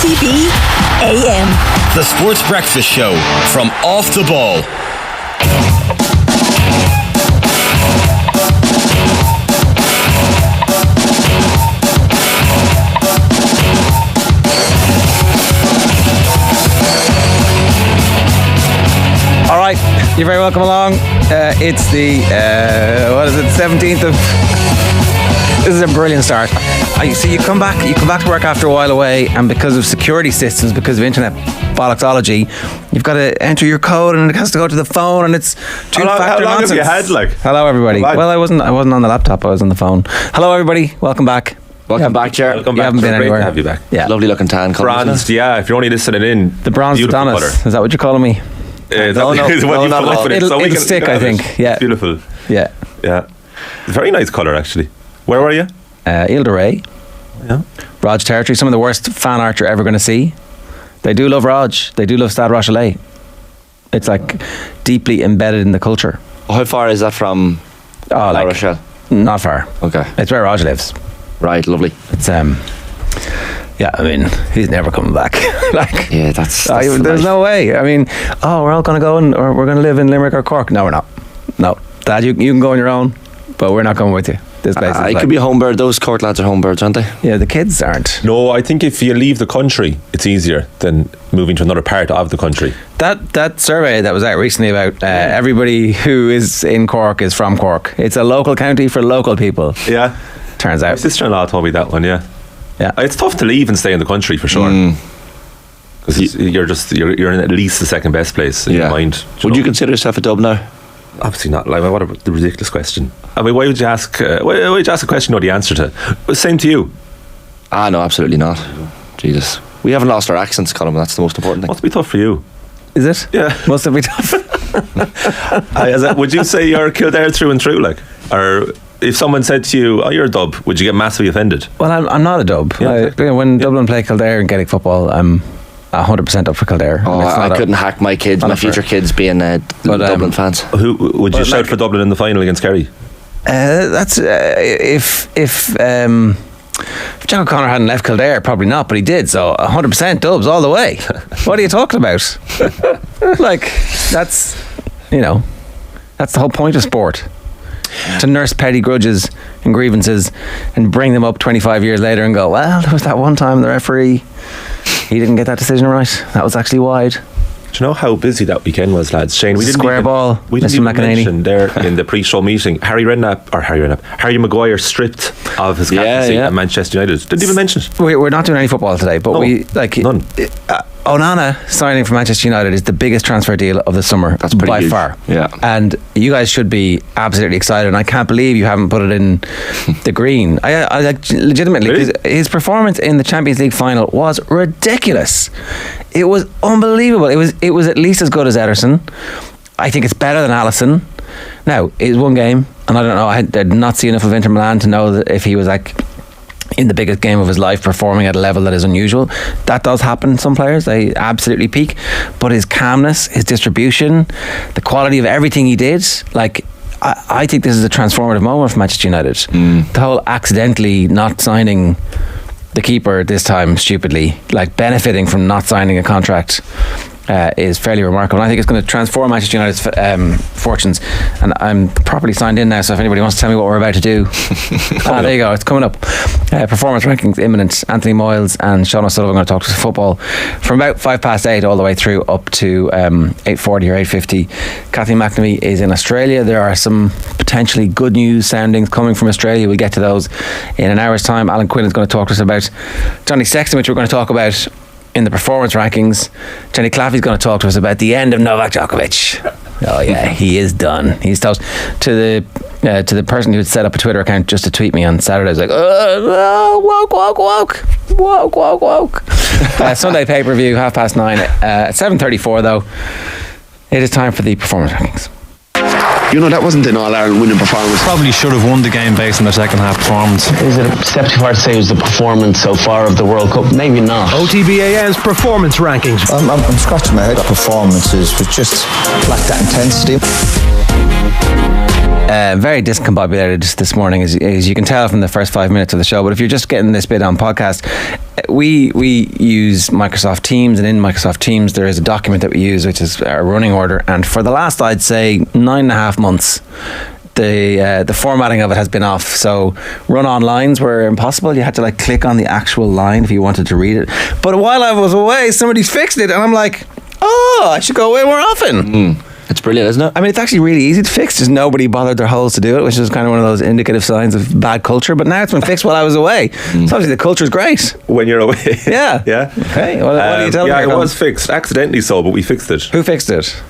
OTB AM. The Sports Breakfast Show from Off the Ball. All right, you're very welcome along. It's the 17th of. This is a brilliant start. So you come back to work after a while away, and because of security systems, because of internet bollocksology, you've got to enter your code, and it has to go to the phone, and it's two-factor nonsense. How long have you had? Hello, everybody. Well, I wasn't on the laptop. I was on the phone. Hello, everybody. Welcome back. Welcome back, Chair. Welcome You back. haven't been Great anywhere. to have you back. Yeah, Lovely looking tan colour. Bronzed, yeah. If you're only listening in, the bronze beautiful Adonis. colour. Is that what you're calling me? It'll stick, I think. Yeah, it's beautiful. Yeah. Very nice colour, actually. Where were you? Ile de Ré. Yeah. Raj territory. Some of the worst fan art you're ever going to see. They do love Raj. They do love Stade Rochelet. It's like deeply embedded in the culture. How far is that from La Rochelle? Not far. Okay. It's where Raj lives. Right, lovely. It's yeah, I mean, he's never coming back. Yeah, that's there's no way. I mean, we're all going to go or we're going to live in Limerick or Cork. No, we're not. No, Dad, you can go on your own, but we're not going with you. This place is it could be a home bird. Those Cork lads are home birds, aren't they? Yeah, the kids aren't. No, I think if you leave the country, it's easier than moving to another part of the country. That survey that was out recently about everybody who is in Cork is from Cork. It's a local county for local people. Yeah. Turns out. My sister-in-law told me that one, yeah. It's tough to leave and stay in the country for sure. Because you're in at least the second best place in your mind. Would you consider yourself a dub now? Obviously not. Like, what a ridiculous question. I mean, why would you ask? Why would you ask a question? You know the answer to. Same to you. No, absolutely not. Jesus, we haven't lost our accents, Colin. That's the most important thing. Must be tough for you. Is it? Yeah. Must it be tough? Would you say you're Kildare through and through, like, or? If someone said to you, "Oh, you're a dub," would you get massively offended? Well, I'm not a dub. Yeah. When Dublin play Kildare in Gaelic football, I'm 100% up for Kildare. I couldn't hack my future kids being Dublin fans. Who would you shout for Dublin in the final against Kerry? That's if John O'Connor hadn't left Kildare, probably not, but he did. So 100% Dubs all the way. What are you talking about? That's the whole point of sport. To nurse petty grudges and grievances and bring them up 25 years later and go, well, there was that one time the referee, he didn't get that decision right. That was actually wide. Do you know how busy that weekend was, lads? Shane, we didn't Mr. McEnany. mention there in the pre-show meeting Harry Maguire stripped of his captaincy at Manchester United. Didn't even mention it. We're not doing any football today, but none. Onana signing for Manchester United is the biggest transfer deal of the summer. That's pretty by huge. far. Yeah. And you guys should be absolutely excited. And I can't believe you haven't put it in the green. I legitimately, Really? his performance in the Champions League final was ridiculous. It was unbelievable. It was at least as good as Ederson. I think it's better than Alisson. Now, it was one game, and I don't know. I did not see enough of Inter Milan to know that if he was in the biggest game of his life, performing at a level that is unusual. That does happen. Some players, they absolutely peak, but his calmness, his distribution, the quality of everything he did, I think this is a transformative moment for Manchester United. The whole accidentally not signing the keeper this time stupidly, benefiting from not signing a contract, is fairly remarkable. And I think it's going to transform Manchester United's fortunes. And I'm properly signed in now, so if anybody wants to tell me what we're about to do, there you go, it's coming up. Performance rankings imminent. Anthony Moyles and Sean O'Sullivan are going to talk to us football from about 8:05 all the way through up to 8:40 or 8:50. Kathleen McNamee is in Australia. There are some potentially good news soundings coming from Australia. We'll get to those in an hour's time. Alan Quinlan is going to talk to us about Johnny Sexton, which we're going to talk about in the performance rankings. Jenny Claffey is going to talk to us about the end of Novak Djokovic. Oh yeah, he is done. He's toast. To the person who had set up a Twitter account just to tweet me on Saturday, I was like, woke. Sunday pay-per-view, 9:30. At 7:34 though, it is time for the performance rankings. That wasn't an All-Ireland winning performance. Probably should have won the game based on their second half performance. Is it a step too far to say it was the performance so far of the World Cup? Maybe not. OTB AM's performance rankings. I'm scratching my head. Performances with just lack that intensity. very discombobulated this morning, as you can tell from the first 5 minutes of the show. But if you're just getting this bit on podcast, we use Microsoft Teams, and in Microsoft Teams there is a document that we use, which is our running order. And for the last, I'd say, 9.5 months, the formatting of it has been off. So run-on lines were impossible. You had to click on the actual line if you wanted to read it. But while I was away, somebody's fixed it, and I'm like, oh, I should go away more often. It's brilliant, isn't it? I mean, it's actually really easy to fix. Just nobody bothered their holes to do it, which is kind of one of those indicative signs of bad culture. But now it's been fixed while I was away. So obviously the culture's great. When you're away. Yeah. Yeah. Okay. What are you telling me? Yeah, it was fixed. Accidentally so, but we fixed it. Who fixed it?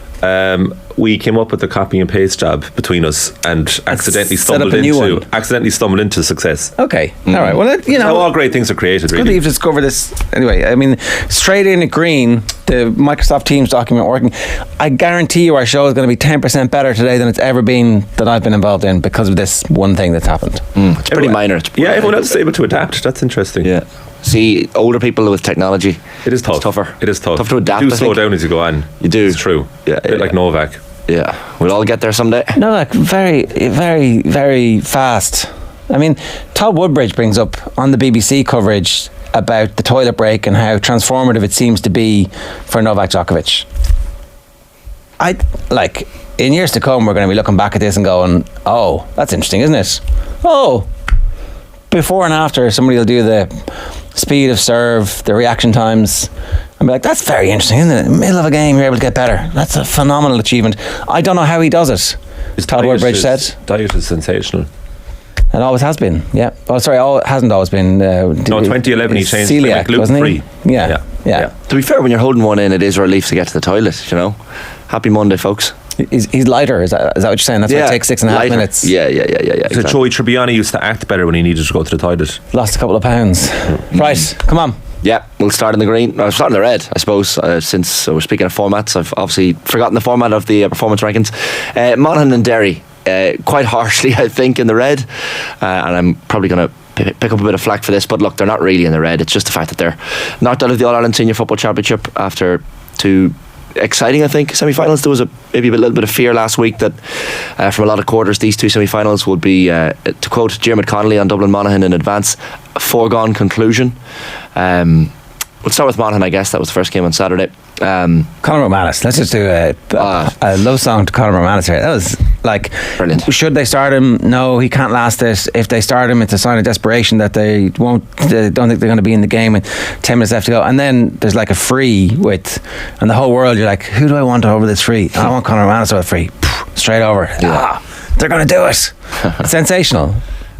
We came up with the copy and paste job between us and accidentally set up a new one. stumbled into success. Okay. All right. Well, How all great things are created, it's really. good that you've discovered this. Anyway, I mean, straight in at green, the Microsoft Teams document working. I guarantee you our show is going to be 10% better today than it's ever been that I've been involved in because of this one thing that's happened. It's pretty minor. Everyone else is able to adapt. That's interesting. Yeah. See, older people with technology, it is tough. It's tougher. It is tough. Tough to adapt. You do slow down as you go on. You do. It's true. Yeah. A bit like Novak. Yeah. We'll all get there someday. No, very, very, very fast. I mean, Todd Woodbridge brings up on the BBC coverage about the toilet break and how transformative it seems to be for Novak Djokovic. In years to come, we're going to be looking back at this and going, oh, that's interesting, isn't it? Oh, before and after, somebody will do the speed of serve, the reaction times, and be like, that's very interesting, isn't it? In the middle of a game, you're able to get better. That's a phenomenal achievement. I don't know how he does it. His Todd Woodbridge said. Diet is sensational. It always has been, yeah. Oh, sorry, it hasn't always been. 2011 he changed celiac, gluten-free. Yeah. To be fair, when you're holding one in, it is a relief to get to the toilet, you know. Happy Monday, folks. He's lighter, is that what you're saying? That's why it takes 6.5 minutes. Yeah. So Exactly. Joey Tribbiani used to act better when he needed to go to the toilet. Lost a couple of pounds. Right, come on. Yeah, we'll start in the green. I'll start in the red, I suppose, since we're speaking of formats. I've obviously forgotten the format of the performance rankings. Monaghan and Derry, quite harshly, I think, in the red. And I'm probably going to pick up a bit of flack for this, but look, they're not really in the red. It's just the fact that they're knocked out of the All-Ireland Senior Football Championship after two exciting, I think, semi-finals. There was maybe a little bit of fear last week that from a lot of quarters these two semi-finals would be, to quote Diarmuid Connolly on Dublin Monaghan in advance, a foregone conclusion. We'll start with Monaghan, I guess. That was the first game on Saturday. Conor McManus. Let's just do a love song to Conor McManus here. That was brilliant. Should they start him? No, he can't last it. If they start him, it's a sign of desperation that they don't think they're going to be in the game with 10 minutes left to go. And then there's a free and the whole world, you're like, who do I want over this free? I want Conor McManus over free. Straight over. Yeah. They're going to do it. Sensational.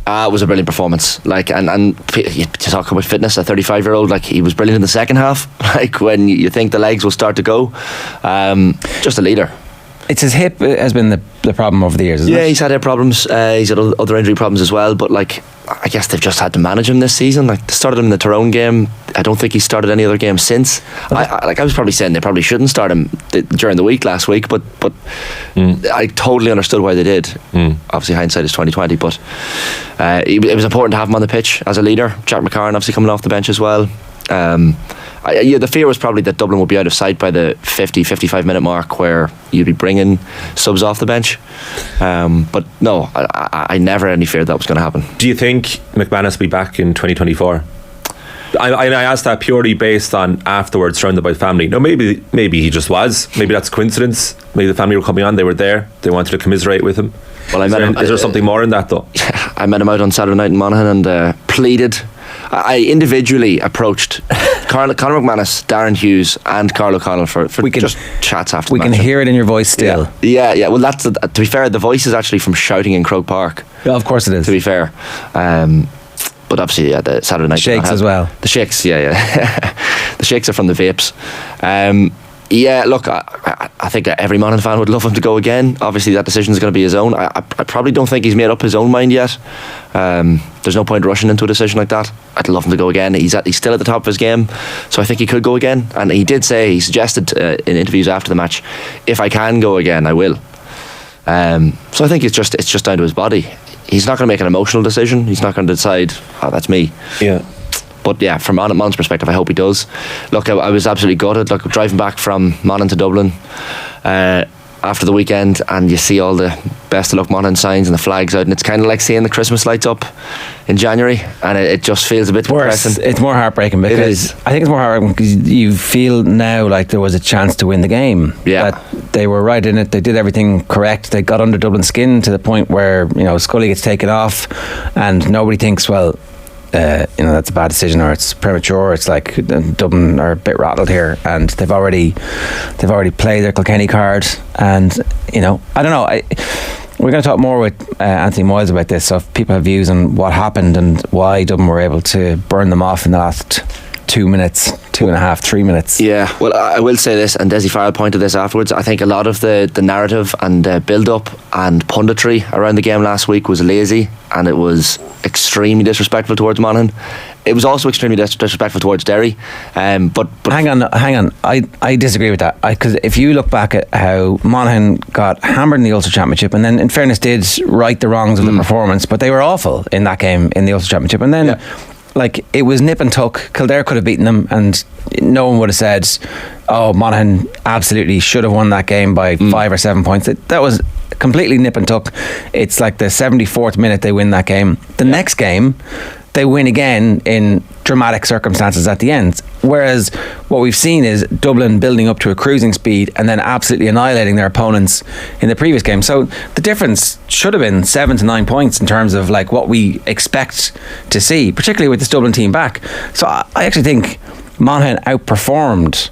It was a brilliant performance. And to talk about fitness, a 35-year-old, he was brilliant in the second half. When you think the legs will start to go, just a leader. It's his hip has been the problem over the years, isn't it? Yeah, he's had hip problems. He's had other injury problems as well. But I guess they've just had to manage him this season. They started him in the Tyrone game. I don't think he's started any other game since. I was probably saying they probably shouldn't start him during the week last week, but I totally understood why they did. Obviously, hindsight is 20/20, but it was important to have him on the pitch as a leader. Jack McCarron obviously coming off the bench as well. The fear was probably that Dublin would be out of sight by the 50-55 minute mark, where you'd be bringing subs off the bench. But no, I never had any fear that was going to happen. Do you think McManus will be back in 2024? I asked that purely based on afterwards, surrounded by family. No, maybe he just was. Maybe that's coincidence. Maybe the family were coming on. They were there. They wanted to commiserate with him. Well, is there something more in that though? I met him out on Saturday night in Monaghan and pleaded. I individually approached Conor McManus, Darren Hughes and Carl O'Connell for just chats after the match. We can hear it in your voice still. Yeah. Well, that's to be fair, the voice is actually from shouting in Croke Park. Yeah, of course it is. To be fair. But obviously, the Saturday night shakes as well. The shakes, yeah. The shakes are from the vapes. Look, I think every Monaghan fan would love him to go again. Obviously, that decision is going to be his own. I probably don't think he's made up his own mind yet. There's no point rushing into a decision like that. I'd love him to go again. He's still at the top of his game, so I think he could go again. And he suggested in interviews after the match, if I can go again, I will. So I think it's just down to his body. He's not going to make an emotional decision. He's not going to decide, oh, that's me. Yeah. But yeah, from Monaghan's perspective, I hope he does. Look, I was absolutely gutted. Look, driving back from Monaghan to Dublin, after the weekend, and you see all the best of luck Monaghan signs and the flags out, and it's kind of like seeing the Christmas lights up in January, and it just feels a bit depressing. It's more heartbreaking because I think it's more heartbreaking because you feel now like there was a chance to win the game. Yeah, that they were right in it. They did everything correct. They got under Dublin's skin to the point where Scully gets taken off, and nobody thinks, well, that's a bad decision or it's premature. It's like Dublin are a bit rattled here, and they've already played their Kilkenny card, and I don't know. We're going to talk more with Anthony Moyles about this, so if people have views on what happened and why Dublin were able to burn them off in the last 2 minutes, 2.5, 3 minutes. Yeah, well, I will say this, and Desi Farrell pointed this afterwards. I think a lot of the narrative and build-up and punditry around the game last week was lazy, and it was extremely disrespectful towards Monaghan. It was also extremely disrespectful towards Derry. But hang on. I disagree with that, because if you look back at how Monaghan got hammered in the Ulster Championship, and then in fairness did right the wrongs of the performance, but they were awful in that game in the Ulster Championship, and then like it was nip and tuck. Kildare could have beaten them, and no one would have said, "Oh, Monaghan absolutely should have won that game by 5 or 7 points." That was completely nip and tuck. It's like the 74th minute they win that game. The next game, they win again in dramatic circumstances at the end. Whereas what we've seen is Dublin building up to a cruising speed and then absolutely annihilating their opponents in the previous game. So the difference should have been 7 to 9 points in terms of like what we expect to see, particularly with this Dublin team back. So I actually think Monaghan outperformed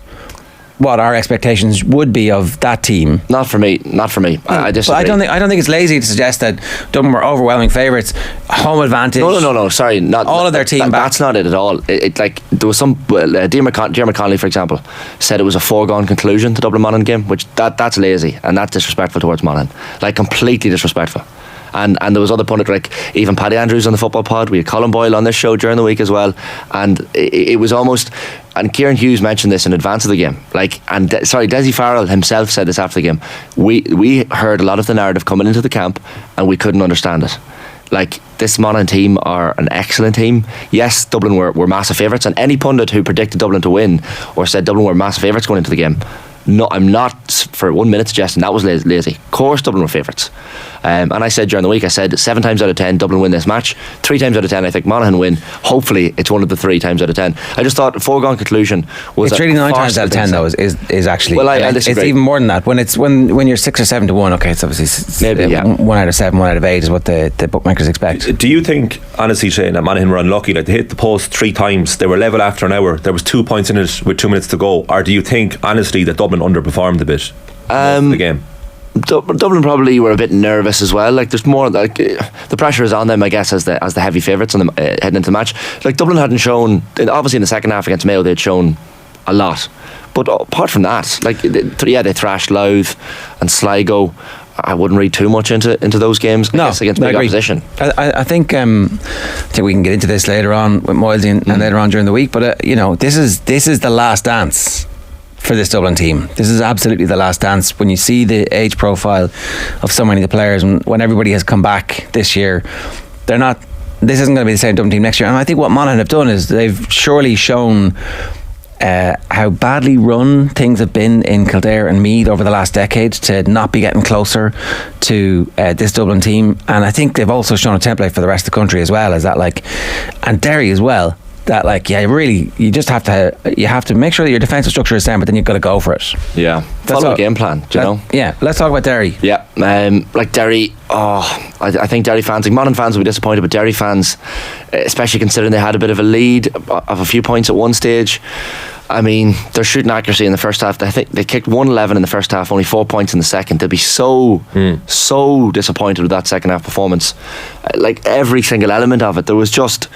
what our expectations would be of that team. Not for me. I disagree. But I don't think it's lazy to suggest that Dublin were overwhelming favourites, home advantage. No. Sorry, not all of their team back. That's not it at all. It like there was some. Diarmuid Connolly, for example, said it was a foregone conclusion, the Dublin Monaghan game, which that's lazy and that's disrespectful towards Monaghan, like completely disrespectful. And there was other pundits, like even Paddy Andrews on the Football Pod. We had Colin Boyle on this show during the week as well, and it was almost. And Kieran Hughes mentioned this in advance of the game. Desi Farrell himself said this after the game. We heard a lot of the narrative coming into the camp, and we couldn't understand it. Like, this Monaghan team are an excellent team. Yes, Dublin were massive favourites, and any pundit who predicted Dublin to win or said Dublin were massive favourites going into the game, no, I'm not for 1 minute suggesting that was lazy. Of course Dublin were favourites, and I said during the week, I said 7 times out of 10 Dublin win this match. 3 times out of 10 I think Monaghan win. Hopefully it's one of the 3 times out of 10. I just thought a foregone conclusion was it's really 9 times out of 10 though is actually, well, I disagree. It's even more than that when you're 6 or 7 to 1. Okay, it's obviously maybe 1 out of 7, 1 out of 8 is what the bookmakers expect. Do you think, honestly, Shane, that Monaghan were unlucky? Like, they hit the post 3 times, they were level after an hour, there was 2 points in it with 2 minutes to go? Or do you think honestly that Dublin underperformed a bit in the game? Dublin probably were a bit nervous as well. Like, there's more, like, the pressure is on them, I guess, as the heavy favourites on them heading into the match. Like, Dublin hadn't shown, obviously in the second half against Mayo they'd shown a lot, but apart from that, like, they thrashed Louth and Sligo. I wouldn't read too much into those games. I guess against big opposition. I think we can get into this later on with Moyles and later on during the week. But this is the last dance for this Dublin team. This is absolutely the last dance. When you see the age profile of so many of the players, when everybody has come back this year, they're not. This isn't going to be the same Dublin team next year. And I think what Monaghan have done is they've surely shown how badly run things have been in Kildare and Meath over the last decade to not be getting closer to this Dublin team. And I think they've also shown a template for the rest of the country as well, as that, like, and Derry as well, that, like, you just have to make sure that your defensive structure is sound, but then you've got to go for it. Yeah, follow a game plan, do you know? Yeah, let's talk about Derry. Yeah, like Derry, I think Derry fans, like Monaghan fans will be disappointed, but Derry fans, especially considering they had a bit of a lead of a few points at one stage. I mean, their shooting accuracy in the first half, I think they kicked 111 in the first half, only 4 points in the second. They'll be so disappointed with that second half performance. Like, every single element of it, there was just,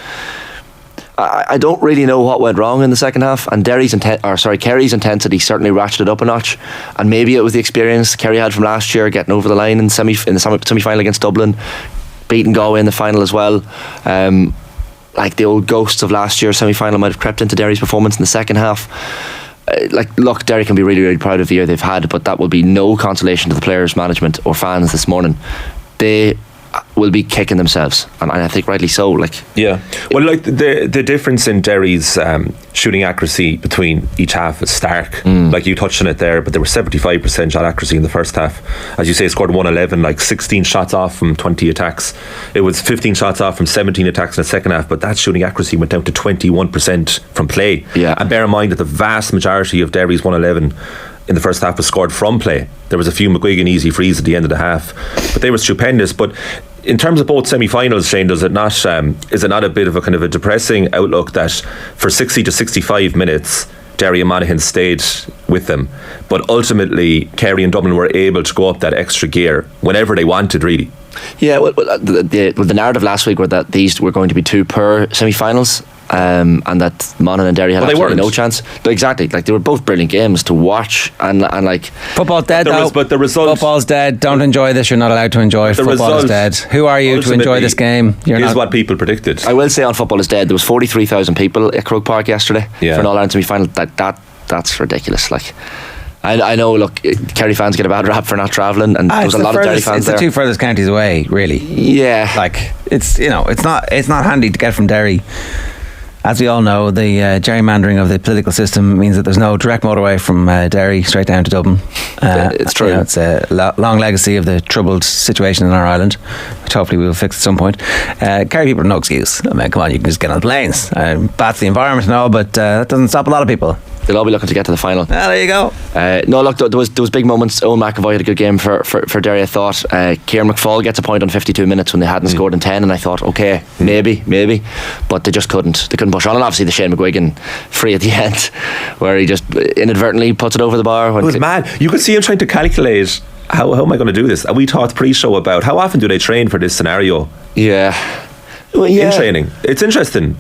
I don't really know what went wrong in the second half, and Kerry's intensity certainly ratcheted up a notch, and maybe it was the experience Kerry had from last year, getting over the line in the semi-final against Dublin, beating Galway in the final as well. Like, the old ghosts of last year's semi-final might have crept into Derry's performance in the second half. Look, Derry can be really, really proud of the year they've had, but that will be no consolation to the players, management or fans this morning. They will be kicking themselves, and I think rightly so. Like, yeah, well, like the difference in Derry's shooting accuracy between each half is stark. Like you touched on it there, but there was 75% shot accuracy in the first half. As you say, scored 111, like 16 shots off from 20 attacks. It was 15 shots off from 17 attacks in the second half, but that shooting accuracy went down to 21% from play. Yeah. And bear in mind that the vast majority of Derry's 111 in the first half was scored from play. There was a few McGuigan easy frees at the end of the half, but they were stupendous. But in terms of both semi-finals, Shane, does it not is it not a bit of a kind of a depressing outlook that for 60 to 65 minutes Derry and Monaghan stayed with them, but ultimately Kerry and Dublin were able to go up that extra gear whenever they wanted, really? Yeah, well, the narrative last week were that these were going to be 2 per semi-finals, and that Monaghan and Derry had absolutely no chance. Exactly, like they were both brilliant games to watch, and like football's dead though. But the result, football's dead. Don't enjoy this. You're not allowed to enjoy it. Football is dead. Who are you to enjoy this game? Here's what people predicted. I will say on Football is Dead, there was 43,000 people at Croke Park yesterday for an All-Ireland semi-final. That's ridiculous. Like, I know, look, Kerry fans get a bad rap for not travelling, and there was a lot of Derry fans there. It's the 2 furthest counties away, really. Yeah, like it's it's not handy to get from Derry. As we all know, the gerrymandering of the political system means that there's no direct motorway from Derry straight down to Dublin. It's true. It's a long legacy of the troubled situation in our island, which hopefully we will fix at some point. Kerry people have no excuse. I mean, come on, you can just get on the planes. Bad for the environment and all, but that doesn't stop a lot of people. They'll all be looking to get to the final. There you go. No, look, there was big moments. Owen McAvoy had a good game for Derry, I thought. Kieran McFall gets a point on 52 minutes when they hadn't scored in 10, and I thought, okay, maybe, but they just couldn't. They couldn't push on. And obviously the Shane McGuigan free at the end, where he just inadvertently puts it over the bar. It was mad. You could see him trying to calculate how am I going to do this. And we talked pre-show about how often do they train for this scenario. Yeah. Well, in training, it's interesting.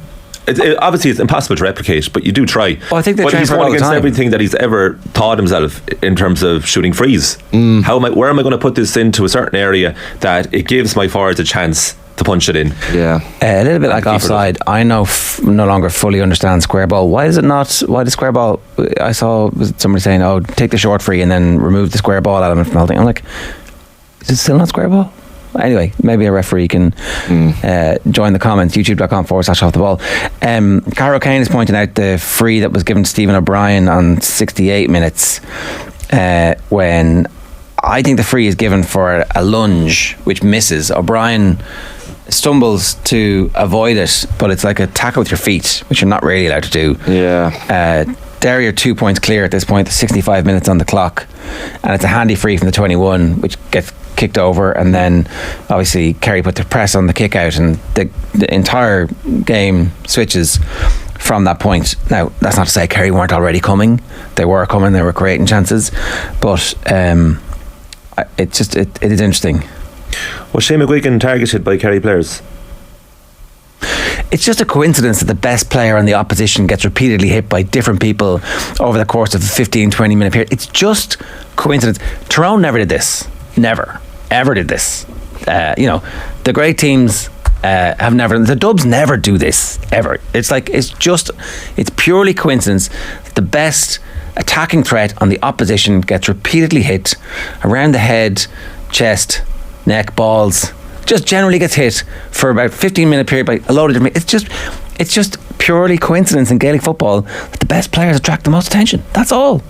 Obviously it's impossible to replicate, but you do try. Well, I think they train he's for it all going the against time. everything that he's ever taught himself in terms of shooting frees. Where am I going to put this into a certain area that it gives my forwards a chance to punch it in? Yeah, a little bit like offside. I no longer fully understand square ball. Why is it not? Why the square ball? I saw somebody saying, "Oh, take the short free and then remove the square ball element from the whole thing." I'm like, is it still not square ball? Anyway, maybe a referee can join the comments. youtube.com/off the ball. Cara O'Kane is pointing out the free that was given to Stephen O'Brien on 68 minutes when I think the free is given for a lunge which misses. O'Brien stumbles to avoid it, but it's like a tackle with your feet, which you're not really allowed to do. Yeah. Derry are 2 points clear at this point. There's 65 minutes on the clock, and it's a handy free from the 21, which gets kicked over, and then obviously Kerry put the press on the kick out, and the entire game switches from that point. Now, that's not to say Kerry weren't already coming. They were coming, they were creating chances, but it is interesting. Was Shane McGuigan targeted by Kerry players? It's just a coincidence that the best player on the opposition gets repeatedly hit by different people over the course of a 15-20 minute period. It's just coincidence. Tyrone never did this. Never, ever did this. The great teams have never. The Dubs never do this ever. It's purely coincidence. The best attacking threat on the opposition gets repeatedly hit around the head, chest, neck, balls. Just generally gets hit for about 15-minute period by a load of different. It's just purely coincidence in Gaelic football that the best players attract the most attention. That's all.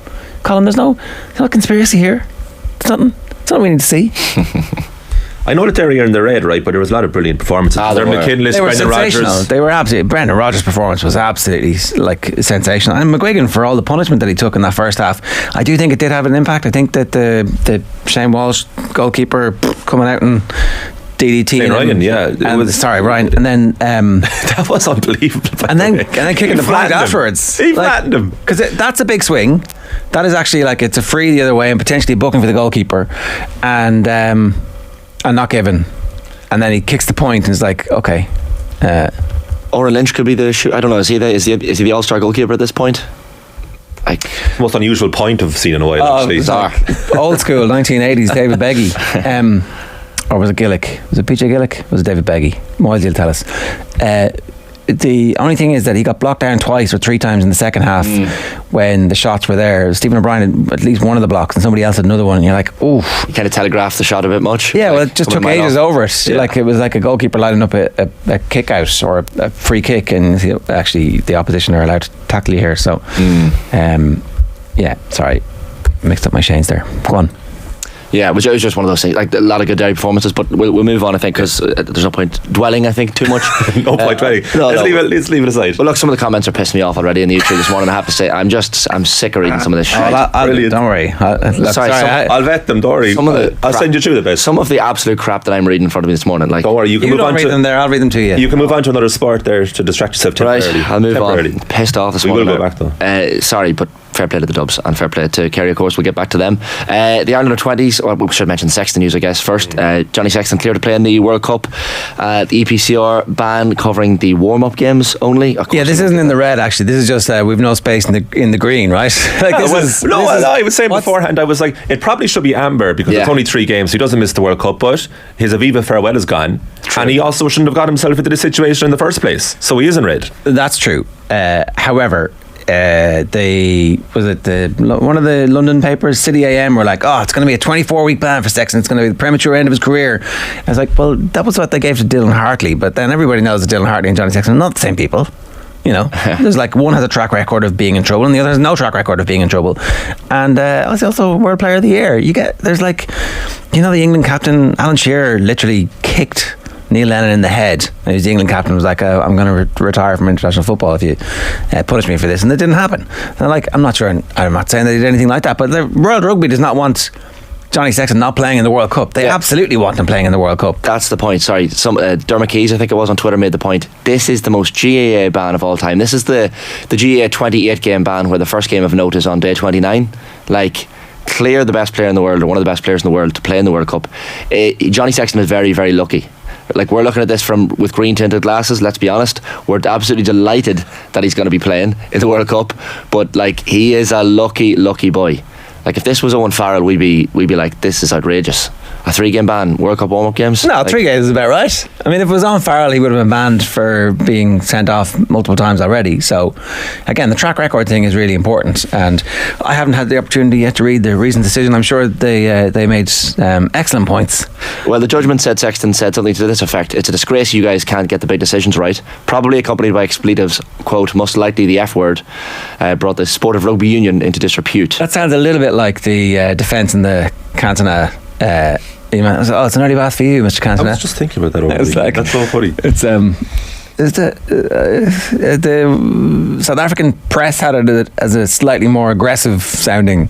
Colin, there's no conspiracy here. It's nothing. It's not what we need to see. I know that Derry are in the red, right? But there was a lot of brilliant performances. They were Brendan Rodgers. They were absolutely. Brendan Rodgers' performance was absolutely sensational. And McGuigan, for all the punishment that he took in that first half, I do think it did have an impact. I think that the Shane Walsh goalkeeper coming out and DDT Ryan, it was Ryan, and then that was unbelievable. And then kicking the flag afterwards. He flattened him because that's a big swing. That is actually it's a free the other way and potentially booking for the goalkeeper, and not given. And then he kicks the point and is like, okay. Oren Lynch could be the I don't know. Is he the All-Star goalkeeper at this point? Most unusual point I've seen in a while. Actually, bizarre. Old school 1980s David Beggy. Or was it Gillick? Was it PJ Gillick? Was it David Beggy? Moyles will tell us. the only thing is that he got blocked down twice or 3 times in the second half when the shots were there. Stephen O'Brien had at least one of the blocks and somebody else had another one, and you're like, ooh. You kind of telegraphed the shot a bit much. Yeah, well, it just took ages over it. Yeah. Like, it was like a goalkeeper lining up a kick out or a free kick, and actually the opposition are allowed to tackle you here. So, yeah, sorry, mixed up my Shanes there. Go on. Yeah, which was just one of those things. Like, a lot of good Derry performances, but we'll move on, I think, because there's no point dwelling, I think, too much. No point dwelling. Let's leave it aside. Well, look, some of the comments are pissing me off already in the YouTube this morning. I have to say, I'm sick of reading some of this shit. Don't worry. I'll vet them. Don't worry. I'll send you through the best. Some of the absolute crap that I'm reading in front of me this morning. Like, don't worry. You can move on read them there. I'll read them to you. You can move on to another sport there to distract yourself temporarily. Right, I'll move on. Pissed off this morning. We will go back though. Sorry, but fair play to the Dubs and fair play to Kerry, of course. We'll get back to them. The Ireland under-20s, well, we should mention Sexton news, I guess, first. Johnny Sexton cleared to play in the World Cup. The EPCR ban covering the warm-up games only. Yeah, this isn't in the red, actually. This is just we've no space in the green, right? Like, I was saying beforehand, I was like, it probably should be amber because it's only 3 games. He doesn't miss the World Cup, but his Aviva farewell is gone. True. And he also shouldn't have got himself into this situation in the first place. So he is in red. That's true. However, one of the London papers, City AM, were like, it's going to be a 24-week ban for Sexton. It's going to be the premature end of his career. I was like, well, that was what they gave to Dylan Hartley, but then everybody knows that Dylan Hartley and Johnny Sexton are not the same people. You know, there's like one has a track record of being in trouble and the other has no track record of being in trouble. And I was also World Player of the Year. There's like, the England captain Alan Shearer literally kicked Neil Lennon in the head. And the England captain was like, I'm going to retire from international football if you punish me for this. And it didn't happen. And like, I'm not sure, I'm not saying they did anything like that, but the World Rugby does not want Johnny Sexton not playing in the World Cup. They absolutely want him playing in the World Cup. That's the point. Sorry, Dermot Keys, I think it was, on Twitter made the point. This is the most GAA ban of all time. This is the GAA 28 game ban where the first game of note is on day 29. Like, clear the best player in the world or one of the best players in the world to play in the World Cup. Johnny Sexton is very, very lucky. Like, we're looking at this with green tinted glasses, let's be honest. We're absolutely delighted that he's going to be playing in the World Cup, but like, he is a lucky boy. Like, if this was Owen Farrell, we'd be like, this is outrageous. A 3-game ban, World Cup warm-up games? No, 3 games is about right. I mean, if it was Owen Farrell, he would have been banned for being sent off multiple times already. So, again, the track record thing is really important. And I haven't had the opportunity yet to read the recent decision. I'm sure they made excellent points. Well, the judgment said Sexton said something to this effect: it's a disgrace you guys can't get the big decisions right. Probably accompanied by expletives. Quote, most likely the F word brought the sport of rugby union into disrepute. That sounds a little bit like the defence in the Cantona. It's an early bath for you, Mr. Cantona. I was just thinking about that over the week. That's so funny. It's the South African press had it as a slightly more aggressive sounding.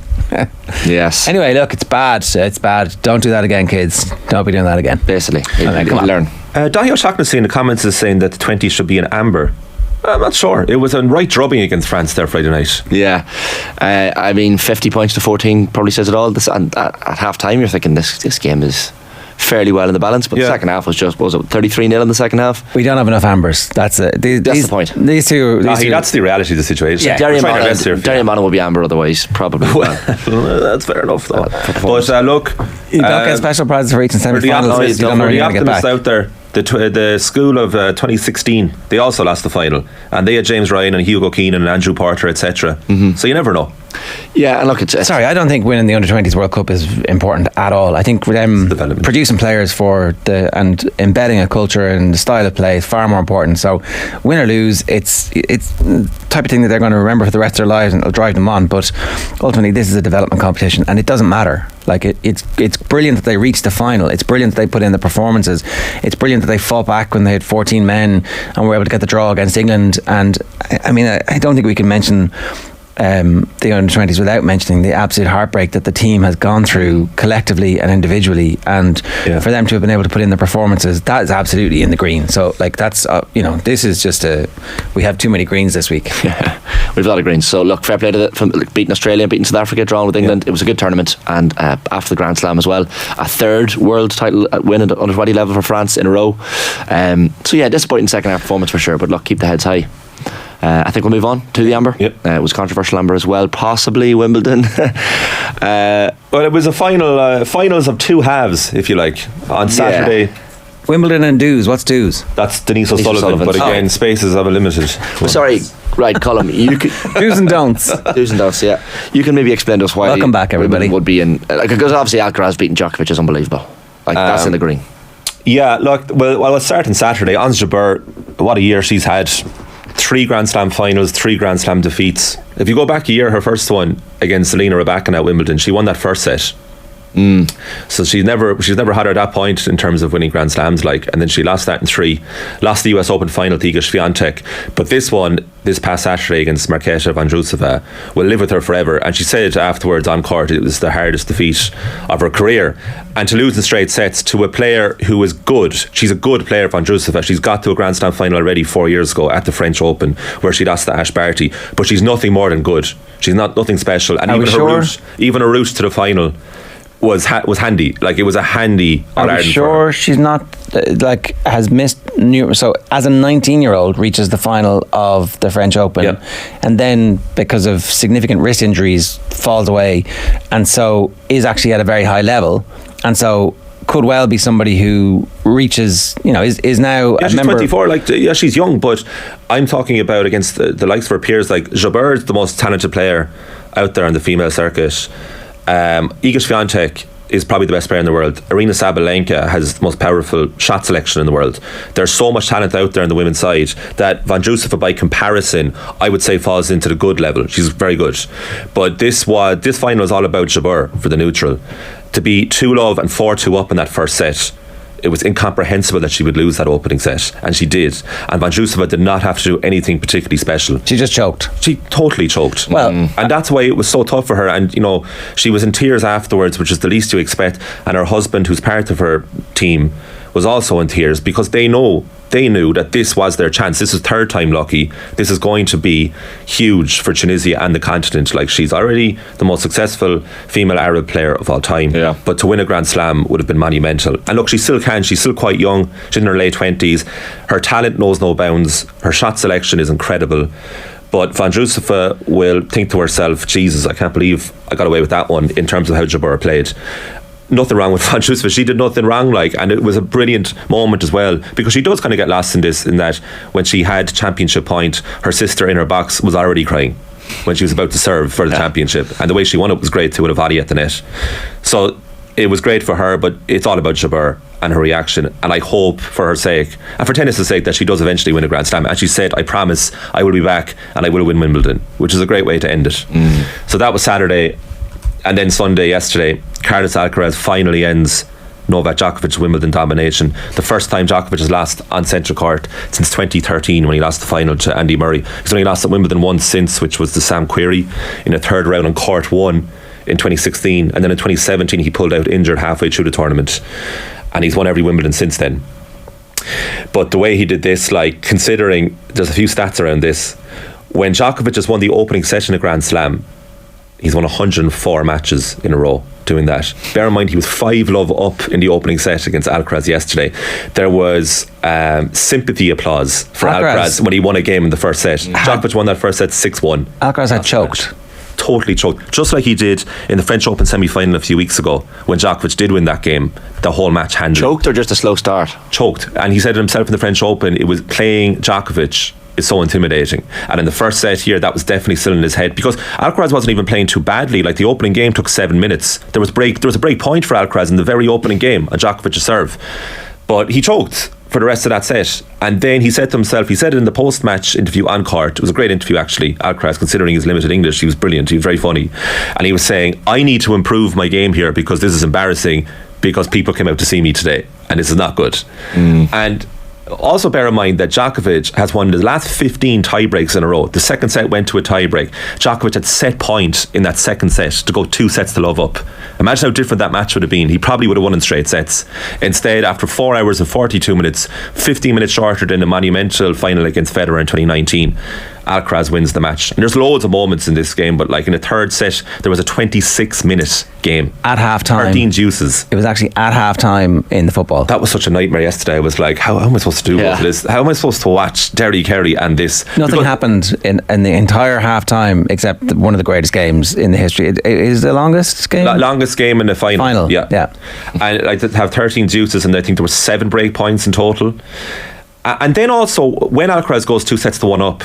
Yes. Anyway, look, it's bad. It's bad. Don't do that again, kids. Don't be doing that again. Basically, come on. Learn. Dahi O'Shaughnessy in the comments is saying that the 20 should be an amber. I'm not sure. It was a right drubbing against France there Friday night. Yeah. I mean, 50 points to 14 probably says it all. And at half time, you're thinking this game is fairly well in the balance, but the second half was just, what was it, 33-0 in the second half? We don't have enough ambers. That's it. That's the point. These two. That's the reality of the situation. Yeah. Derry and Monaghan will be amber otherwise, probably. That's fair enough, though. But look, you don't get special prizes for reaching semi-finals. You don't know where you're going to get back. Out there. The school of 2016, they also lost the final, and they had James Ryan and Hugo Keenan and Andrew Porter, etc. So you never know. Yeah, and look, sorry, I don't think winning the Under-20s World Cup is important at all. I think them producing players and embedding a culture and the style of play is far more important. So win or lose, it's the type of thing that they're going to remember for the rest of their lives and it'll drive them on. But ultimately, this is a development competition and it doesn't matter. Like, it's brilliant that they reached the final. It's brilliant that they put in the performances. It's brilliant that they fought back when they had 14 men and were able to get the draw against England. And I mean, I don't think we can mention the Under-20s without mentioning the absolute heartbreak that the team has gone through collectively and individually, and for them to have been able to put in the performances, that is absolutely in the green. So like, that's this is just we have too many greens this week. Yeah, we've a lot of greens. So look, fair play to from beating Australia, beating South Africa, drawing with England. It was a good tournament, and after the Grand Slam as well, a third world title win at under 20 level for France in a row. So yeah, disappointing second half performance for sure, but look, keep the heads high. I think we'll move on to the amber. Yep. It was controversial amber as well, possibly Wimbledon. Well, it was a finals of two halves, if you like, on Saturday. Wimbledon and dues. What's dues? That's Denise O'Sullivan, but again, spaces have a limited. Sorry, right, Colm. You could Do's and don'ts. do's and don'ts. Yeah, you can maybe explain to us why. Welcome back, everybody. Would be in because obviously Alcaraz beating Djokovic is unbelievable. Like that's in the green. Yeah, look, well, it's starting Saturday. Ons Jabeur, what a year she's had. 3 Grand Slam finals, 3 Grand Slam defeats. If you go back a year, her first one against Selena Rybakina at Wimbledon, she won that first set. So she's never had her at that point in terms of winning Grand Slams, and then she lost that in 3, lost the US Open final to Iga Swiatek. But this one, this past Saturday against Marketa Vondrousova, will live with her forever. And she said afterwards on court it was the hardest defeat of her career, and to lose in straight sets to a player who is good. She's a good player, Vondrousova. She's got to a Grand Slam final already 4 years ago at the French Open, where she lost to Ash Barty, but she's nothing more than good. She's nothing special, and even her route to the final was handy. It was a handy. Are you sure she's not has missed so as a 19-year-old reaches the final of the French Open, and then because of significant wrist injuries falls away, and so is actually at a very high level, and so could well be somebody who reaches, is now she's 24. She's young, but I'm talking about against the likes of her peers. Jabeur is the most talented player out there on the female circuit. Iga Swiatek is probably the best player in the world. Aryna Sabalenka has the most powerful shot selection in the world. There's so much talent out there on the women's side that Vondrousova, by comparison, I would say falls into the good level. She's very good. But this final is all about Jabeur for the neutral. To be 2-love and 4-2 up in that first set, it was incomprehensible that she would lose that opening set, and she did. And Vondrousova did not have to do anything particularly special. She just choked. She totally choked. Well, and that's why it was so tough for her. And she was in tears afterwards, which is the least you expect. And her husband, who's part of her team, was also in tears because they knew that this was their chance. This is third time lucky. This is going to be huge for Tunisia and the continent. She's already the most successful female Arab player of all time. Yeah. But to win a Grand Slam would have been monumental. And look, she still can. She's still quite young. She's in her late 20s. Her talent knows no bounds. Her shot selection is incredible. But Vondrousova will think to herself, Jesus, I can't believe I got away with that one, in terms of how Jabeur played. Nothing wrong with Vondrousova. She did nothing wrong, and it was a brilliant moment as well, because she does kind of get lost in this, in that when she had championship point, her sister in her box was already crying when she was about to serve for the championship, and the way she won it was great too, with a volley at the net. So it was great for her, but it's all about Jabeur and her reaction, and I hope for her sake and for tennis's sake that she does eventually win a Grand Slam. And she said, I promise I will be back and I will win Wimbledon, which is a great way to end it. So that was Saturday. And then Sunday, yesterday, Carlos Alcaraz finally ends Novak Djokovic's Wimbledon domination. The first time Djokovic has lost on central court since 2013, when he lost the final to Andy Murray. He's only lost at Wimbledon once since, which was to Sam Querrey in a third round on court 1 in 2016. And then in 2017 he pulled out injured halfway through the tournament, and he's won every Wimbledon since then. But the way he did this, considering there's a few stats around this, when Djokovic has won the opening set in a Grand Slam, he's won 104 matches in a row doing that. Bear in mind, he was 5-love up in the opening set against Alcaraz yesterday. There was sympathy applause for Alcaraz when he won a game in the first set. Djokovic won that first set 6-1. Alcaraz had choked. Totally choked, just like he did in the French Open semi-final a few weeks ago when Djokovic did win that game. The whole match handed. Choked or just a slow start? Choked. And he said it himself in the French Open, it was playing Djokovic is so intimidating, and in the first set here that was definitely still in his head, because Alcaraz wasn't even playing too badly. The opening game took 7 minutes. There was a break point for Alcaraz in the very opening game on Djokovic's serve, but he choked for the rest of that set. And then he said to himself, he said it in the post-match interview on court, it was a great interview actually, Alcaraz, considering his limited English, he was brilliant, he was very funny, and he was saying, I need to improve my game here because this is embarrassing, because people came out to see me today and this is not good. And also bear in mind that Djokovic has won the last 15 tie-breaks in a row. The second set went to a tie-break. Djokovic had set point in that second set to go 2-love up. Imagine how different that match would have been. He probably would have won in straight sets. Instead, after 4 hours and 42 minutes, 15 minutes shorter than the monumental final against Federer in 2019, Alcaraz wins the match. And there's loads of moments in this game, but like in the third set, there was a 26-minute game. At half-time. 13 juices. It was actually at half-time in the football. That was such a nightmare yesterday. I was like, how am I supposed to do this? How am I supposed to watch Derry Kerry and this? Nothing happened in the entire half-time except one of the greatest games in the history. It is the longest game? Longest game in the final. Yeah. And I did have 13 juices, and I think there were 7 break points in total. And then also, when Alcaraz goes 2 sets to 1 up,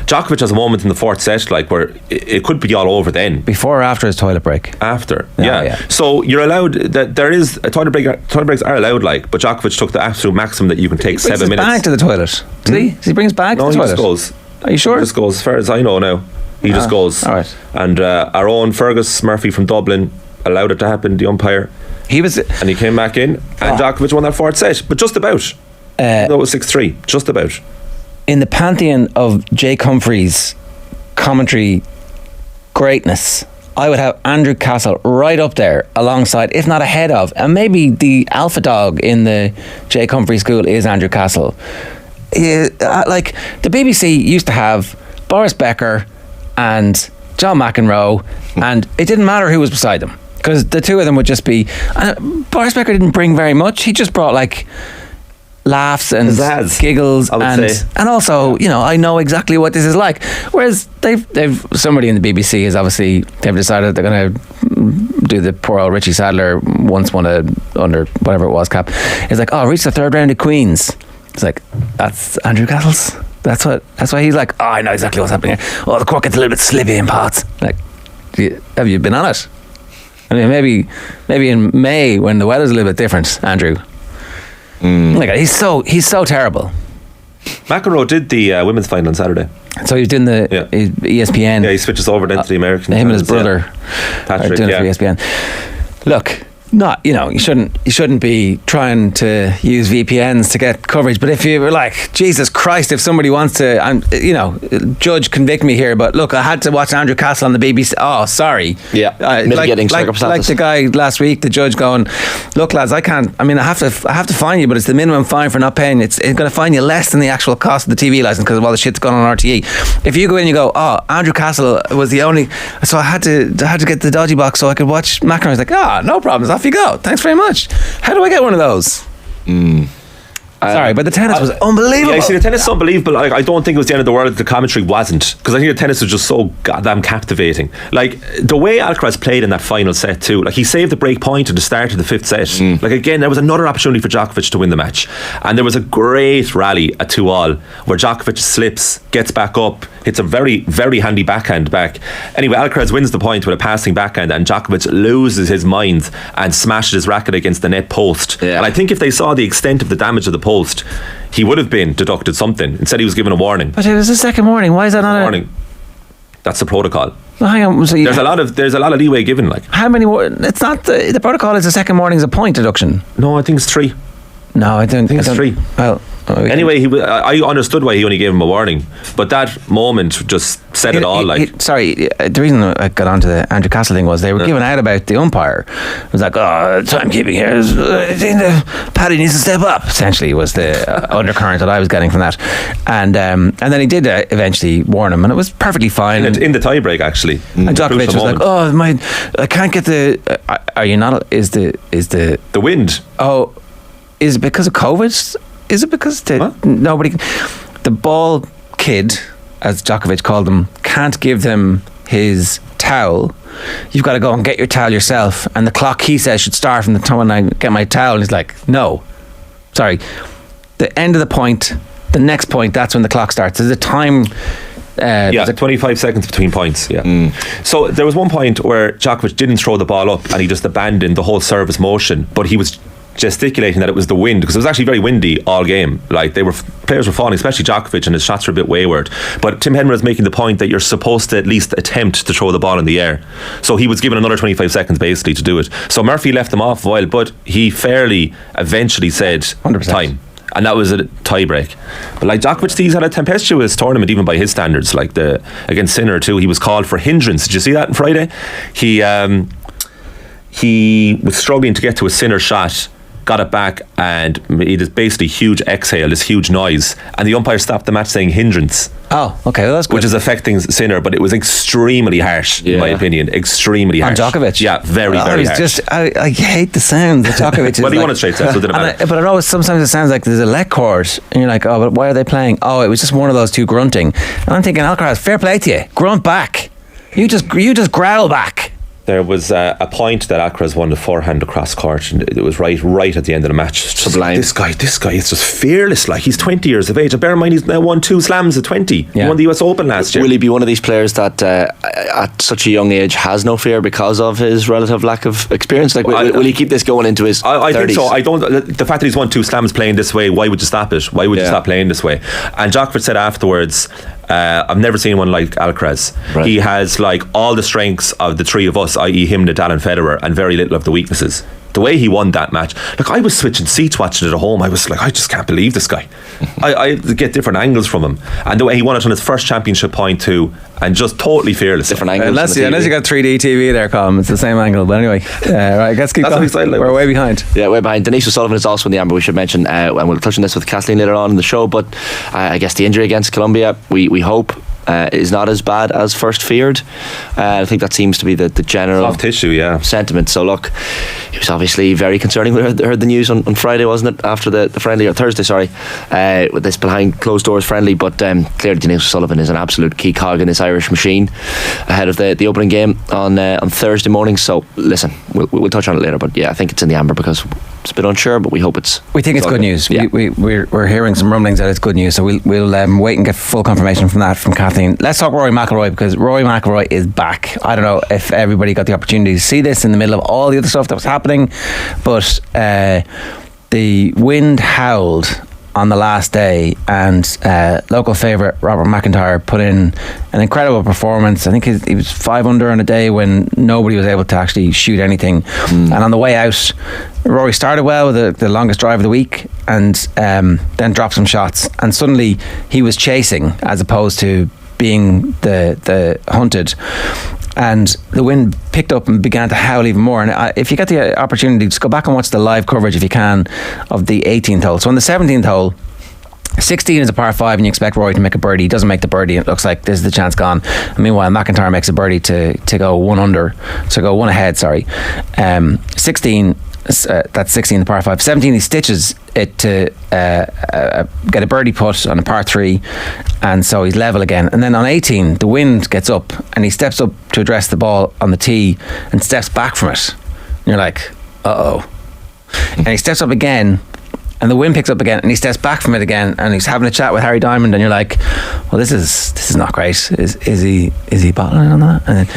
Djokovic has a moment in the fourth set like where it could be all over then. Before or after his toilet break? After, yeah. So you're allowed, there is a toilet breaks are allowed, like, but Djokovic took the absolute maximum that you can take 7 minutes. He brings his bag to the toilet. Does he? Does he bring his bag to the toilet? No, he just goes. Are you sure? He just goes, as far as I know now. He just goes. All right. And our own Fergus Murphy from Dublin allowed it to happen, the umpire. And he came back in, and Djokovic won that fourth set, but just about. That was 6-3, just about. In the pantheon of Jake Humphrey's commentary greatness, I would have Andrew Castle right up there alongside, if not ahead of, and maybe the alpha dog in the Jake Humphrey school is Andrew Castle. Like, the BBC used to have Boris Becker and John McEnroe, and it didn't matter who was beside them, because the two of them would just be... Boris Becker didn't bring very much. He just brought, like, laughs and giggles, and also, you know, I know exactly what this is like. Whereas they've somebody in the BBC is obviously, they've decided they're going to do the poor old Richie Sadler once won a under whatever it was cap. It's like, reach the third round of Queens. It's like, that's Andrew Castle's. That's why he's like, I know exactly what's happening here. The cork gets a little bit slippy in parts. Like, have you been on it? I mean, maybe in May when the weather's a little bit different, Andrew. Like, he's so terrible. McEnroe did the women's final on Saturday. So he was doing the ESPN. Yeah, he switches over then to the American. Him and his brother Patrick, doing it for ESPN. Look, you shouldn't be trying to use VPNs to get coverage, but if you were like, Jesus Christ, if somebody wants to, judge, convict me here, but look, I had to watch Andrew Castle on the BBC. Oh, sorry. Yeah, mitigating circumstances. Like the guy last week, the judge going, look, lads, I have to fine you, but it's the minimum fine for not paying. It's going to fine you less than the actual cost of the TV license because of all the shit that's gone on RTE. If you go in and you go, Andrew Castle was the only, so I had to get the dodgy box so I could watch McEnroe. I was like, no problems, off you go. Thanks very much. How do I get one of those? Sorry, but the tennis was unbelievable. Yeah, see, the tennis is unbelievable. Like, I don't think it was the end of the world if the commentary wasn't, because I think the tennis was just so goddamn captivating. Like, the way Alcaraz played in that final set too, like, he saved the break point at the start of the fifth set. Like, again, there was another opportunity for Djokovic to win the match, and there was a great rally at 2-all where Djokovic slips, gets back up, hits a very, very handy backhand back. Anyway, Alcaraz wins the point with a passing backhand, and Djokovic loses his mind and smashes his racket against the net post. And I think if they saw the extent of the damage of the post, he would have been deducted something. Instead, he was given a warning. But it was a second warning. Why is that not a warning? That's the protocol. Well, hang on. So there's a lot of leeway given. Like, how many? It's not the protocol. Is a second warning is a point deduction. No, I think it's 3. No, I don't think it's 3. Well, anyway, I understood why he only gave him a warning, but that moment just said it all. The reason I got onto the Andrew Castle thing was they were giving out about the umpire. It was like, timekeeping here. Paddy needs to step up. Essentially, was the undercurrent that I was getting from that, and then he did eventually warn him, and it was perfectly fine. In the tiebreak, actually, and Djokovic was like, I can't get the. Are you not? Is the wind? Oh, is it because of COVID? Is it because the ball kid, as Djokovic called him, can't give them his towel? You've got to go and get your towel yourself, and the clock, he says, should start from the time when I get my towel. And he's like, no, sorry, the end of the point, the next point, that's when the clock starts. There's a time. There's 25 seconds between points. So there was one point where Djokovic didn't throw the ball up and he just abandoned the whole service motion, but he was gesticulating that it was the wind, because it was actually very windy all game. Like, players were falling, especially Djokovic, and his shots were a bit wayward. But Tim Henry was making the point that you're supposed to at least attempt to throw the ball in the air. So he was given another 25 seconds basically to do it. So Murphy left him off a while, but he fairly eventually said 100%. Time. And that was a tie break. But like, Djokovic, he's had a tempestuous tournament even by his standards. Like against Sinner too, he was called for hindrance. Did you see that on Friday? He was struggling to get to a Sinner shot. got it back, and he did basically huge exhale, this huge noise, and the umpire stopped the match saying hindrance. Oh, okay, well, that's good. Which is affecting Sinner, but it was extremely harsh, in my opinion. Extremely harsh. On Djokovic? Yeah, very harsh. I hate the sound that Djokovic is. Well, he won it straight set, so it didn't matter. But I know sometimes it sounds like there's a leg cord, and you're like, oh, but why are they playing? Oh, it was just one of those two grunting. And I'm thinking, Alcaraz, fair play to you. Grunt back. You just growl back. There was a point that Alcaraz won the forehand across court, and it was right at the end of the match. Sublime. This guy is just fearless. Like, he's 20 years of age, and bear in mind he's now won 2 slams at 20. He won the US Open last year. Will he be one of these players that at such a young age has no fear because of his relative lack of experience? Like, will he keep this going into his 30s? I think so. I don't. The fact that he's won 2 slams playing this way, why would you stop it? Why would you stop playing this way? And Djokovic said afterwards, I've never seen one like Alcaraz. Right. He has like all the strengths of the three of us, i.e. him, Nadal and Federer, and very little of the weaknesses. The way he won that match, like, I was switching seats watching it at home. I was like, I just can't believe this guy. I get different angles from him, and the way he won it on his first championship point too, and just totally fearless. Different angles. Unless you got 3D TV there, Colin, it's the same angle. But anyway, right, let's keep going. We're way behind. Yeah, way behind. Denise O'Sullivan is also in the amber, we should mention, and we'll touch on this with Kathleen later on in the show. But I guess the injury against Colombia, we hope is not as bad as first feared. I think that seems to be the general soft tissue sentiment. So look, it was obviously very concerning. We heard the news on Friday, wasn't it, after the friendly, or Thursday, sorry, with this behind closed doors friendly. But clearly Denise O'Sullivan is an absolute key cog in this Irish machine ahead of the opening game on Thursday morning. So listen, we'll touch on it later, but yeah, I think it's in the amber because it's a bit unsure, but we hope we think it's good news. Yeah. We're hearing some rumblings that it's good news, so we'll wait and get full confirmation from that from Kathleen. Let's talk Rory McIlroy, because Rory McIlroy is back. I don't know if everybody got the opportunity to see this in the middle of all the other stuff that was happening, but the wind howled on the last day, and local favourite Robert McIntyre put in an incredible performance. I think he was 5 under on a day when nobody was able to actually shoot anything. And on the way out, Rory started well with the longest drive of the week, and then dropped some shots, and suddenly he was chasing as opposed to being the hunted. And the wind picked up and began to howl even more. And if you get the opportunity, just go back and watch the live coverage if you can of the 18th hole. So on the 17th hole, 16 is a par 5, and you expect Rory to make a birdie. He doesn't make the birdie, and it looks like this is the chance gone. And meanwhile, McIntyre makes a birdie to go 1 under, to go 1 ahead, sorry. 16, that's 16, the par 5. 17, he stitches it to get a birdie putt on a par 3, and so he's level again. And then on 18, the wind gets up, and he steps up to address the ball on the tee and steps back from it. And you're like, uh-oh. And he steps up again, and the wind picks up again, and he steps back from it again, and he's having a chat with Harry Diamond, and you're like, well, this is not great. Is he bottling on that? And then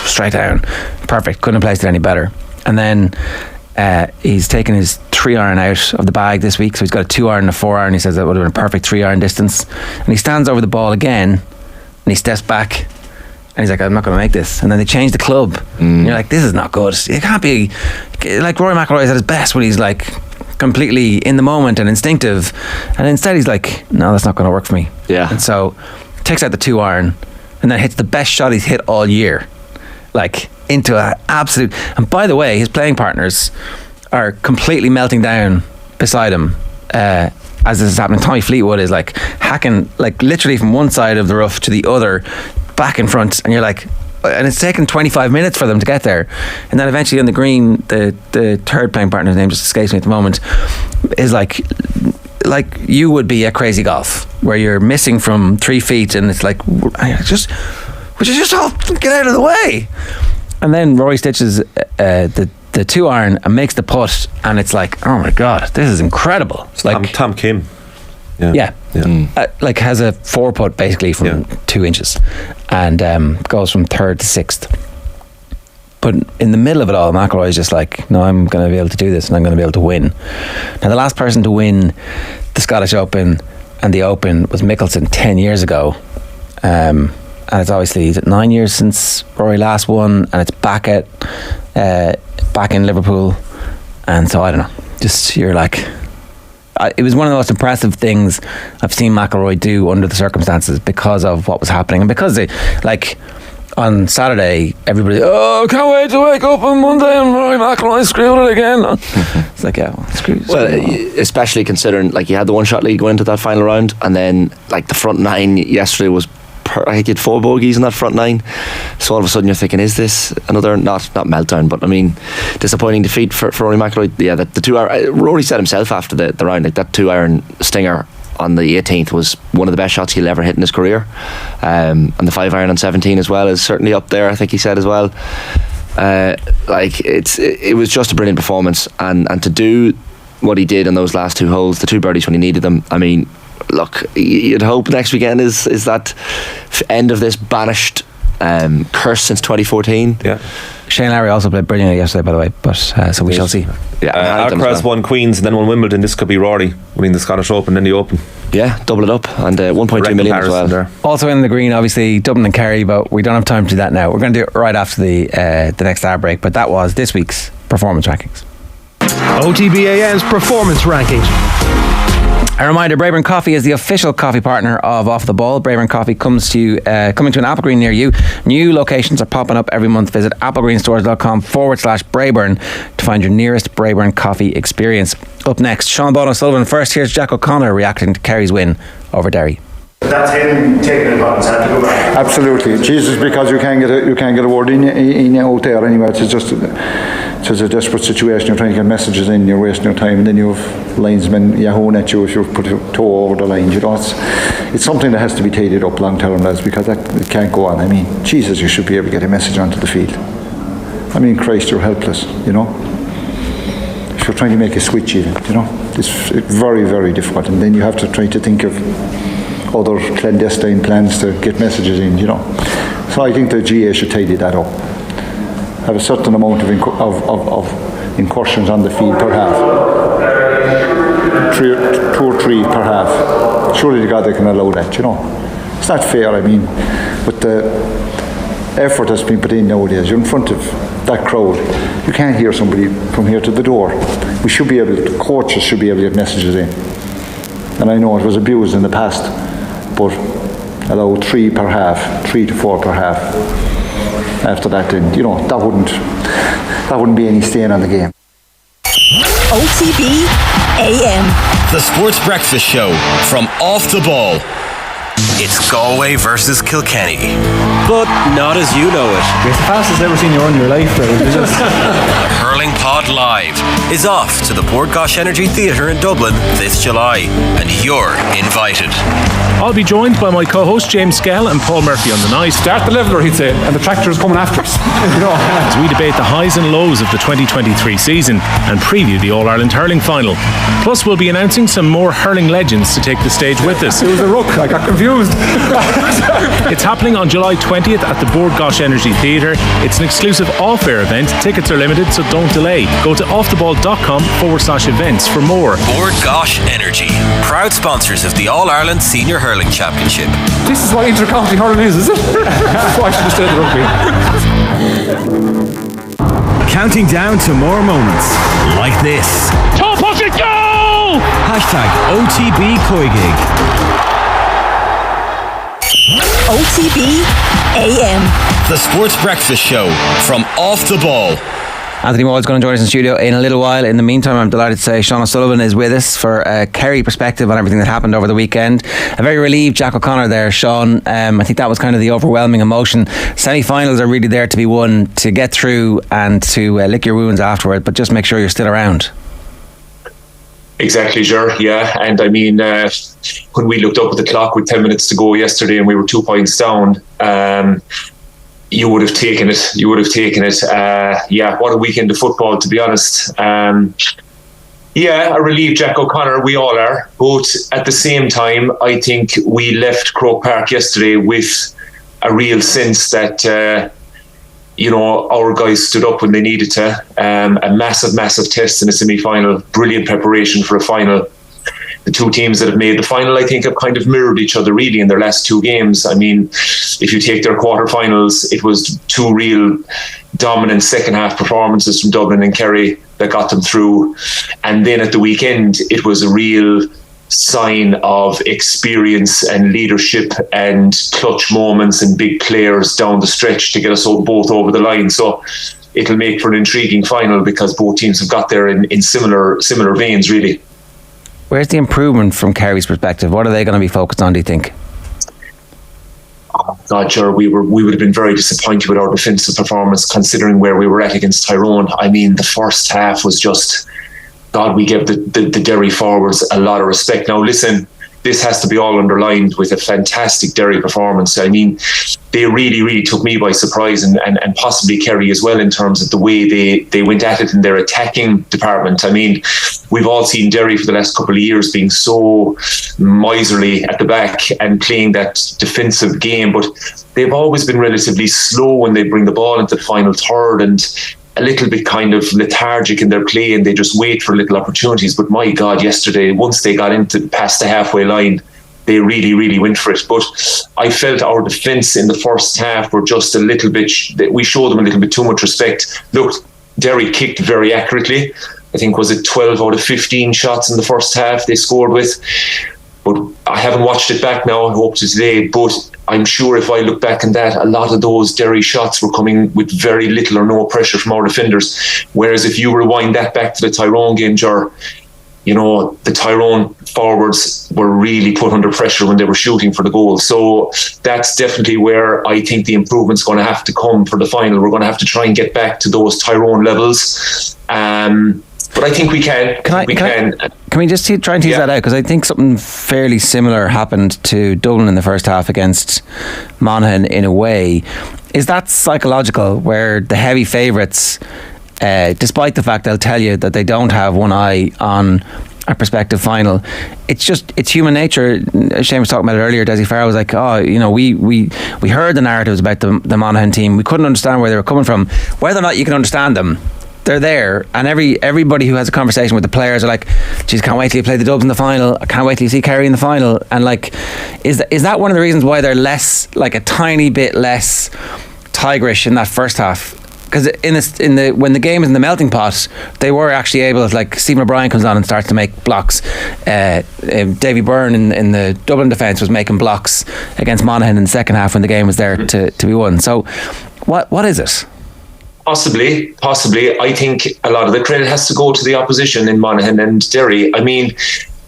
straight down, perfect. Couldn't have placed it any better. And then he's taken his 3-iron out of the bag this week, so he's got a 2-iron and a 4-iron. He says that would have been a perfect 3-iron distance, and he stands over the ball again, and he steps back, and he's like, I'm not going to make this. And then they change the club, and you're like, this is not good. It can't be like Rory McIlroy is at his best when he's like completely in the moment and instinctive, and instead he's like, no, that's not going to work for me. And so takes out the 2-iron and then hits the best shot he's hit all year, like into an absolute. And by the way, his playing partners are completely melting down beside him as this is happening. Tommy Fleetwood is like hacking, like literally from one side of the rough to the other, back in front, and you're like, and it's taken 25 minutes for them to get there. And then eventually on the green, the third playing partner's name just escapes me at the moment, is like you would be at Crazy Golf, where you're missing from 3 feet, and it's like, would you just all get out of the way? And then Rory stitches the 2-iron and makes the putt, and it's like, oh my god, this is incredible. It's like Tom Kim. Like has a 4-putt basically from 2 inches, and goes from 3rd to 6th. But in the middle of it all, McIlroy is just like, no, I'm going to be able to do this, and I'm going to be able to win. Now, the last person to win the Scottish Open and the Open was Mickelson 10 years ago. And it's obviously, is it 9 years since Rory last won, and it's back in Liverpool. And so I don't know, just you're like, it was one of the most impressive things I've seen McIlroy do under the circumstances, because of what was happening, and because on Saturday, everybody, can't wait to wake up on Monday and Rory McIlroy screwed it again. It's like, yeah, screw. Well, especially considering like you had the one-shot lead going into that final round, and then like the front nine yesterday was. I think he had 4 bogeys in that front 9, so all of a sudden you're thinking, is this another not meltdown, but I mean disappointing defeat for Rory McIlroy. Yeah, the 2 hour, Rory said himself after the round, like that 2-iron stinger on the 18th was one of the best shots he'll ever hit in his career, and the 5-iron on 17 as well is certainly up there, I think he said as well. Like it was just a brilliant performance, and to do what he did in those last 2 holes, the 2 birdies when he needed them, I mean, look, you'd hope next weekend is that end of this banished curse since 2014. Yeah. Shane Lowry also played brilliantly yesterday, by the way, but so we shall see. Yeah, Alcaraz won Queens and then won Wimbledon. This could be Rory winning the Scottish Open and the Open. Yeah, double it up, and 1.2 million as well. There. Also in the green, obviously Dublin and Kerry, but we don't have time to do that now. We're going to do it right after the next hour break. But that was this week's performance rankings. OTB AM's performance rankings. A reminder, Braeburn Coffee is the official coffee partner of Off the Ball. Braeburn Coffee coming to an Applegreen near you. New locations are popping up every month. Visit applegreenstores.com/Braeburn to find your nearest Braeburn Coffee experience. Up next, Sean Bono Sullivan. First, here's Jack O'Connor reacting to Kerry's win over Derry. That's him taking it upon himself to go back. Absolutely, Jesus, because you can't get a word in out there anyway. It's just a desperate situation. You're trying to get messages in, you're wasting your time, and then you have linesmen yahooing at you if you put your toe over the line. You know, it's something that has to be tidied up long term, lads, because it can't go on. I mean, Jesus, you should be able to get a message onto the field. I mean, Christ, you're helpless. You know, if you're trying to make a switch, even, you know, it's very, very difficult, and then you have to try to think of other clandestine plans to get messages in, you know. So I think the GA should tidy that up. Have a certain amount of incursions on the field per half. 2 or 3 per half. Surely to God they can allow that, you know. It's not fair, I mean, but the effort that's been put in nowadays, you're in front of that crowd. You can't hear somebody from here to the door. We should be able to, coaches should be able to get messages in. And I know it was abused in the past, but allow 3 per half, 3 to 4 per half. After that, then, you know, that wouldn't be any stain on the game. OTB AM. The Sports Breakfast Show from Off the Ball. It's Galway versus Kilkenny. But not as you know it. It's the fastest I've ever seen you run in your life, bro. The Hurling Pod Live is off to the Port Gosh Energy Theatre in Dublin this July, and you're invited. I'll be joined by my co-host James Skell and Paul Murphy on the night. Start the leveler, he'd say, and the tractor is coming after us. You know, as we debate the highs and lows of the 2023 season and preview the All-Ireland Hurling Final. Plus, we'll be announcing some more hurling legends to take the stage with us. It was a ruck, I got confused. It's happening on July 20th at the Bord Gosh Energy Theatre. It's an exclusive all-fair event. Tickets are limited, so don't delay. Go to offtheball.com/events for more. Bord Gosh Energy, proud sponsors of the All-Ireland Senior Hurling Championship. This is what inter-county hurling is it? That's why I should have stayed at rugby. Counting down to more moments like this. Top pocket goal! #OTB Coigig. OTB AM. The Sports Breakfast Show from Off the Ball. Anthony Moyles is going to join us in the studio in a little while. In the meantime, I'm delighted to say Sean O'Sullivan is with us for a Kerry perspective on everything that happened over the weekend. A very relieved Jack O'Connor there, Sean. I think that was kind of the overwhelming emotion. Semi-finals are really there to be won, to get through and to lick your wounds afterward, but just make sure you're still around. Exactly, sure, yeah. And I mean, when we looked up at the clock with 10 minutes to go yesterday and we were 2 points down, you would have taken it. Yeah, what a weekend of football, to be honest. Yeah, a relieved Jack O'Connor, we all are. But at the same time, I think we left Croke Park yesterday with a real sense that, our guys stood up when they needed to. A massive, massive test in a semi-final. Brilliant preparation for a final. The two teams that have made the final, I think, have kind of mirrored each other really in their last 2 games. I mean, if you take their quarterfinals, it was 2 real dominant second half performances from Dublin and Kerry that got them through. And then at the weekend, it was a real sign of experience and leadership and clutch moments and big players down the stretch to get us both over the line. So it'll make for an intriguing final because both teams have got there in similar veins, really. Where's the improvement from Kerry's perspective? What are they going to be focused on, do you think? Oh, God, sure. We would have been very disappointed with our defensive performance considering where we were at against Tyrone. I mean, the first half was just... God, we gave the Derry forwards a lot of respect. Now, listen, this has to be all underlined with a fantastic Derry performance. I mean, they really, really took me by surprise and possibly Kerry as well in terms of the way they went at it in their attacking department. I mean, we've all seen Derry for the last couple of years being so miserly at the back and playing that defensive game, but they've always been relatively slow when they bring the ball into the final third and a little bit kind of lethargic in their play, and they just wait for little opportunities. But my God, yesterday, once they got past the halfway line, they really, really went for it. But I felt our defence in the first half were just a little bit, we showed them a little bit too much respect. Look, Derry kicked very accurately. I think, was it 12 out of 15 shots in the first half they scored with? But I haven't watched it back now, I hope to today, but I'm sure if I look back on that, a lot of those Derry shots were coming with very little or no pressure from our defenders. Whereas if you rewind that back to the Tyrone game, Ger, you know, the Tyrone forwards were really put under pressure when they were shooting for the goal. So that's definitely where I think the improvement's going to have to come for the final. We're going to have to try and get back to those Tyrone levels. But I think we can. Can we just try and tease that out? Because I think something fairly similar happened to Dublin in the first half against Monaghan in a way. Is that psychological, where the heavy favourites, despite the fact they'll tell you that they don't have one eye on a prospective final, it's human nature. Shane was talking about it earlier. Desi Farrell was like, we heard the narratives about the Monaghan team. We couldn't understand where they were coming from. Whether or not you can understand them, they're there, and everybody who has a conversation with the players are like, geez, can't wait till you play the Dubs in the final, I can't wait till you see Kerry in the final. And like, is that one of the reasons why they're less, like a tiny bit less tigerish in that first half? Because when the game is in the melting pot, they were actually able to, like, Stephen O'Brien comes on and starts to make blocks. Davy Byrne in the Dublin defence was making blocks against Monaghan in the second half when the game was there to be won. So what is it? Possibly. I think a lot of the credit has to go to the opposition in Monaghan and Derry. I mean,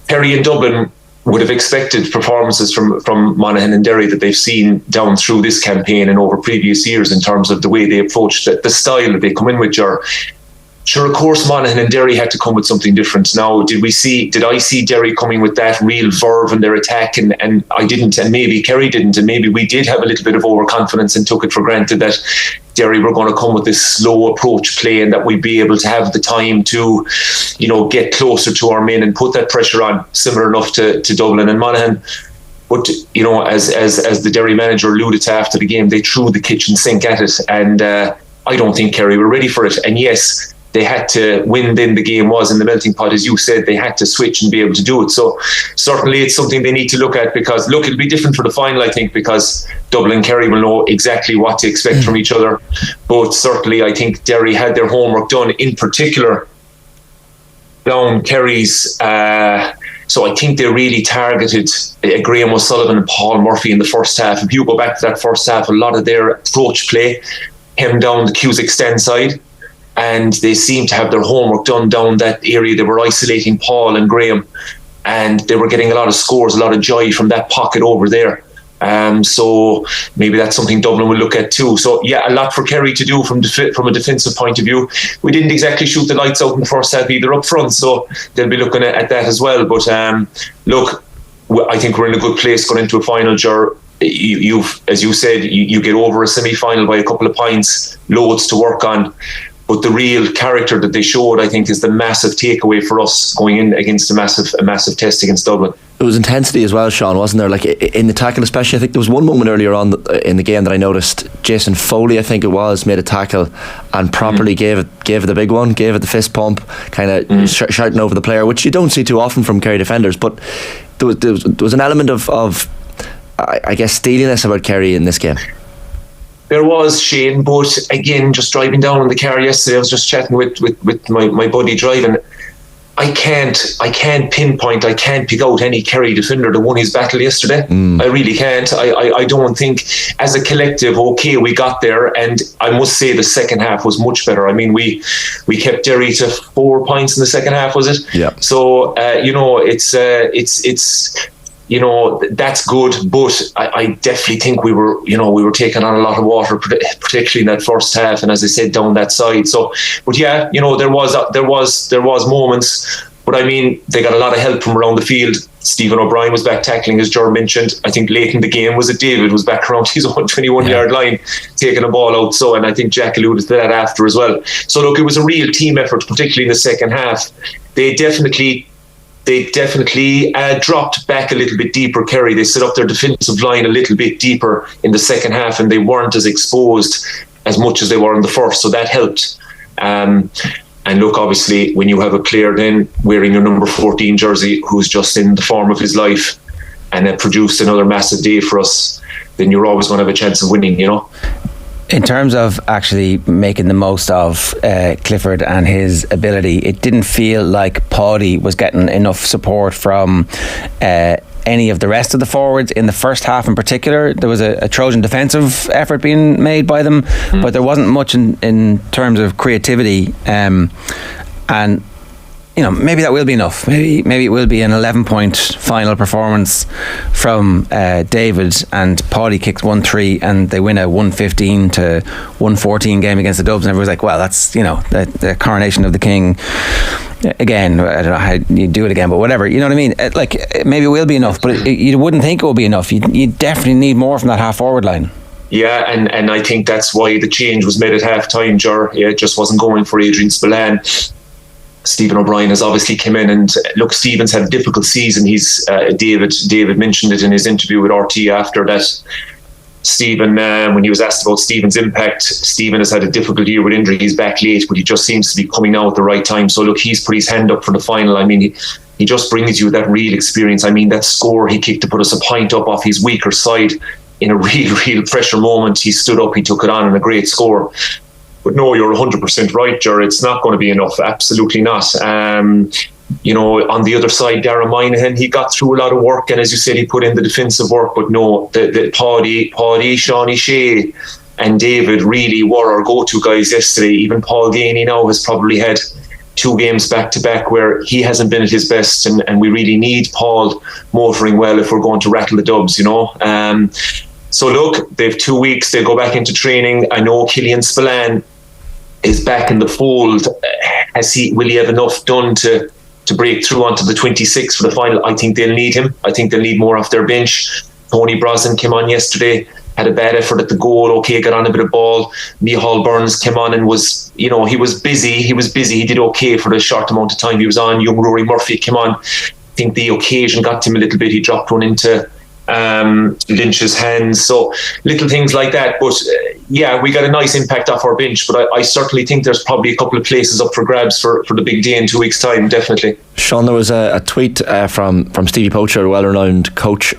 Kerry and Dublin would have expected performances from Monaghan and Derry that they've seen down through this campaign and over previous years in terms of the way they approach the style that they come in with. Sure, of course, Monaghan and Derry had to come with something different. Now, did I see Derry coming with that real verve in their attack? And I didn't, and maybe Kerry didn't, and maybe we did have a little bit of overconfidence and took it for granted that Derry were going to come with this slow approach play and that we'd be able to have the time to, you know, get closer to our men and put that pressure on, similar enough to Dublin and Monaghan. But, you know, as the Derry manager alluded to after the game, they threw the kitchen sink at it, and I don't think Kerry were ready for it. And yes, they had to win. Then the game was in the melting pot, as you said. They had to switch and be able to do it. So certainly it's something they need to look at, because look, it'll be different for the final, I think, because Dublin and Kerry will know exactly what to expect from each other. But certainly I think Derry had their homework done, in particular down Kerry's. So I think they really targeted Graham O'Sullivan and Paul Murphy in the first half. If you go back to that first half, a lot of their approach play came down the Cusack stand side, and they seemed to have their homework done down that area. They were isolating Paul and Graham, and they were getting a lot of scores, a lot of joy from that pocket over there. So maybe that's something Dublin will look at too. So yeah, a lot for Kerry to do from a defensive point of view. We didn't exactly shoot the lights out in the first half either up front, so they'll be looking at that as well. But look, I think we're in a good place going into a final, Ger. You've, as you said, you get over a semi-final by a couple of points, loads to work on. But the real character that they showed, I think, is the massive takeaway for us going in against a massive test against Dublin. There was intensity as well, Sean, wasn't there? Like in the tackle especially. I think there was one moment earlier on in the game that I noticed Jason Foley, I think it was, made a tackle and properly gave it the big one, gave it the fist pump, kind of shouting over the player, which you don't see too often from Kerry defenders. But there was an element of I guess, steeliness about Kerry in this game. There was, Shane, but again, just driving down in the car yesterday, I was just chatting with my buddy driving. I can't pinpoint, I can't pick out any Kerry defender that won his battle yesterday. I really can't. I don't think, as a collective, okay, we got there, and I must say the second half was much better. I mean, we kept Derry to 4 points in the second half, was it? Yeah. So it's that's good, but I definitely think we were taking on a lot of water, particularly in that first half, and as I said, down that side. So, but yeah, there was moments, but I mean, they got a lot of help from around the field. Stephen O'Brien was back tackling, as Ger mentioned. I think late in the game was it David was back around his own 21-yard line, taking a ball out. So, and I think Jack alluded to that after as well. So look, it was a real team effort, particularly in the second half. They definitely dropped back a little bit deeper, Kerry. They set up their defensive line a little bit deeper in the second half, and they weren't as exposed as much as they were in the first, so that helped. And look, obviously, when you have a player then wearing your number 14 jersey who's just in the form of his life and it produced another massive day for us, then you're always going to have a chance of winning, In terms of actually making the most of Clifford and his ability, it didn't feel like Paddy was getting enough support from any of the rest of the forwards in the first half in particular. There was a Trojan defensive effort being made by them, but there wasn't much in terms of creativity. And maybe that will be enough. Maybe it will be an 11-point final performance from David, and Paddy kicks 1-3 and they win a 115 to 114 game against the Dubs, and everyone's like, well, that's the coronation of the king again. I don't know how you do it again, but whatever, you know what I mean? Maybe it will be enough, but you wouldn't think it will be enough. You definitely need more from that half forward line. Yeah, and I think that's why the change was made at half time, Ger. It just wasn't going for Adrian Spillane. Stephen O'Brien has obviously come in, and look, Stephen's had a difficult season. He's David mentioned it in his interview with RT after that. Stephen, when he was asked about Stephen's impact, Stephen has had a difficult year with injury. He's back late, but he just seems to be coming out at the right time. So look, he's put his hand up for the final. I mean, he just brings you that real experience. I mean, that score he kicked to put us a point up off his weaker side in a real pressure moment. He stood up, he took it on, and a great score. But no, you're 100% right, Ger. It's not going to be enough. Absolutely not. On the other side, Darragh Moynihan, he got through a lot of work, and as you said, he put in the defensive work. But no, the Paddy, Shawnee Shea, and David really were our go-to guys yesterday. Even Paul Gainey now has probably had 2 games back-to-back where he hasn't been at his best, and we really need Paul motoring well if we're going to rattle the Dubs, So look, they've 2 weeks. They go back into training. I know Killian Spillane is back in the fold. Will he have enough done to break through onto the 26 for the final? I think they'll need him. I think they'll need more off their bench. Tony Brosnan came on yesterday, had a bad effort at the goal. Okay, got on a bit of ball. Micheál Burns came on and was, he was busy. He did okay for the short amount of time he was on. Young Rory Murphy came on. I think the occasion got to him a little bit. He dropped one into Lynch's hands. So little things like that. But we got a nice impact off our bench. But I certainly think there's probably a couple of places up for grabs for the big day in 2 weeks' time, definitely. Sean, there was a tweet from Stevie Poacher, a well-renowned coach,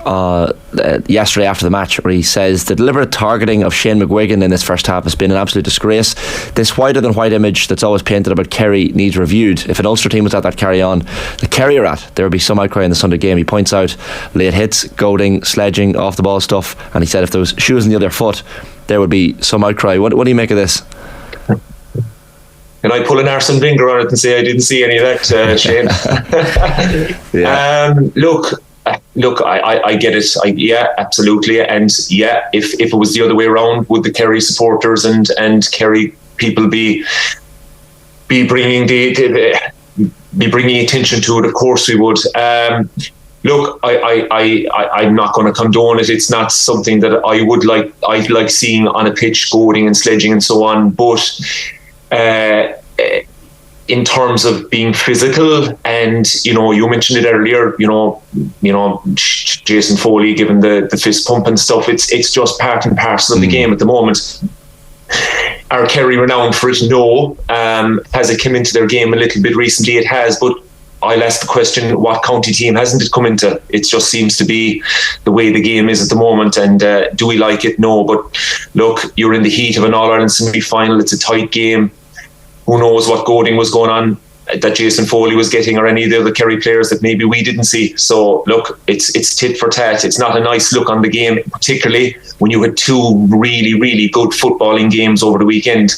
yesterday after the match, where he says the deliberate targeting of Shane McGuigan in this first half has been an absolute disgrace. This whiter-than-white image that's always painted about Kerry needs reviewed. If an Ulster team was at that carry-on the Kerry are at, there would be some outcry in the Sunday game. He points out late hits, goading, sledging, off-the-ball stuff, and he said if there was shoes on the other foot, there would be some outcry. What do you make of this? Can I pull an Arsene Wenger on it and say I didn't see any of that, Shane? Look, I get it. Absolutely. And if it was the other way around, would the Kerry supporters and Kerry people be bringing attention to it? Of course we would. Look, I'm not going to condone it. It's not something that I like seeing on a pitch, goading and sledging and so on. But in terms of being physical, and you mentioned it earlier, Jason Foley giving the fist pump and stuff, it's just part and parcel of the game at the moment. Are Kerry renowned for it? No. Has it come into their game a little bit recently? It has, but I'll ask the question, what county team hasn't it come into? It just seems to be the way the game is at the moment, and do we like it? No. But look, you're in the heat of an All-Ireland semi-final. It's a tight game. Who knows what goading was going on that Jason Foley was getting, or any of the other Kerry players that maybe we didn't see. So look, it's tit for tat. It's not a nice look on the game, particularly when you had two really, really good footballing games over the weekend,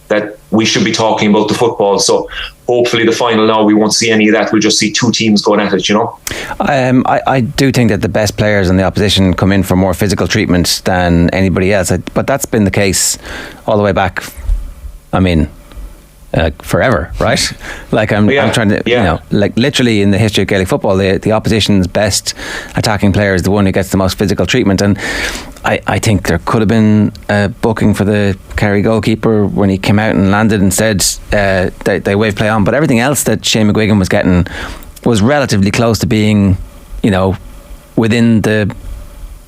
that we should be talking about the football. So hopefully the final now, we won't see any of that. We'll just see two teams going at it, you know. I do think that the best players in the opposition come in for more physical treatment than anybody else, but that's been the case all the way back, I mean, forever, right? Like I'm trying to, you know, like literally in the history of Gaelic football, the opposition's best attacking player is the one who gets the most physical treatment. And I think there could have been a booking for the Kerry goalkeeper when he came out and landed and said they waved play on. But everything else that Shane McGuigan was getting was relatively close to being, you know, within the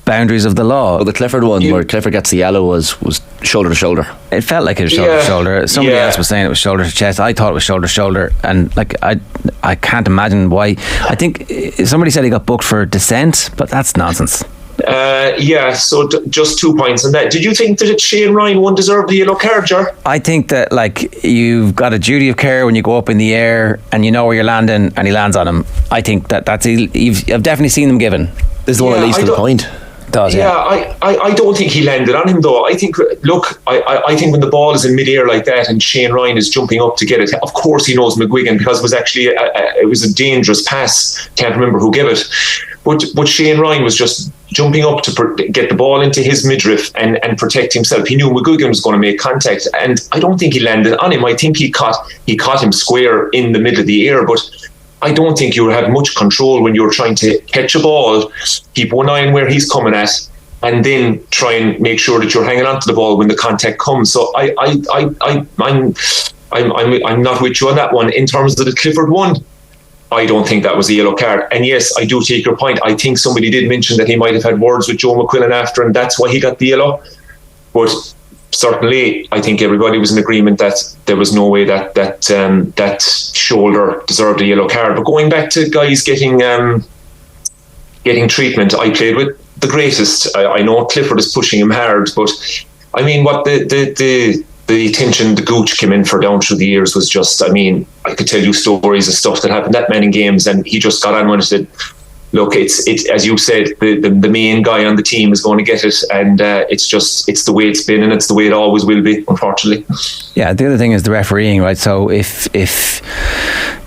boundaries of the law. Well, the Clifford one where Clifford gets the yellow was shoulder to shoulder. It felt like it was shoulder to shoulder. Somebody else was saying it was shoulder to chest. I thought it was shoulder to shoulder, and like I can't imagine why. I think somebody said he got booked for dissent, but that's nonsense. So just 2 points on that. Did you think that Shane Ryan one deserved the yellow card, Jar? I think that like you've got a duty of care when you go up in the air and you know where you're landing, and he lands on him. I think I've definitely seen them given. This is the one that leads to the point. I don't think he landed on him though. I think, look, I think when the ball is in mid-air like that and Shane Ryan is jumping up to get it, of course he knows McGuigan, because it was actually it was a dangerous pass. Can't remember who gave it, but Shane Ryan was just jumping up to get the ball into his midriff and protect himself. He knew McGuigan was going to make contact, and I don't think he landed on him. I think he caught him square in the middle of the air, but I don't think you have much control when you're trying to catch a ball, keep one eye on where he's coming at, and then try and make sure that you're hanging on to the ball when the contact comes. So I'm not with you on that one. In terms of the Clifford one, I don't think that was a yellow card. And yes, I do take your point. I think somebody did mention that he might have had words with Joe McQuillan after, and that's why he got the yellow. But certainly, I think everybody was in agreement that there was no way that shoulder deserved a yellow card. But going back to guys getting treatment, I played with the greatest. I know Clifford is pushing him hard, but I mean, what the attention the Gooch came in for down through the years was just, I mean, I could tell you stories of stuff that happened that many games, and he just got on with it. Look, it's as you said, the main guy on the team is going to get it, and it's the way it's been, and it's the way it always will be, unfortunately. Yeah, the other thing is the refereeing, right? So if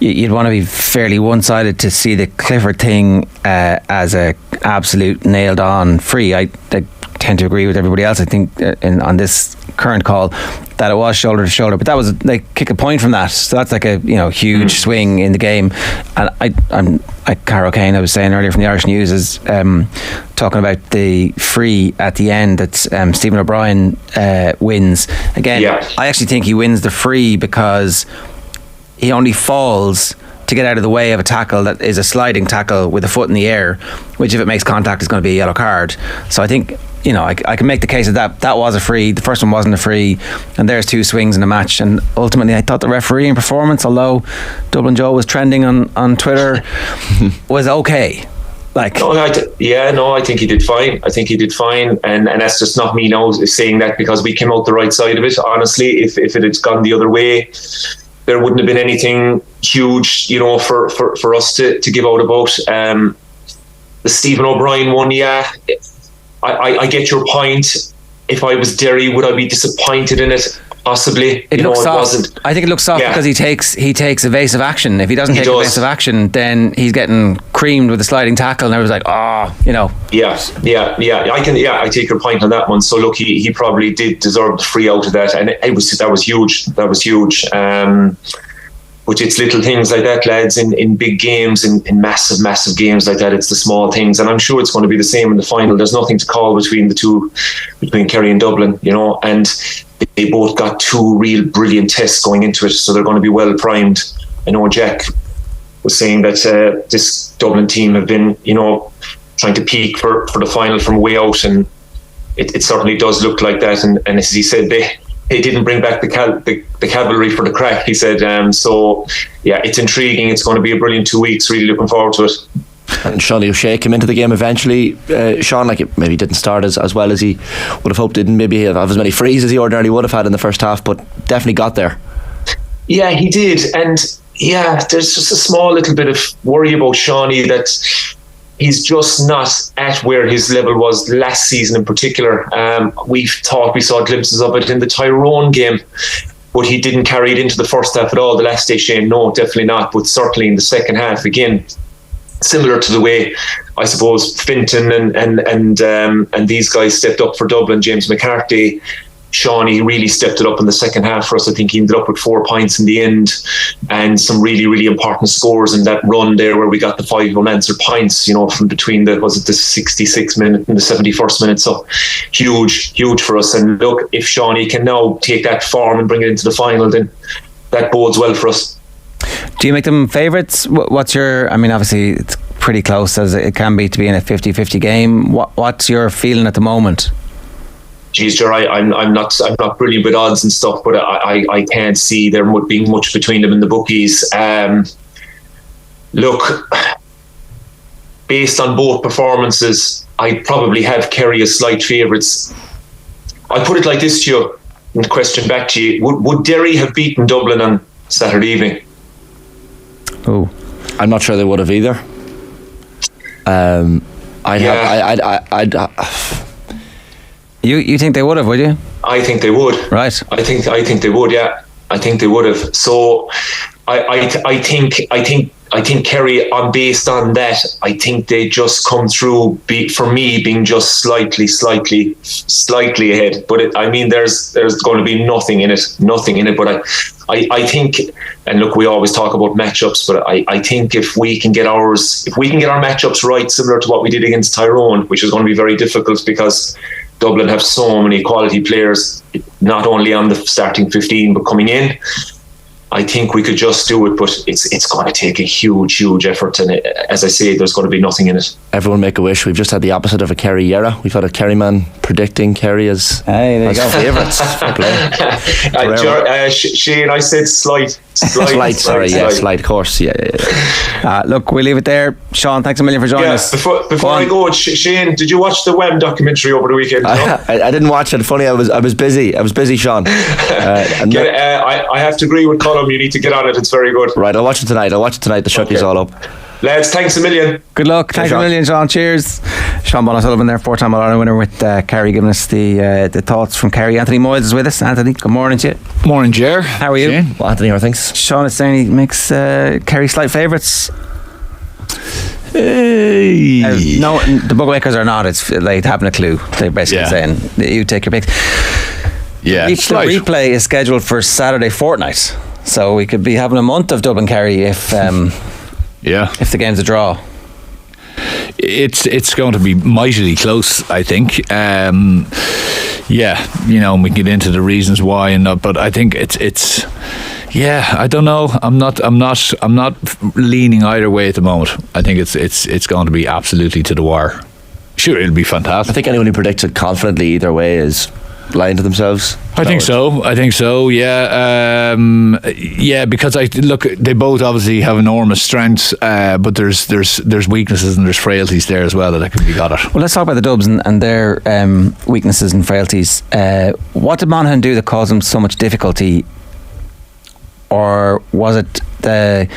you'd want to be fairly one-sided to see the Clifford thing as a absolute nailed-on free, I tend to agree with everybody else. I think on this current call that it was shoulder to shoulder, but that was like kick a point from that, so that's like a huge swing in the game. And Carol Kane, I was saying earlier from the Irish News, is talking about the free at the end that Stephen O'Brien wins again. I actually think he wins the free because he only falls to get out of the way of a tackle that is a sliding tackle with a foot in the air, which if it makes contact is going to be a yellow card. So I think I can make the case that was a free. The first one wasn't a free, and there's two swings in a match. And ultimately, I thought the refereeing performance, although Dublin Joe was trending on Twitter, was okay. I think he did fine. And that's just not me now saying that because we came out the right side of it. Honestly, if it had gone the other way, there wouldn't have been anything huge, for us to give out about. The Stephen O'Brien one, I get your point. If I was Derry, would I be disappointed in it? Possibly. It looks soft. I think it looks soft because he takes evasive action. If he doesn't take evasive action, then he's getting creamed with a sliding tackle, and I was like, Yeah. I take your point on that one. So look, he probably did deserve the free out of that, and that was huge. But it's little things like that, lads, in big games, in massive games like that. It's the small things, and I'm sure it's going to be the same in the final. There's nothing to call between the two, between Kerry and Dublin, and they both got two real brilliant tests going into it, so they're going to be well primed. I know Jack was saying that this Dublin team have been, trying to peak for the final from way out, and it certainly does look like that. And as he said, they didn't bring back the cavalry for the crack, he said. So it's intriguing. It's going to be a brilliant 2 weeks. Really looking forward to it. And Sean O'Shea came into the game eventually. Sean, it maybe didn't start as well as he would have hoped. Didn't maybe have as many frees as he ordinarily would have had in the first half, but definitely got there. Yeah, he did, and there's just a small little bit of worry about Shawnee that he's just not at where his level was last season in particular. We saw glimpses of it in the Tyrone game, but he didn't carry it into the first half at all. The last day, Shane, no, definitely not. But certainly in the second half, again, similar to the way I suppose Finton and these guys stepped up for Dublin, James McCarthy. Shawnee really stepped it up in the second half for us. I think he ended up with 4 points in the end and some really, really important scores in that run there where we got the 5 unanswered points, from between the 66th minute and the 71st minute. So huge for us. And look, if Shawnee can now take that form and bring it into the final, then that bodes well for us. Do you make them favourites? What's your... I mean, obviously it's pretty close as it can be to be in a 50-50 game. What's your feeling at the moment? Geez, Jerry, I'm not brilliant with odds and stuff, but I can't see there being much between them and the bookies. Look, based on both performances, I probably have Kerry as slight favourites. I put it like this to you, and question back to you: Would Derry have beaten Dublin on Saturday evening? Oh, I'm not sure they would have either. You think they would have, would you? I think they would. Right. I think they would. Yeah, I think they would have. So, I think Kerry, based on that, I think they just come through. For me, being just slightly ahead. But there's going to be nothing in it. But I think, and look, we always talk about matchups, but I think if we can get our matchups right, similar to what we did against Tyrone, which is going to be very difficult because Dublin have so many quality players, not only on the starting 15 but coming in. I think we could just do it, but it's going to take a huge effort, and as I say, there's going to be nothing in it. Everyone make a wish. We've just had the opposite of a Kerry era. We've had a Kerry man predicting Kerry as favourites. Shane, I said slight. Slight, of course. Yeah. Look, we'll leave it there. Sean, thanks a million for joining us. Before I go, Shane, did you watch the WAM documentary over the weekend? I didn't watch it. Funny, I was busy. Sean. I have to agree with Colm. You need to get on it. It's very good. Right, I'll watch it tonight. The Shucky's all up. Lads, thanks a million. Good luck. Thanks a million, Sean. Cheers. Sean Bonner-Sullivan there, 4-time All-Ireland winner with Kerry, giving us the thoughts from Kerry. Anthony Moyles is with us. Anthony, good morning to you. Morning, Ger. How are you? Shane. Well, Anthony, how are things? Sean is saying he makes Kerry slight favourites. Hey. No, the bookmakers are not. It's like having a clue. They're basically saying you take your picks. Yeah, the replay is scheduled for Saturday fortnight, so we could be having a month of Dublin Kerry if the game's a draw. It's going to be mightily close, I think. We can get into the reasons why and not, but I think it's. Yeah, I don't know. I'm not leaning either way at the moment. I think it's going to be absolutely to the wire. Sure, it'll be fantastic. I think anyone who predicts it confidently either way is lying to themselves. I think so. Yeah, because they both obviously have enormous strengths, but there's weaknesses and there's frailties there as well that can be got at. Well, let's talk about the Dubs and their weaknesses and frailties. What did Monaghan do that caused them so much difficulty? Or was it the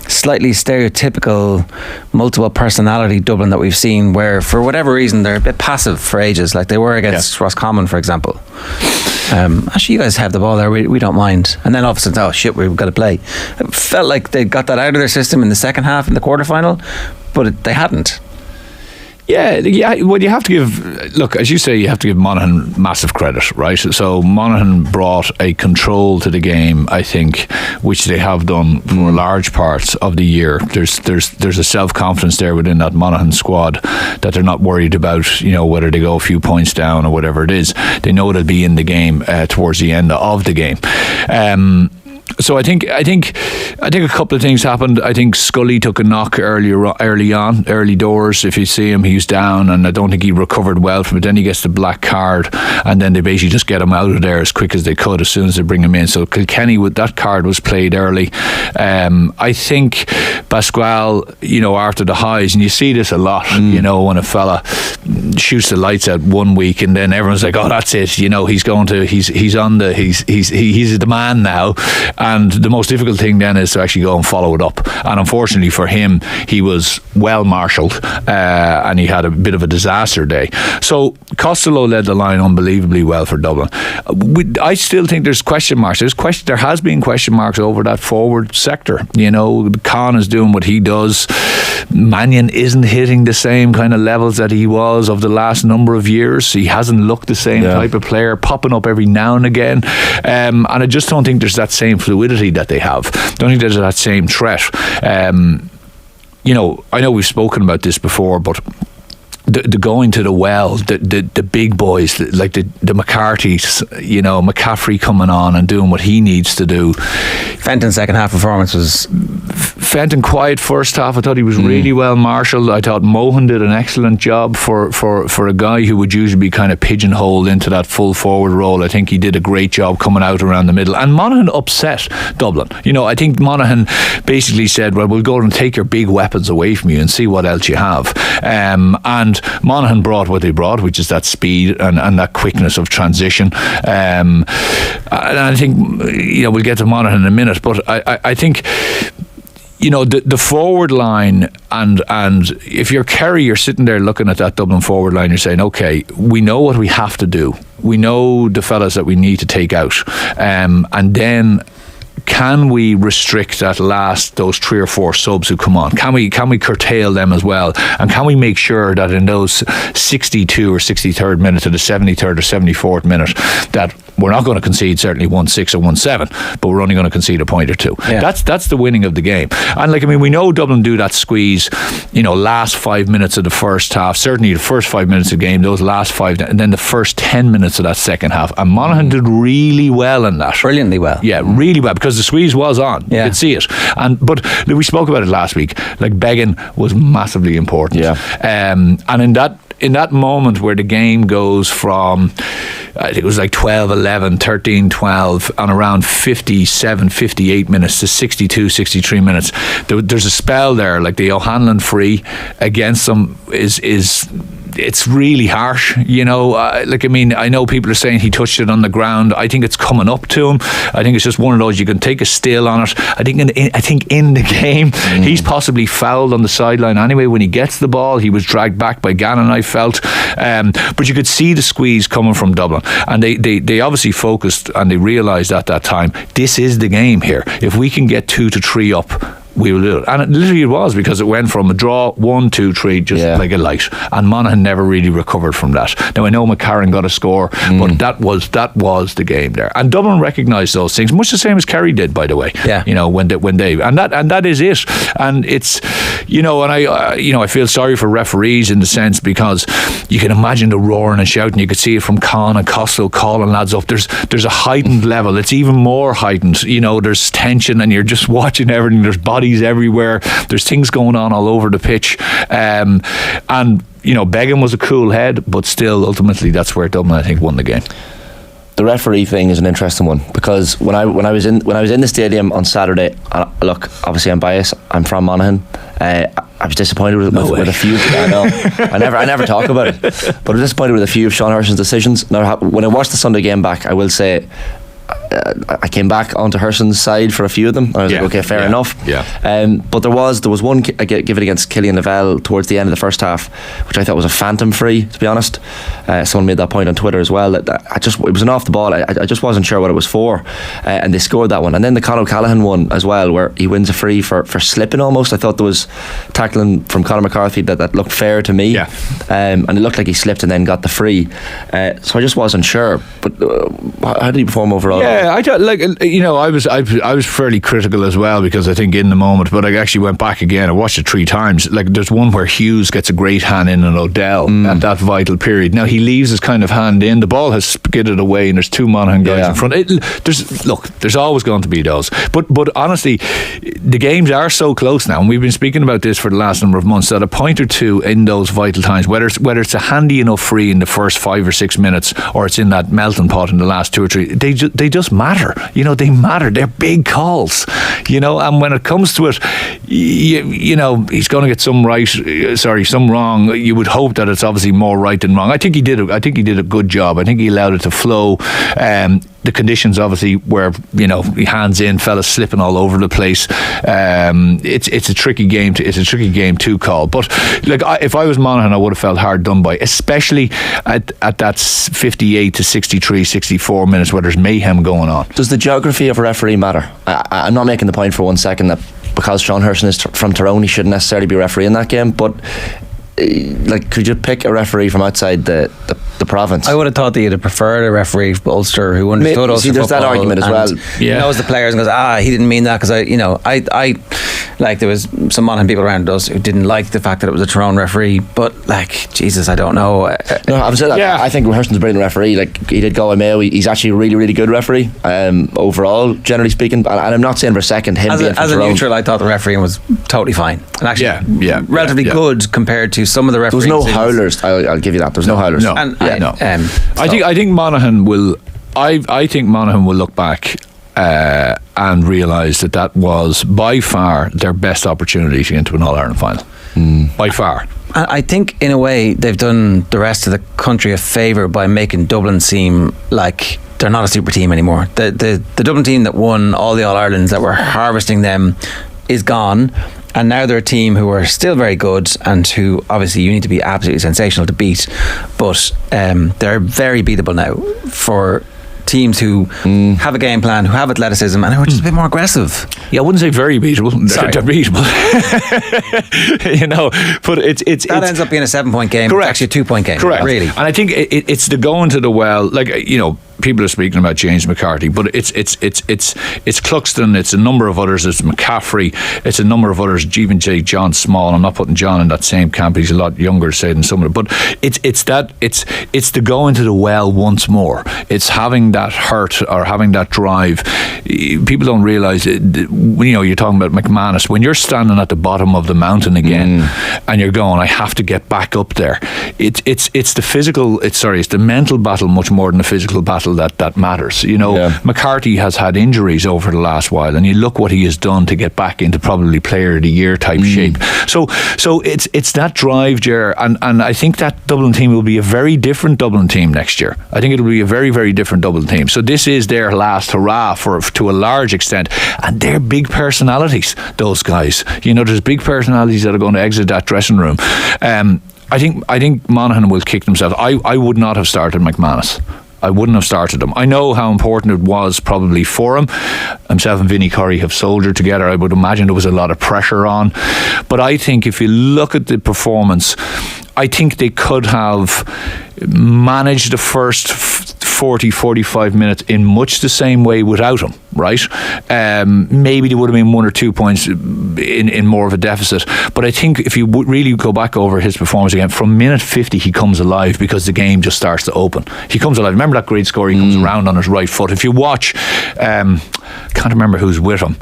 slightly stereotypical multiple personality Dublin that we've seen, where for whatever reason they're a bit passive for ages, like they were against Roscommon, for example? Actually, you guys have the ball there, we don't mind. And then all of a sudden, oh shit, we've got to play. It felt like they got that out of their system in the second half, in the quarterfinal, but they hadn't. Yeah. Well, you have to give. Look, as you say, you have to give Monaghan massive credit, right? So Monaghan brought a control to the game, I think, which they have done for large parts of the year. There's a self-confidence there within that Monaghan squad that they're not worried about, whether they go a few points down or whatever it is. They know they'll be in the game towards the end of the game. So I think a couple of things happened. I think Scully took a knock early doors. If you see him, he's down, and I don't think he recovered well from it. Then he gets the black card, and then they basically just get him out of there as quick as they could as soon as they bring him in. So Kilkenny, with that card was played early. I think Pasquale, after the highs, and you see this a lot, when a fella shoots the lights out one week, and then everyone's like, oh, that's it. He's the man now. And the most difficult thing then is to actually go and follow it up. And unfortunately for him, he was well marshalled and he had a bit of a disaster day. So Costello led the line unbelievably well for Dublin. I still think there's question marks. There has been question marks over that forward sector. You know, Khan is doing what he does. Mannion isn't hitting the same kind of levels that he was of the last number of years. He hasn't looked the same type of player, popping up every now and again. And I just don't think there's that same fluidity that they have. I don't think there's that same threat. You know, I know we've spoken about this before, but the going to the well, the big boys like the McCarthy's, you know, McCaffrey coming on and doing what he needs to do. Fenton's second half performance was Fenton quiet first half. I thought he was really well marshalled. I thought Mohan did an excellent job for a guy who would usually be kind of pigeonholed into that full forward role. I think he did a great job coming out around the middle. And Monaghan upset Dublin. You know, I think Monaghan basically said, well, we'll go and take your big weapons away from you and see what else you have. And Monaghan brought what they brought, which is that speed and that quickness of transition. And I think, you know, we'll get to Monaghan in a minute, but I think, you know, the forward line, and if you're Kerry, you're sitting there looking at that Dublin forward line, you're saying, okay, we know what we have to do. We know the fellas that we need to take out. And then can we restrict those 3 or 4 subs who come on? Can we curtail them as well? And can we make sure that in those 62 or 63rd minute to the 73rd or 74th minute that we're not going to concede certainly 1-6 or 1-7, but we're only going to concede a point or two. Yeah. That's the winning of the game. And like, I mean, we know Dublin do that squeeze, you know, last 5 minutes of the first half, certainly the first 5 minutes of the game, those last 5, and then the first 10 minutes of that second half. And Monaghan did really well in that. Brilliantly well. Yeah, really well, because the squeeze was on. Yeah. You could see it. But we spoke about it last week. Like, begging was massively important. Yeah. And in that moment where the game goes from, I think it was like 12-11, 13-12, and around 57, 58 minutes to 62, 63 minutes, there's a spell there, like the O'Hanlon free against them it's really harsh, you know. Like, I mean, I know people are saying he touched it on the ground. I think it's coming up to him. I think it's just one of those, you can take a still on it. I think in the game, he's possibly fouled on the sideline anyway. When he gets the ball, he was dragged back by Gannon, I felt. But you could see the squeeze coming from Dublin. And they obviously focused and they realised at that time, this is the game here. If we can get 2 to 3 up, we will do it. And it literally was, because it went from a draw 1-2-3 just like a light, and Monaghan never really recovered from that. Now I know McCarran got a score, but that was the game there, and Dublin recognised those things, much the same as Kerry did, by the way. Yeah, you know, when they and that is it. And it's, you know, and I feel sorry for referees in the sense, because you can imagine the roaring and shouting. You could see it from Khan and Costello calling lads up. There's a heightened level. It's even more heightened. You know, there's tension and you're just watching everything. There's bodies everywhere. There's things going on all over the pitch. And you know, Beggan was a cool head, but still, ultimately, that's where Dublin, I think, won the game. The referee thing is an interesting one, because when I was in the stadium on Saturday, look, obviously I'm biased. I'm from Monaghan. I was disappointed with a few. I know. I never talk about it, but I was disappointed with a few of Sean Herson's decisions. Now, when I watched the Sunday game back, I will say, I came back onto Herson's side for a few of them. I was like, okay, fair enough. Yeah. But there was one given against Killian Lavelle towards the end of the first half, which I thought was a phantom free, to be honest. Someone made that point on Twitter as well. It was an off the ball. I just wasn't sure what it was for, and they scored that one. And then the Conor O'Callaghan one as well, where he wins a free for slipping almost. I thought there was tackling from Conor McCarthy that looked fair to me. Yeah. And it looked like he slipped and then got the free. So I just wasn't sure. But how did he perform overall? Yeah, I thought, like, you know, I was fairly critical as well, because I think in the moment, but I actually went back again. I watched it 3 times. Like, there's one where Hughes gets a great hand in on O'Dell at that vital period. Now he leaves his kind of hand in. The ball has skidded away, and there's 2 Monaghan guys in front. There's always going to be those. But honestly, the games are so close now, and we've been speaking about this for the last number of months, that a point or two in those vital times, whether it's a handy enough free in the first 5 or 6 minutes, or it's in that melting pot in the last 2 or 3, they just matter. You know, they matter. They're big calls, you know, and when it comes to it, you know, he's going to get some right, some wrong. You would hope that it's obviously more right than wrong. I think he did a good job. I think he allowed it to flow. the conditions obviously were, hands in, fellas slipping all over the place. It's a tricky game to call. But if I was Monaghan, I would have felt hard done by, especially at that 58 to 63, 64 minutes where there's mayhem going on. Does the geography of a referee matter? I'm not making the point for 1 second that because Sean Herson is from Tyrone, he shouldn't necessarily be refereeing that game, but could you pick a referee from outside the province? I would have thought that you'd have preferred a referee from Ulster who understood Ulster there's football, that argument as well. He knows the players and goes, he didn't mean that, because I there was some Monaghan people around us who didn't like the fact that it was a Tyrone referee, but Jesus, I don't know. No, I'm saying that. I think Herson's a brilliant referee. He did go in Mayo. He's actually a really, really good referee overall, generally speaking. And I'm not saying for a second him being from Tyrone. As a neutral, I thought the refereing was totally fine and actually relatively good compared to some of the referees. There was no howlers. I'll give you that. There was no howlers. No. I think Monaghan will. I think Monaghan will look back and realise that was by far their best opportunity to get into an All-Ireland final. By far. I think in a way they've done the rest of the country a favour by making Dublin seem like they're not a super team anymore. The Dublin team that won all the All-Irelands, that were harvesting them, is gone. And now they're a team who are still very good and who obviously you need to be absolutely sensational to beat, but they're very beatable now for teams who have a game plan, who have athleticism, and who are just a bit more aggressive. Yeah, I wouldn't say very beatable. They're beatable. But it's that ends up being a 7-point game. Correct. It's actually a 2-point game. Correct. Really. And I think it's the going to the well. People are speaking about James McCarthy, but it's Cluxton, it's a number of others, it's McCaffrey, it's a number of others, even John Small. I'm not putting John in that same camp, he's a lot younger, say, than some of them, but it's the going to the well once more. It's having that hurt or having that drive. People don't realise it. You're talking about McManus, when you're standing at the bottom of the mountain again and you're going, I have to get back up there. It's the mental battle much more than the physical battle that matters. McCarthy has had injuries over the last while, and you look what he has done to get back into probably player of the year type shape. So it's that drive, Ger, and I think that Dublin team will be a very different Dublin team next year. I think it'll be a very, very different Dublin team. So this is their last hurrah to a large extent, and they're big personalities, those guys. There's big personalities that are going to exit that dressing room. I think Monaghan will kick themselves. I would not have started McManus. I wouldn't have started him. I know how important it was probably for him. Himself and Vinnie Curry have soldiered together. I would imagine there was a lot of pressure on. But I think if you look at the performance, I think they could have managed the first 40-45 minutes in much the same way without him, right? Maybe there would have been 1 or 2 points in more of a deficit, but I think if you really go back over his performance again, from minute 50 he comes alive because the game just starts to open. He comes alive. Remember that great score? He comes around on his right foot. If you watch, can't remember who's with him,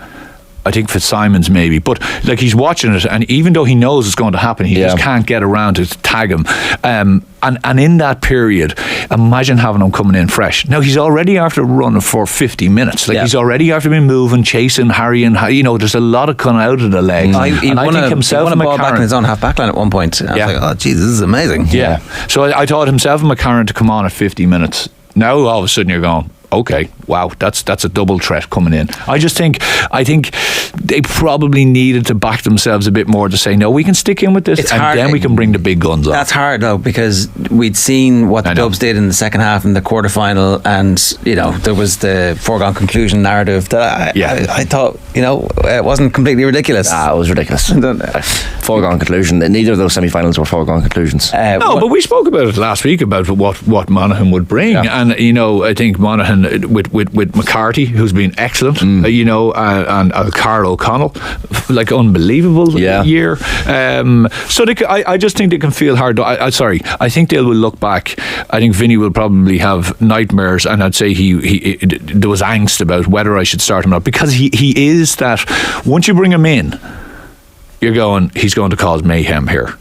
I think Fitzsimons maybe, but he's watching it, and even though he knows it's going to happen, he just can't get around to tag him. And in that period, imagine having him coming in fresh. Now he's already after running for 50 minutes. He's already after been moving, chasing, harrying. There's a lot of coming out of the legs. He won a ball back in his own half back line at one point. And I was like, oh geez, this is amazing. Yeah. So I thought himself and McCarron to come on at 50 minutes. Now all of a sudden you're going, okay, wow, that's a double threat coming in. I think they probably needed to back themselves a bit more to say, no, we can stick in with this, then we can bring the big guns on. That's hard though, because we'd seen what the Dubs did in the second half in the quarterfinal, and there was the foregone conclusion narrative that I thought it wasn't completely ridiculous. It was ridiculous. Foregone conclusion. Neither of those semi-finals were foregone conclusions. But we spoke about it last week about what Monaghan would bring, and I think Monaghan with McCarthy, who's been excellent, and Carl O'Connell, unbelievable year. So I just think they can feel hard. I think they will look back. I think Vinny will probably have nightmares, and I'd say there was angst about whether I should start him or not, because he is that. Once you bring him in, you're going, he's going to cause mayhem here.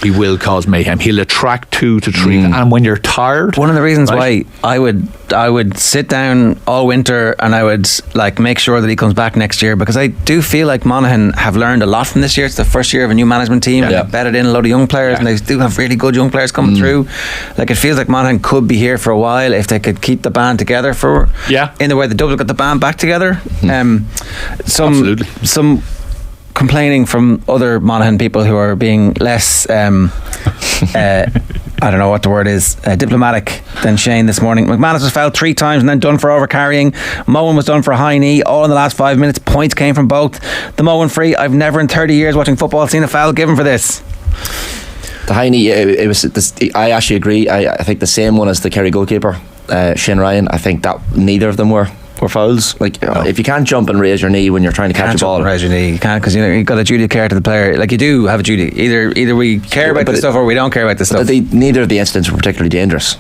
He will cause mayhem. He'll attract 2 to 3, and when you're tired, one of the reasons why I would sit down all winter and I would like make sure that he comes back next year, because I do feel like Monaghan have learned a lot from this year. It's the first year of a new management team, and they've bedded in a load of young players, and they do have really good young players coming through. Like, it feels like Monaghan could be here for a while if they could keep the band together for in the way the Dublin got the band back together. Some complaining from other Monaghan people who are being less I don't know what the word is, diplomatic than Shane this morning. McManus was fouled 3 times and then done for overcarrying. Moen was done for a high knee, all in the last 5 minutes. Points came from both. The Moen free, I've never in 30 years watching football seen a foul given for this. The high knee, it was I actually agree. I think the same one as the Kerry goalkeeper, Shane Ryan. I think that neither of them were fouls. Like, if you can't jump and raise your knee when you're trying to catch a ball, raise your knee. You can't, because you've got a duty of care to the player. Like, you do have a duty. Either we care about this stuff or we don't care about this stuff. Neither of the incidents were particularly dangerous.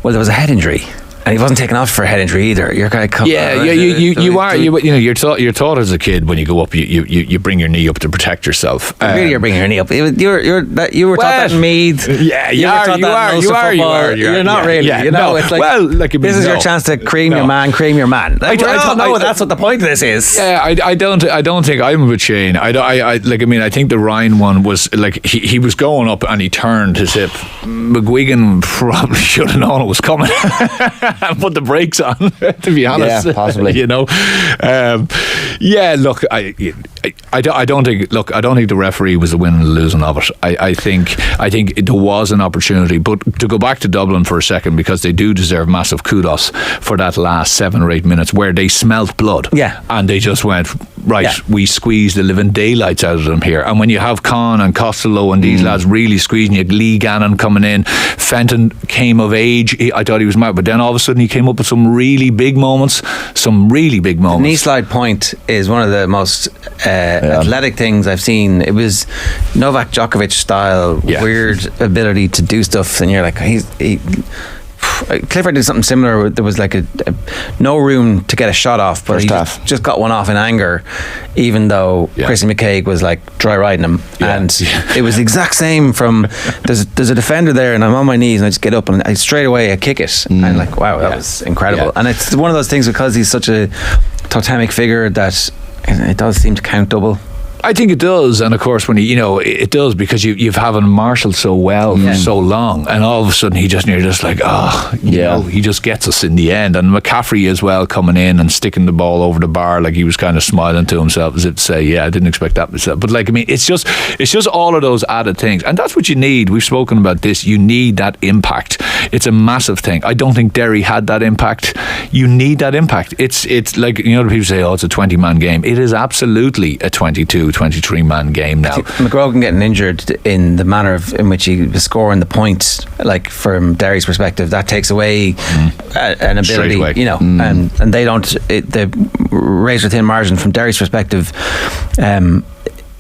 Well, there was a head injury, and he wasn't taken off for a head injury either. You're kind of you're taught as a kid, when you go up, you bring your knee up to protect yourself. Really, you're bringing your knee up. You were taught that in Meath. Yeah, you are. You're not really. Yeah, you know, it's like, this is your chance to cream your man. Like, I don't know. That's what the point of this is. Yeah, I don't think I'm with Shane. I think the Ryan one was like, he was going up and he turned his hip. McGuigan probably should have known it was coming and put the brakes on, to be honest. Yeah, possibly. You know, look, I don't think the referee was the winning and the losing of it. I think there was an opportunity, but to go back to Dublin for a second, because they do deserve massive kudos for that last 7 or 8 minutes where they smelt blood, and they just went we squeezed the living daylights out of them here. And when you have Con and Costello and these lads really squeezing, you had Lee Gannon coming in, Fenton came of age. I thought he was mad, but then all of a sudden he came up with some really big moments. Knee slide point is one of the most athletic things I've seen. It was Novak Djokovic style, weird ability to do stuff, and you're like, Clifford did something similar. There was like no room to get a shot off, but he just got one off in anger, even though Chrissy McCaig was like dry riding him. And it was the exact same from there's a defender there, and I'm on my knees and I just get up and I straight away kick it, and I'm like, wow, that was incredible. And it's one of those things, because he's such a totemic figure, that it does seem to count double. I think it does, and of course when it does, because you've having marshalled so well for so long, and all of a sudden you're just like, he just gets us in the end. And McCaffrey as well, coming in and sticking the ball over the bar, like he was kind of smiling to himself as if to say, I didn't expect that myself. But it's just all of those added things, and that's what you need. We've spoken about this. You need that impact. It's a massive thing. I don't think Derry had that impact. You need that impact. It's like, people say, it's a 20-man game. It is absolutely a 23-man game now. McGrogan getting injured in the manner in which he was scoring the points, like from Derry's perspective, that takes away an ability, and they don't. The razor thin margin from Derry's perspective,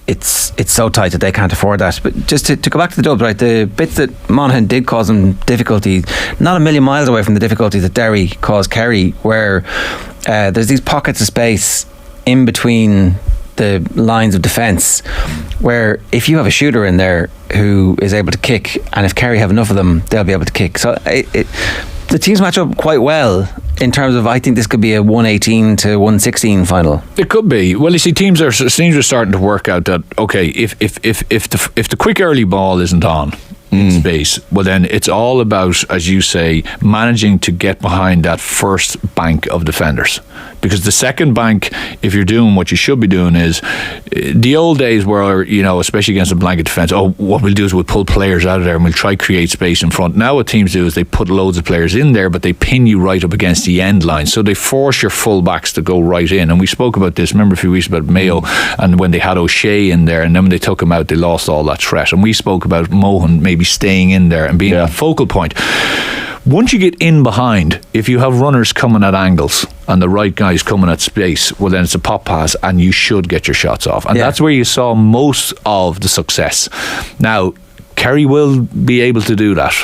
it's so tight that they can't afford that. But just to go back to the Dubs, right, the bits that Monaghan did cause them difficulty, not a million miles away from the difficulty that Derry caused Kerry, where there's these pockets of space in between the lines of defence, where if you have a shooter in there who is able to kick, and if Kerry have enough of them, they'll be able to kick. So the teams match up quite well in terms of, I think this could be a 118 to 116 final. It could be. Well, you see, teams are starting to work out that, okay, if the quick early ball isn't on in space, well then it's all about, as you say, managing to get behind that first bank of defenders, because the second bank, if you're doing what you should be doing, is the old days where, especially against a blanket defence, what we'll do is we'll pull players out of there and we'll try to create space in front. Now what teams do is they put loads of players in there, but they pin you right up against the end line, so they force your full backs to go right in. And we spoke about this, remember a few weeks about Mayo, and when they had O'Shea in there, and then when they took him out, they lost all that threat. And we spoke about Mohan maybe staying in there and being a focal point. Once you get in behind, if you have runners coming at angles and the right guys coming at space, well then it's a pop pass and you should get your shots off. And that's where you saw most of the success. Now, Kerry will be able to do that,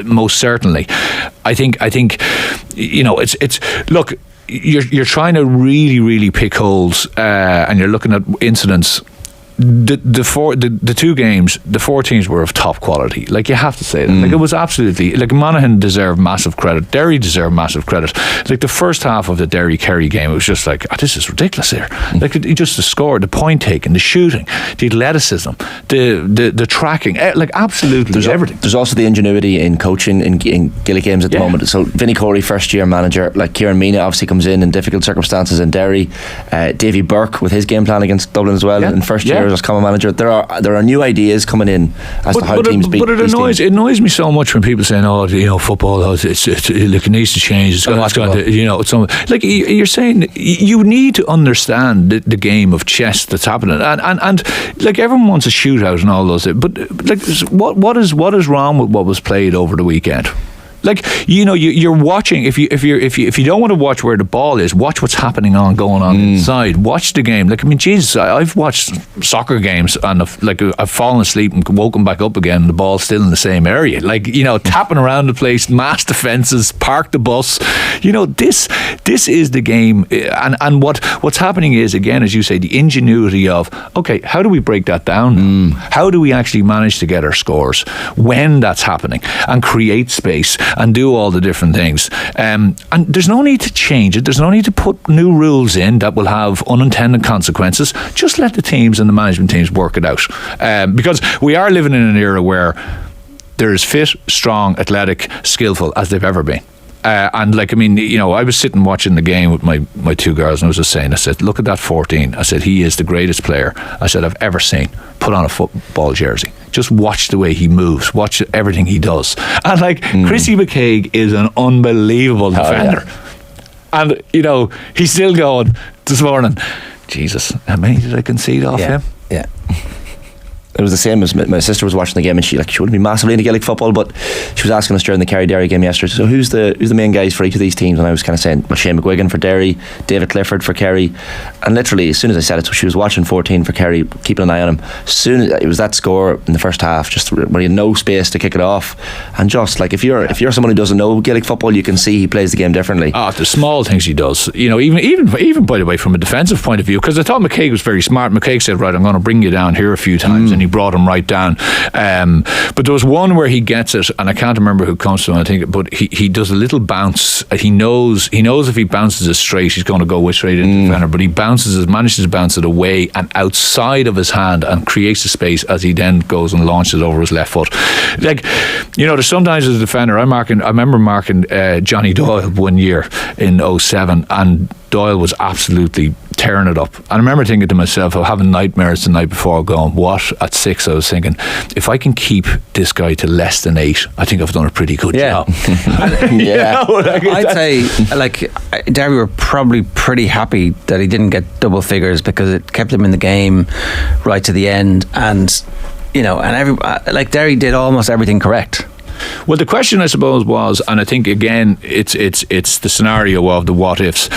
most certainly. I think it's look, you're trying to really, really pick holes, and you're looking at incidents. the two games, the four teams were of top quality. Like, you have to say that. Like, it was absolutely, like, Monaghan deserved massive credit. Derry deserved massive credit. Like, the first half of the Derry-Kerry game, it was just like, this is ridiculous here. Like, just the score, the point taking, the shooting, the athleticism, the tracking, like, absolutely there's everything. There's also the ingenuity in coaching in Gaelic games at the moment. So Vinnie Corey, first year manager, like Kieran Meena obviously comes in difficult circumstances in Derry. Davy Burke with his game plan against Dublin as well in first year as common manager. There are new ideas coming in as to how teams beat. But it annoys me so much when people saying, football, it needs to change. It's got to, like, you're saying, you need to understand the game of chess that's happening, and like, everyone wants a shootout and all those things, but like, what is wrong with what was played over the weekend? Like, you're watching. If you don't want to watch where the ball is, watch what's going on inside. Watch the game. Like, I mean, Jesus, I've watched soccer games and I've fallen asleep and woken back up again, and the ball's still in the same area. Like, tapping around the place, mass defences, park the bus. This is the game, and what's happening is, again, as you say, the ingenuity of, okay, how do we break that down? How do we actually manage to get our scores when that's happening and create space and do all the different things, and there's no need to change it. There's no need to put new rules in that will have unintended consequences. Just let the teams and the management teams work it out, because we are living in an era where they're as fit, strong, athletic, skillful as they've ever been. And like, I mean, I was sitting watching the game with my two girls, and I was just saying, I said, look at that 14. I said, he is the greatest player I said I've ever seen put on a football jersey. Just watch the way he moves, watch everything he does. And like, Chrissy McCaig is an unbelievable defender. And he's still going this morning, Jesus, how many did I concede off him? Yeah. It was the same as my sister was watching the game, and she wouldn't be massively into Gaelic football, but she was asking us during the Kerry-Derry game yesterday, so who's the main guys for each of these teams? And I was kind of saying, well, Shane McGuigan for Derry, David Clifford for Kerry, and literally as soon as I said it, so she was watching 14 for Kerry, keeping an eye on him. As soon as it was that score in the first half, just when he had no space to kick it off, and just like, if you're someone who doesn't know Gaelic football, you can see he plays the game differently. The small things he does, even by the way, from a defensive point of view, because I thought McCaig was very smart. McCaig said, right, I'm going to bring you down here a few times, and he brought him right down. But there was one where he gets it, and I can't remember who comes to him, I think, but he does a little bounce. He knows if he bounces it straight, he's going to go straight into the defender, but he manages to bounce it away and outside of his hand and creates a space as he then goes and launches over his left foot. Like, there's sometimes as a defender, I remember marking Johnny Doyle one year in 2007, and Doyle was absolutely tearing it up. And I remember thinking to myself, having nightmares the night before, going, what? At 6, I was thinking, if I can keep this guy to less than 8, I think I've done a pretty good job. I'd say, like, Derry were probably pretty happy that he didn't get double figures, because it kept him in the game right to the end. And, and Derry did almost everything correct. Well, the question, I suppose, was, and I think again, it's the scenario of the what ifs.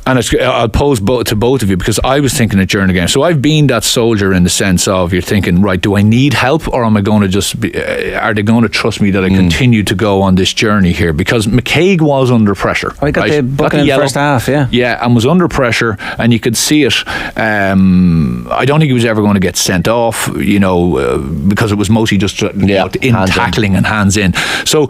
And I'll pose to both of you, because I was thinking it during the game. So I've been that soldier in the sense of, you're thinking, right, do I need help, or am I going to just are they going to trust me that I continue to go on this journey here? Because McCaig was under pressure. He got the booking in the first half, yeah, and was under pressure, and you could see it. I don't think he was ever going to get sent off, because it was mostly just in tackling and hands in. So,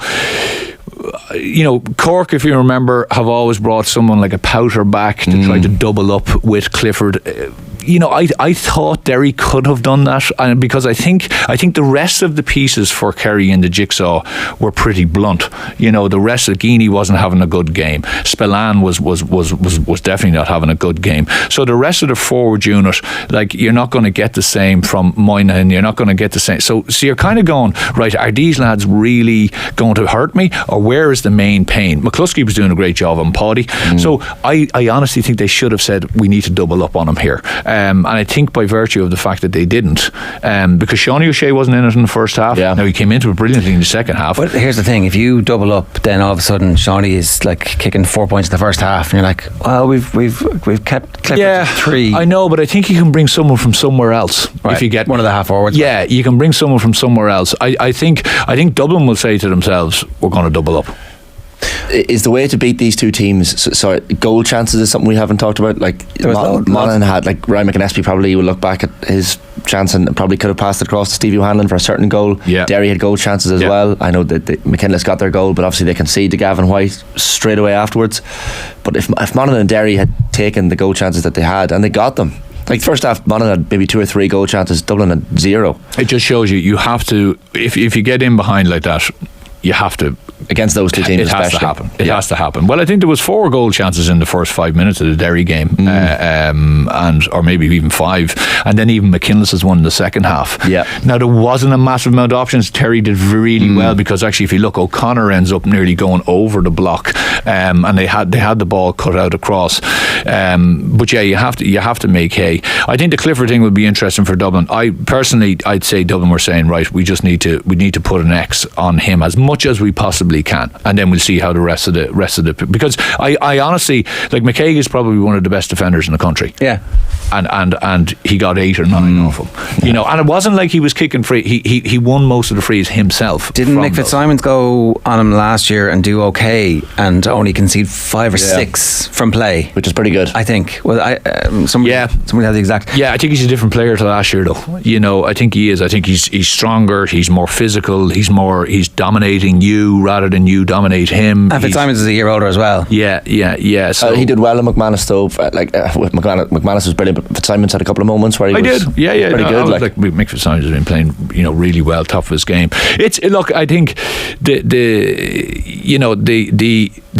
Cork, if you remember, have always brought someone like a Powter back to try to double up with Clifford. I thought Derry could have done that, and because I think the rest of the pieces for Kerry in the jigsaw were pretty blunt. The rest of Guinea wasn't having a good game. Spillane was definitely not having a good game. So the rest of the forward unit, like, you're not going to get the same from Moynihan. You're not going to get the same. So you're kind of going, right, are these lads really going to hurt me, or where is the main pain? McCluskey was doing a great job on Paddy. So I honestly think they should have said, we need to double up on him here. And I think by virtue of the fact that they didn't, because Sean O'Shea wasn't in it in the first half. Now, he came into it brilliantly in the second half. But here's the thing, if you double up, then all of a sudden Shawnee is like kicking 4 points in the first half, and you're like, well, we've kept Clifford to 3. I know, but I think you can bring someone from somewhere else, right, if you get one of the half forwards. Yeah, you can bring someone from somewhere else. I think Dublin will say to themselves, we're going to double up. is the way to beat these two teams. Sorry, goal chances is something we haven't talked about. Like Monaghan had, like Ryan McInnesby probably will look back at his chance and probably could have passed it across to Stevie O'Hanlon for a certain goal. Derry had goal chances as well. I know that McKinless got their goal, but obviously they conceded to Gavin White straight away afterwards. But if Monaghan and Derry had taken the goal chances that they had, and they got them, like first half Monaghan had maybe 2 or 3 goal chances, Dublin had 0. It just shows you have to, if you get in behind like that, you have to, against those two teams. It has to happen. It has to happen. Well, I think there was 4 goal chances in the first 5 minutes of the Derry game, and or maybe even 5, and then even McKinless has won in the second half. Now there wasn't a massive amount of options. Terry did really well, because actually, if you look, O'Connor ends up nearly going over the block, and they had the ball cut out across. But yeah, you have to make hay. I think the Clifford thing would be interesting for Dublin. I'd say Dublin were saying, right, we need to put an X on him as much as we possibly can, and then we'll see how the rest of the because I honestly, like, McKaig is probably one of the best defenders in the country. And he got 8 or 9 off him, you know, and it wasn't like he was kicking free. He won most of the frees himself. Didn't Mick Fitzsimons go on him last year and do okay, and only concede 5 or 6 from play, which is pretty good, I think. Well, somebody had the exact. Yeah, I think he's a different player to last year, though. You know, I think he is. I think he's stronger. He's more physical. He's dominating you rather than you dominate him. And Fitzsimons is a year older as well. Yeah. So he did well in McManus, though. With McManus was brilliant, but Fitzsimons had a couple of moments where he was pretty good. Like Mick Fitzsimons has been playing, you know, really well, top of his game. Look, I think the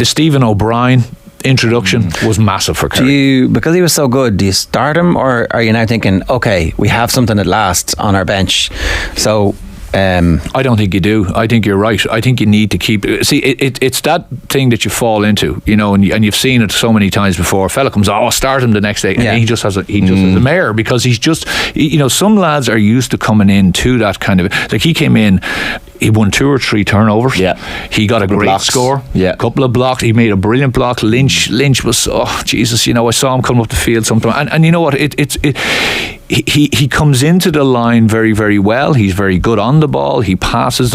Stephen O'Brien introduction was massive for Kerry. Because he was so good, do you start him, or are you now thinking, okay, we have something at last on our bench, so I don't think you do. I think you're right. I think you need to keep. See, it's that thing that you fall into, you know, and you've seen it so many times before. A fella comes, start him the next day, and he just has a mare, because he's just, you know, some lads are used to coming into that kind of, like, he came in. He won 2 or 3 turnovers. He got a great score. A couple of blocks. He made a brilliant block. Lynch was, Jesus, you know, I saw him come up the field sometime, and you know what? He comes into the line very, very well. He's very good on the ball. He passes,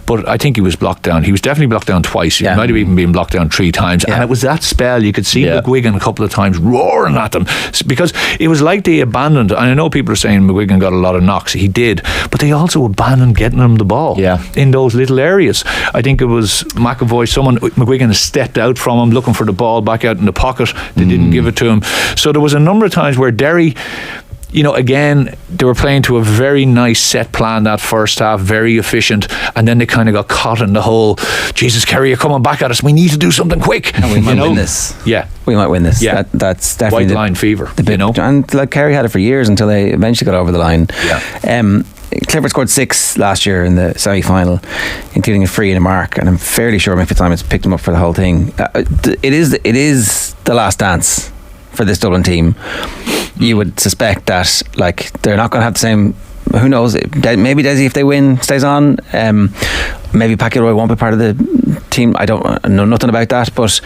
but I think he was blocked down. He was definitely blocked down twice. He might have even been blocked down 3 times. And it was that spell. You could see McGuigan a couple of times roaring at them, because it was like they abandoned. And I know people are saying McGuigan got a lot of knocks. He did, but they also abandoned getting him the ball. In those little areas. I think it was McAvoy, McGuigan has stepped out from him looking for the ball back out in the pocket. They didn't give it to him. So there was a number of times where Derry, you know, again, they were playing to a very nice set plan that first half, very efficient, and then they kind of got caught in the whole, Jesus, Kerry, you're coming back at us, we need to do something quick. And we might win this. We might win this. That's definitely white line fever, you know. And like, Kerry had it for years until they eventually got over the line. Clifford scored 6 last year in the semi-final, including a free and a mark, and I'm fairly sure Mick Fitzsimons picked him up for the whole thing. It is the last dance for this Dublin team. You would suspect that, like, they're not going to have the same. Who knows? Maybe Desi, if they win, stays on. Maybe Pacquiao won't be part of the team. I don't know nothing about that. But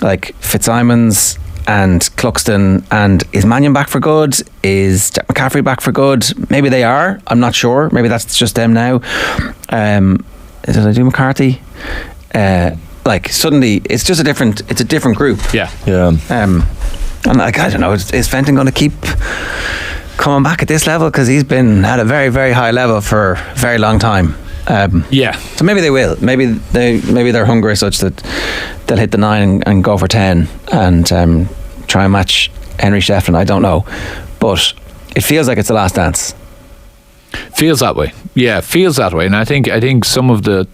like, Fitzsimons and Cluxton, and is Mannion back for good? Is Jack McCaffrey back for good? Maybe they are. I'm not sure. Maybe that's just them now. Did I do McCarthy? Like, suddenly it's just a different group. And like, I don't know, is Fenton going to keep coming back at this level? Because he's been at a very, very high level for a very long time. So maybe they will. Maybe they're hungry such that they'll hit the 9 and go for 10 and try and match Henry Shefflin. I don't know, but it feels like it's the last dance. Feels that way. Yeah, feels that way. And I think some of the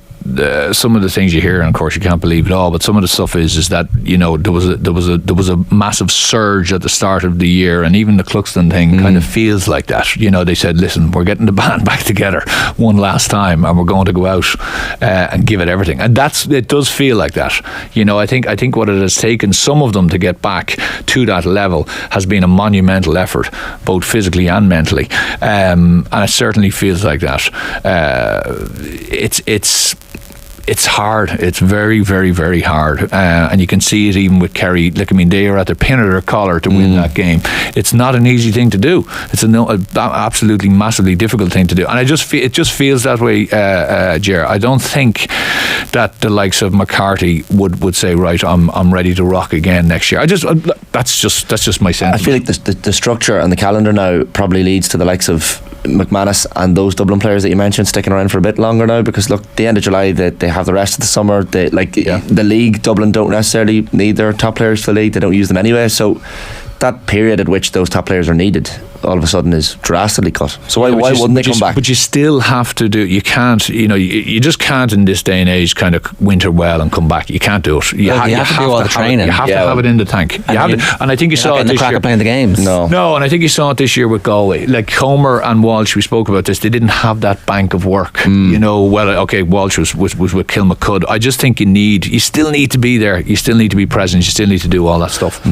things you hear, and of course you can't believe it all, but some of the stuff is that, you know, there was a massive surge at the start of the year, and even the Cluxton thing kind of feels like that. You know, they said, listen, we're getting the band back together one last time, and we're going to go out and give it everything, and it does feel like that. You know, I think what it has taken some of them to get back to that level has been a monumental effort, both physically and mentally, and it certainly feels like that. it's hard. It's very, very, very hard. And you can see it even with Kerry. Like, I mean, they are at the pin of their collar to win that game. It's not an easy thing to do. It's an absolutely massively difficult thing to do. And it just feels that way, Ger. I don't think that the likes of McCarthy would say, right, I'm ready to rock again next year. That's just my sense. I feel like the structure and the calendar now probably leads to the likes of McManus and those Dublin players that you mentioned sticking around for a bit longer now, because look, the end of July they have the rest of the summer. The league, Dublin don't necessarily need their top players for the league. They don't use them anyway, so that period at which those top players are needed all of a sudden is drastically cut. So why wouldn't they come back? But you still have to do. You can't. You just can't in this day and age kind of winter well and come back. You can't do it. You have to do all the training. You have to have it in the tank. And I think you saw it this year. Playing the games. No, and I think you saw it this year with Galway. Like Comer and Walsh, we spoke about this. They didn't have that bank of work. Walsh was with Kilmacud. I just think you still need to be there. You still need to be present. You still need to do all that stuff.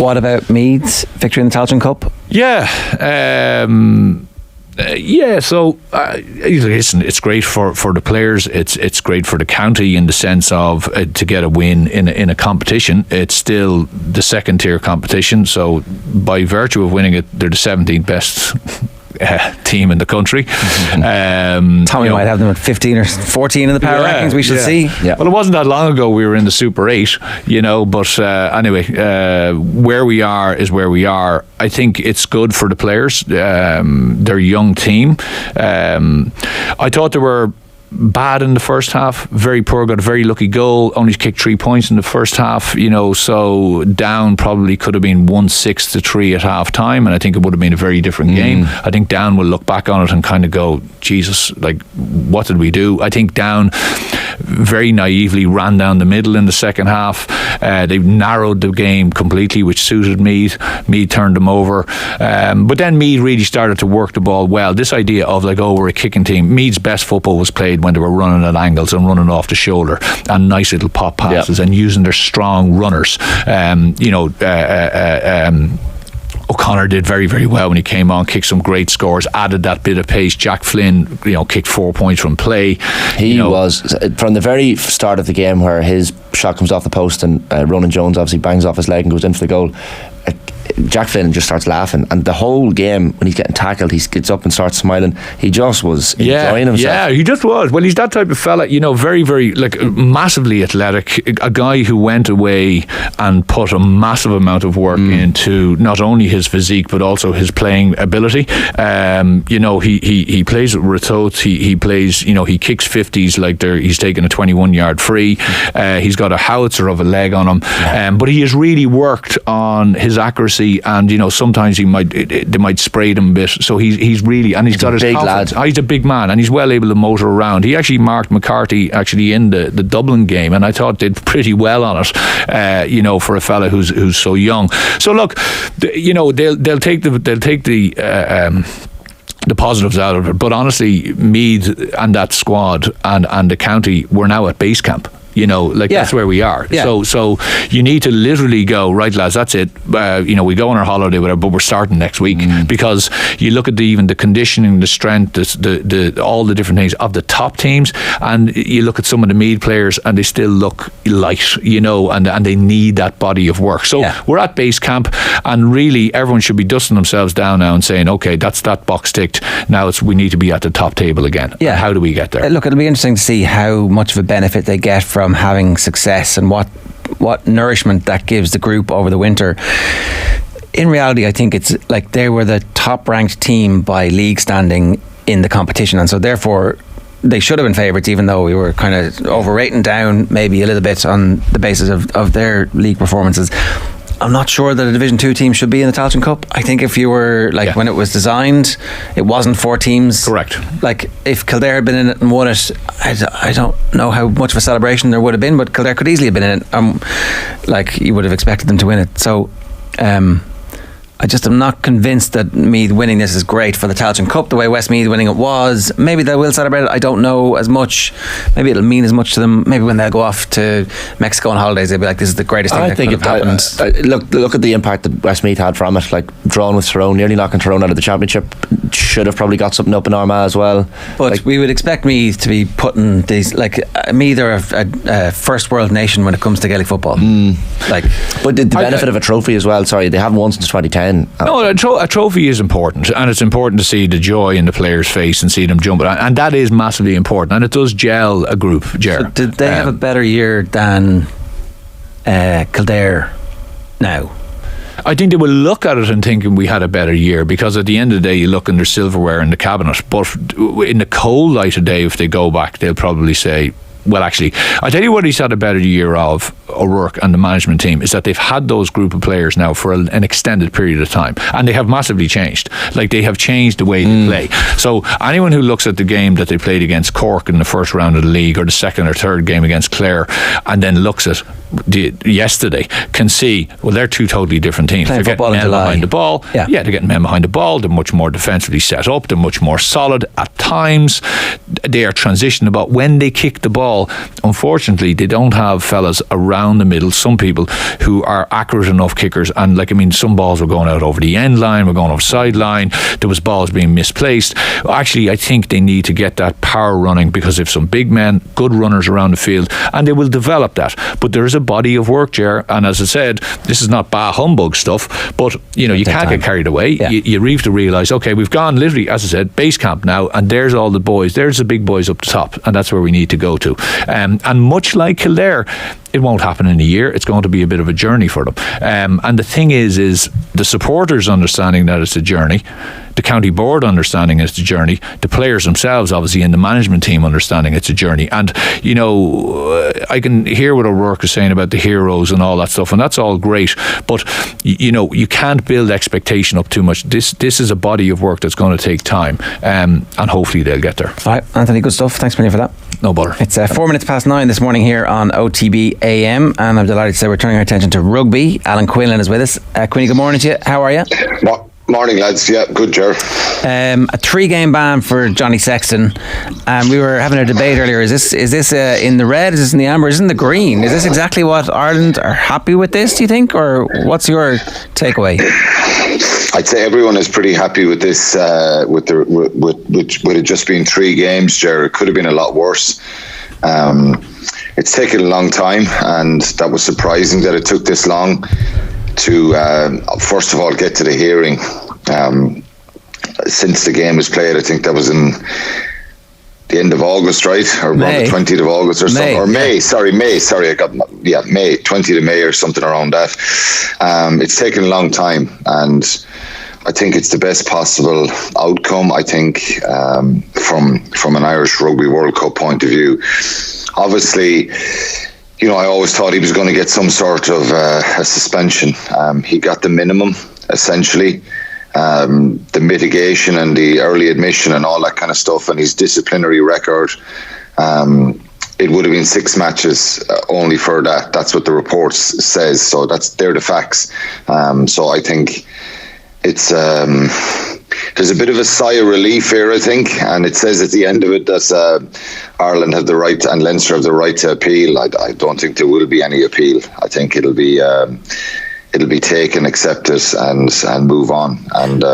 What about Meath's victory in the Tailteann Cup? So listen, it's great for the players. It's great for the county in the sense of to get a win in a competition. It's still the second tier competition, so by virtue of winning it, they're the 17th best team in the country. Tommy might have them at 15 or 14 in the power rankings. We shall see. Well, it wasn't that long ago we were in the Super 8, but anyway, where we are is where we are. I think it's good for the players. They're a young team. I thought they were bad in the first half, very poor, got a very lucky goal, only kicked 3 points in the first half, so Down probably could have been 1-6-3 at half time, and I think it would have been a very different game. I think Down will look back on it and kind of go, Jesus, like, what did we do? I think Down very naively ran down the middle in the second half. They narrowed the game completely, which suited Meath. Meath turned them over, but then Meath really started to work the ball well. This idea of we're a kicking team. Meath's best football was played when they were running at angles and running off the shoulder and nice little pop passes and using their strong runners. O'Connor did very, very well when he came on, kicked some great scores, added that bit of pace. Jack Flynn, kicked 4 points from play. He was, from the very start of the game where his shot comes off the post and Ronan Jones obviously bangs off his leg and goes in for the goal, Jack Flynn just starts laughing, and the whole game when he's getting tackled, he gets up and starts smiling. He just was enjoying himself. Yeah, he just was. Well, he's that type of fella, very, very, massively athletic, a guy who went away and put a massive amount of work into not only his physique but also his playing ability. He plays with Ratoth. He plays, he kicks 50s he's taking a 21-yard free. He's got a howitzer of a leg on him, but he has really worked on his accuracy, and sometimes they might spray him a bit, so he's really, and he's got his big lad. He's a big man and he's well able to motor around. He actually marked McCarthy in the Dublin game, and I thought did pretty well on it, for a fella who's so young. So look, they'll take the positives out of it, but honestly, Meath and that squad and the county, we're now at base camp. That's where we are. So you need to literally go, right, lads, that's it. We go on our holiday, whatever, but we're starting next week, because you look at even the conditioning, the strength, the all the different things of the top teams, and you look at some of the Meath players, and they still look light, and they need that body of work. So we're at base camp, and really everyone should be dusting themselves down now and saying, okay, that's that box ticked. Now we need to be at the top table again. Yeah. How do we get there? Look, it'll be interesting to see how much of a benefit they get from having success and what nourishment that gives the group over the winter. In reality, I think it's they were the top ranked team by league standing in the competition, and so therefore they should have been favourites, even though we were kind of overrating Down maybe a little bit on the basis of their league performances. I'm not sure that a Division 2 team should be in the Tailteann Cup. I think if you were when it was designed, it wasn't 4 teams. Correct. If Kildare had been in it and won it, I don't know how much of a celebration there would have been, but Kildare could easily have been in it. You would have expected them to win it. So I just am not convinced that Meath winning this is great for the Tailteann Cup the way Westmeath winning it was. Maybe they will celebrate it. I don't know as much. Maybe it'll mean as much to them. Maybe when they'll go off to Mexico on holidays, they'll be like, this is the greatest thing that could have happened. Look at the impact that Westmeath had from it, like drawing with Tyrone, nearly knocking Tyrone out of the championship. Should have probably got something up in Armagh as well. But we would expect Meath to be putting these, like, Meath are a first world nation when it comes to Gaelic football. But the benefit of a trophy as well. Sorry, they haven't won since 2010. No, a trophy is important, and it's important to see the joy in the player's face and see them jumping, and that is massively important, and it does gel a group. So did they have a better year than Kildare now? I think they will look at it and thinking we had a better year, because at the end of the day you look and there's silverware in the cabinet, but in the cold light of day, if they go back, they'll probably say, well, actually, I tell you what he's had a better year of, O'Rourke and the management team, is that they've had those group of players now for an extended period of time, and they have massively changed. Like, they have changed the way they play. So anyone who looks at the game that they played against Cork in the first round of the league, or the second or third game against Clare, and then looks at yesterday, can see, well, they're two totally different teams. Playing they're getting men behind the ball. Yeah, they're getting men behind the ball. They're much more defensively set up. They're much more solid at times. They are transitioning about when they kick the ball. Unfortunately, they don't have fellas around the middle, some people who are accurate enough kickers, and some balls were going out over the end line, were going off sideline, there was balls being misplaced. Actually, I think they need to get that power running, because they have some big men, good runners around the field, and they will develop that. But there is a body of work, Ger, and as I said, this is not bah humbug stuff, but you can't get carried away. You have to realise, okay, we've gone literally, as I said, base camp now, and there's all the boys, there's the big boys up the top, and that's where we need to go to. And much like Kildare, it won't happen in a year. It's going to be a bit of a journey for them. And the thing is the supporters understanding that it's a journey, the county board understanding it's a journey, the players themselves, obviously, and the management team understanding it's a journey. And, I can hear what O'Rourke is saying about the heroes and all that stuff, and that's all great. But, you can't build expectation up too much. This is a body of work that's going to take time, and hopefully they'll get there. All right, Anthony, good stuff. Thanks, Penny, for that. No bother. It's 9:04 this morning here on OTB AM, and I'm delighted to say we're turning our attention to rugby. Alan Quinlan is with us. Quinny, good morning to you. How are you? Morning, lads. Yeah, good, Ger. A 3-game ban for Johnny Sexton. We were having a debate earlier. Is this in the red? Is this in the amber? Is this in the green? Is this exactly what Ireland are happy with this, do you think? Or what's your takeaway? I'd say everyone is pretty happy with this, with it just being 3 games, Ger. It could have been a lot worse. It's taken a long time, and that was surprising that it took this long to first of all get to the hearing. Since the game was played, I think that was in the end of August, right? Or around the 20th of August or something. Or May, sorry, May, May, 20th of May or something around that. It's taken a long time, and I think it's the best possible outcome, I think, from an Irish Rugby World Cup point of view. Obviously, I always thought he was going to get some sort of a suspension. He got the minimum, essentially. The mitigation and the early admission and all that kind of stuff, and his disciplinary record. It would have been 6 matches only for that. That's what the report says. So they're the facts. So I think it's there's a bit of a sigh of relief here, I think, and it says at the end of it that Ireland have the right and Leinster have the right to appeal. I don't think there will be any appeal. I think it'll be taken, accepted, and move on. And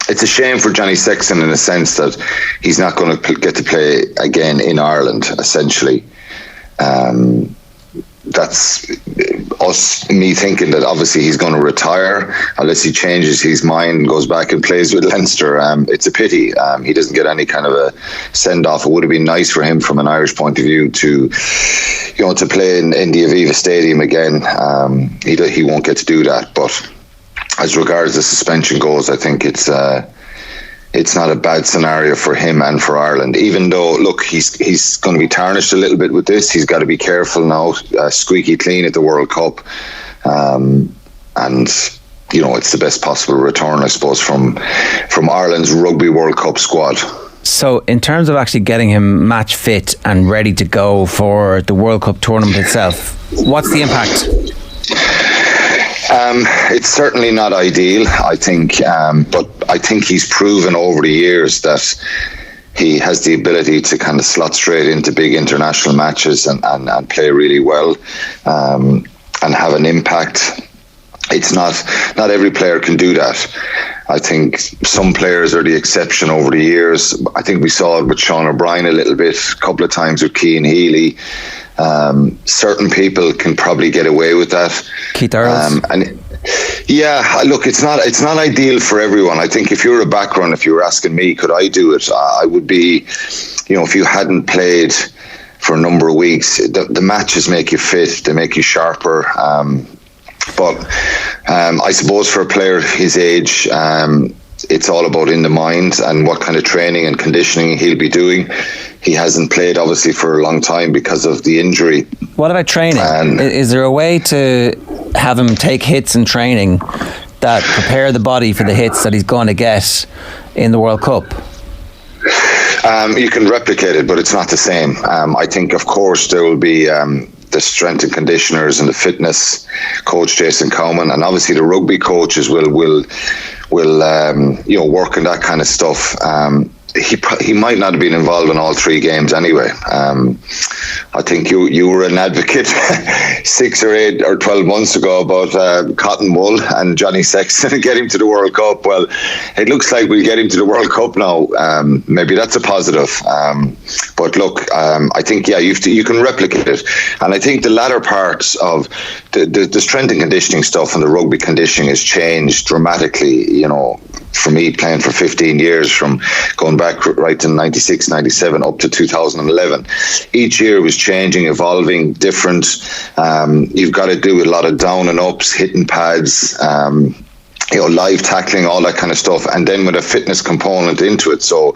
it's a shame for Johnny Sexton in the sense that he's not going to get to play again in Ireland, essentially. That's me thinking that obviously he's going to retire unless he changes his mind and goes back and plays with Leinster. It's a pity he doesn't get any kind of a send-off. It would have been nice for him from an Irish point of view to play in the Aviva Stadium again. He won't get to do that, but as regards the suspension goes, I think it's not a bad scenario for him and for Ireland. Even though, look, he's going to be tarnished a little bit with this. He's got to be careful now, squeaky clean at the World Cup. And, it's the best possible return, I suppose, from Ireland's Rugby World Cup squad. So in terms of actually getting him match fit and ready to go for the World Cup tournament itself, what's the impact? It's certainly not ideal, I think, but I think he's proven over the years that he has the ability to kind of slot straight into big international matches and play really well and have an impact. It's not every player can do that. I think some players are the exception over the years. I think we saw it with Sean O'Brien a little bit, a couple of times with Cian Healy. Certain people can probably get away with that. Keith Earls. Yeah, look, it's not ideal for everyone. I think if you're a background, if you were asking me, could I do it? I would be, if you hadn't played for a number of weeks, the matches make you fit, they make you sharper. But I suppose for a player his age, it's all about in the mind and what kind of training and conditioning he'll be doing. He hasn't played obviously for a long time because of the injury. What about training? Is there a way to have him take hits in training that prepare the body for the hits that he's going to get in the World Cup? You can replicate it, but it's not the same. I think, of course, there will be the strength and conditioners and the fitness coach Jason Cowman, and obviously the rugby coaches will work on that kind of stuff. He might not have been involved in all 3 games anyway. I think you were an advocate 6 or 8 or 12 months ago about Cotton Wool and Johnny Sexton and get him to the World Cup. Well, it looks like we'll get him to the World Cup now. Maybe that's a positive. But look, I think, you can replicate it. And I think the latter parts of the strength and conditioning stuff and the rugby conditioning has changed dramatically, for me playing for 15 years, from going back right to 96, 97 up to 2011. Each year was changing, evolving, different. You've got to do a lot of down and ups, hitting pads, live tackling, all that kind of stuff, and then with a fitness component into it. So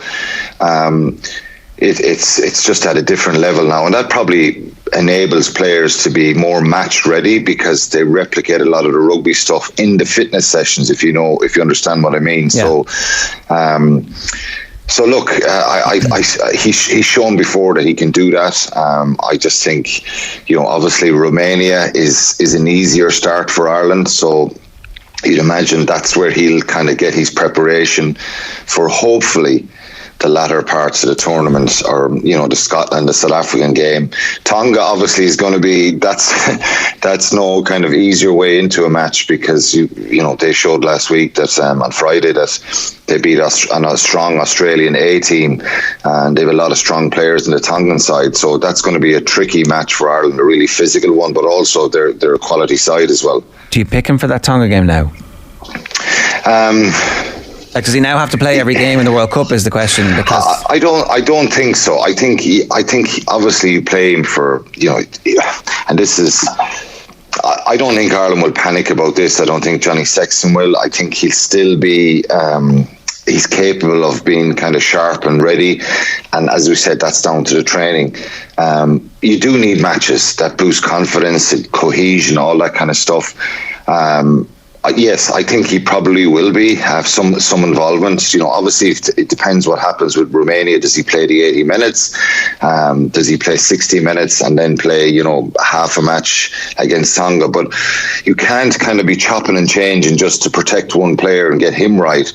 it's just at a different level now, and that probably enables players to be more match ready because they replicate a lot of the rugby stuff in the fitness sessions, if you understand what I mean. Yeah. So look, he's shown before that he can do that. I just think, obviously Romania is an easier start for Ireland, so you'd imagine that's where he'll kind of get his preparation for hopefully the latter parts of the tournament, or the Scotland, the South African game. Tonga obviously is going to be that's no kind of easier way into a match, because they showed last week that on Friday that they beat us on a strong Australian A team, and they have a lot of strong players in the Tongan side. So that's going to be a tricky match for Ireland, a really physical one, but also they're a quality side as well. Do you pick him for that Tonga game now? Does he now have to play every game in the World Cup is the question? Because I don't think so. I think obviously you play him for, and this is, I don't think Ireland will panic about this. I don't think Johnny Sexton will. I think he'll still be, he's capable of being kind of sharp and ready. And as we said, that's down to the training. You do need matches that boost confidence and cohesion, all that kind of stuff. Yes, I think he probably will have some involvement. Obviously it depends what happens with Romania. Does he play the 80 minutes? Does he play 60 minutes and then play, half a match against Tonga? But you can't kind of be chopping and changing just to protect one player and get him right.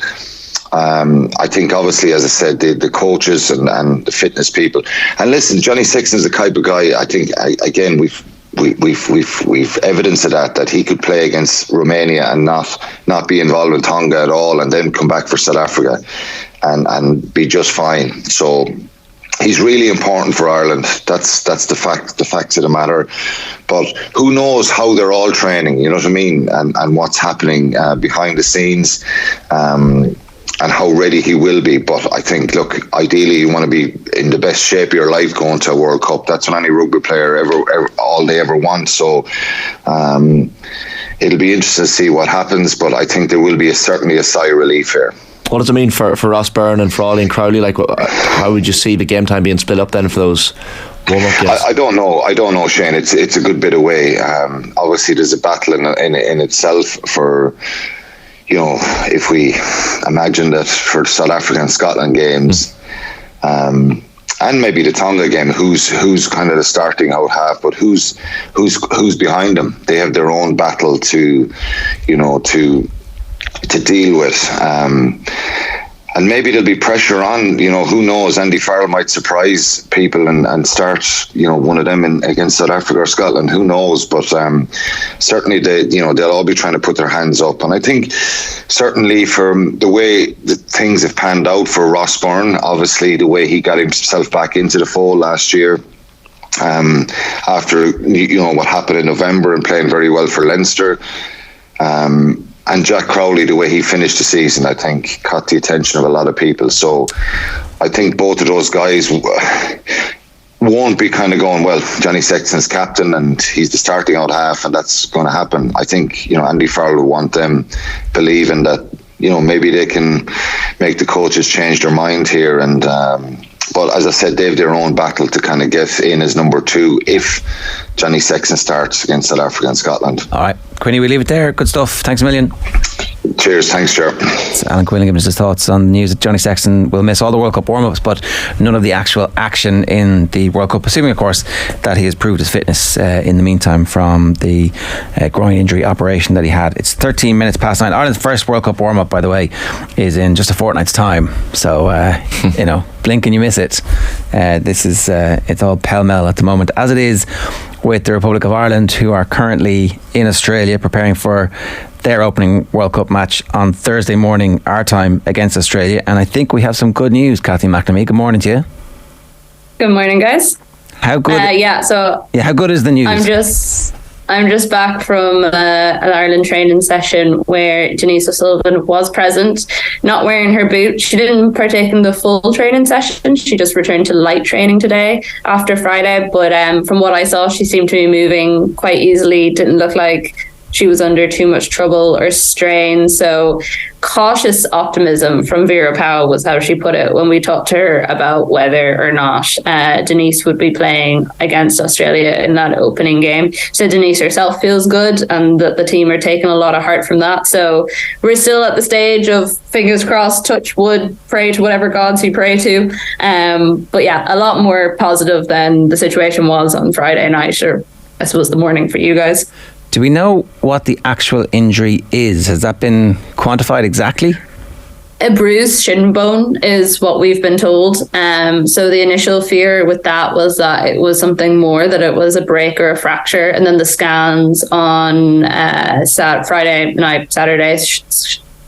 I think obviously, as I said, the coaches and the fitness people. And listen, Johnny Sexton's the type of guy, I think, again, we've evidence of that he could play against Romania and not be involved in Tonga at all, and then come back for South Africa and be just fine. So he's really important for Ireland. That's the facts of the matter. But who knows how they're all training, you know what I mean, and what's happening behind the scenes. And how ready he will be. But I think, look, ideally you want to be in the best shape of your life going to a World Cup. That's what any rugby player ever all they ever want. So it'll be interesting to see what happens, but I think there will be certainly a sigh of relief here. What does it mean for Ross Byrne and Frawley and Crowley? Like, how would you see the game time being split up then for those warm-up games? I don't know, Shane. It's a good bit away. Obviously there's a battle in itself for, if we imagine that for South Africa and Scotland games, and maybe the Tonga game, who's kind of the starting out half, but who's behind them. They have their own battle to deal with. And maybe there'll be pressure on, who knows, Andy Farrell might surprise people and start, one of them against South Africa or Scotland, who knows, but certainly they'll all be trying to put their hands up. And I think certainly from the way that things have panned out for Ross Byrne, obviously the way he got himself back into the fold last year, after, what happened in November and playing very well for Leinster, and Jack Crowley, the way he finished the season, I think caught the attention of a lot of people. So I think both of those guys won't be kind of going, well, Johnny Sexton's captain and he's the starting out half and that's going to happen. I think, Andy Farrell will want them believing that, maybe they can make the coaches change their mind here. And but as I said, they have their own battle to kind of get in as number 2 if Johnny Sexton starts against South Africa and Scotland. All right, Quinny, we leave it there. Good stuff. Thanks a million. Cheers, thanks, Chair. It's Alan Quinlan giving us his thoughts on the news that Johnny Sexton will miss all the World Cup warm-ups, but none of the actual action in the World Cup, assuming, of course, that he has proved his fitness in the meantime from the groin injury operation that he had. It's 13 minutes past 9. Ireland's first World Cup warm-up, by the way, is in just a fortnight's time. So, blink and you miss it. This is it's all pell-mell at the moment, as it is with the Republic of Ireland, who are currently in Australia preparing for their opening World Cup match on Thursday morning our time against Australia. And I think we have some good news. Kathy McNamee, good morning to you. Good morning, guys. How good? How good is the news? I'm just back from an Ireland training session where Denise O'Sullivan was present, not wearing her boot. She didn't partake in the full training session. She just returned to light training today after Friday. But from what I saw, she seemed to be moving quite easily. Didn't look like she was under too much trouble or strain. So cautious optimism from Vera Pauw was how she put it when we talked to her about whether or not Denise would be playing against Australia in that opening game. So Denise herself feels good and that the team are taking a lot of heart from that. So we're still at the stage of fingers crossed, touch wood, pray to whatever gods you pray to. But yeah, a lot more positive than the situation was on Friday night, or I suppose the morning for you guys. Do we know what the actual injury is? Has that been quantified exactly? A bruised shin bone is what we've been told. So the initial fear with that was that it was something more, that it was a break or a fracture. And then the scans on Saturday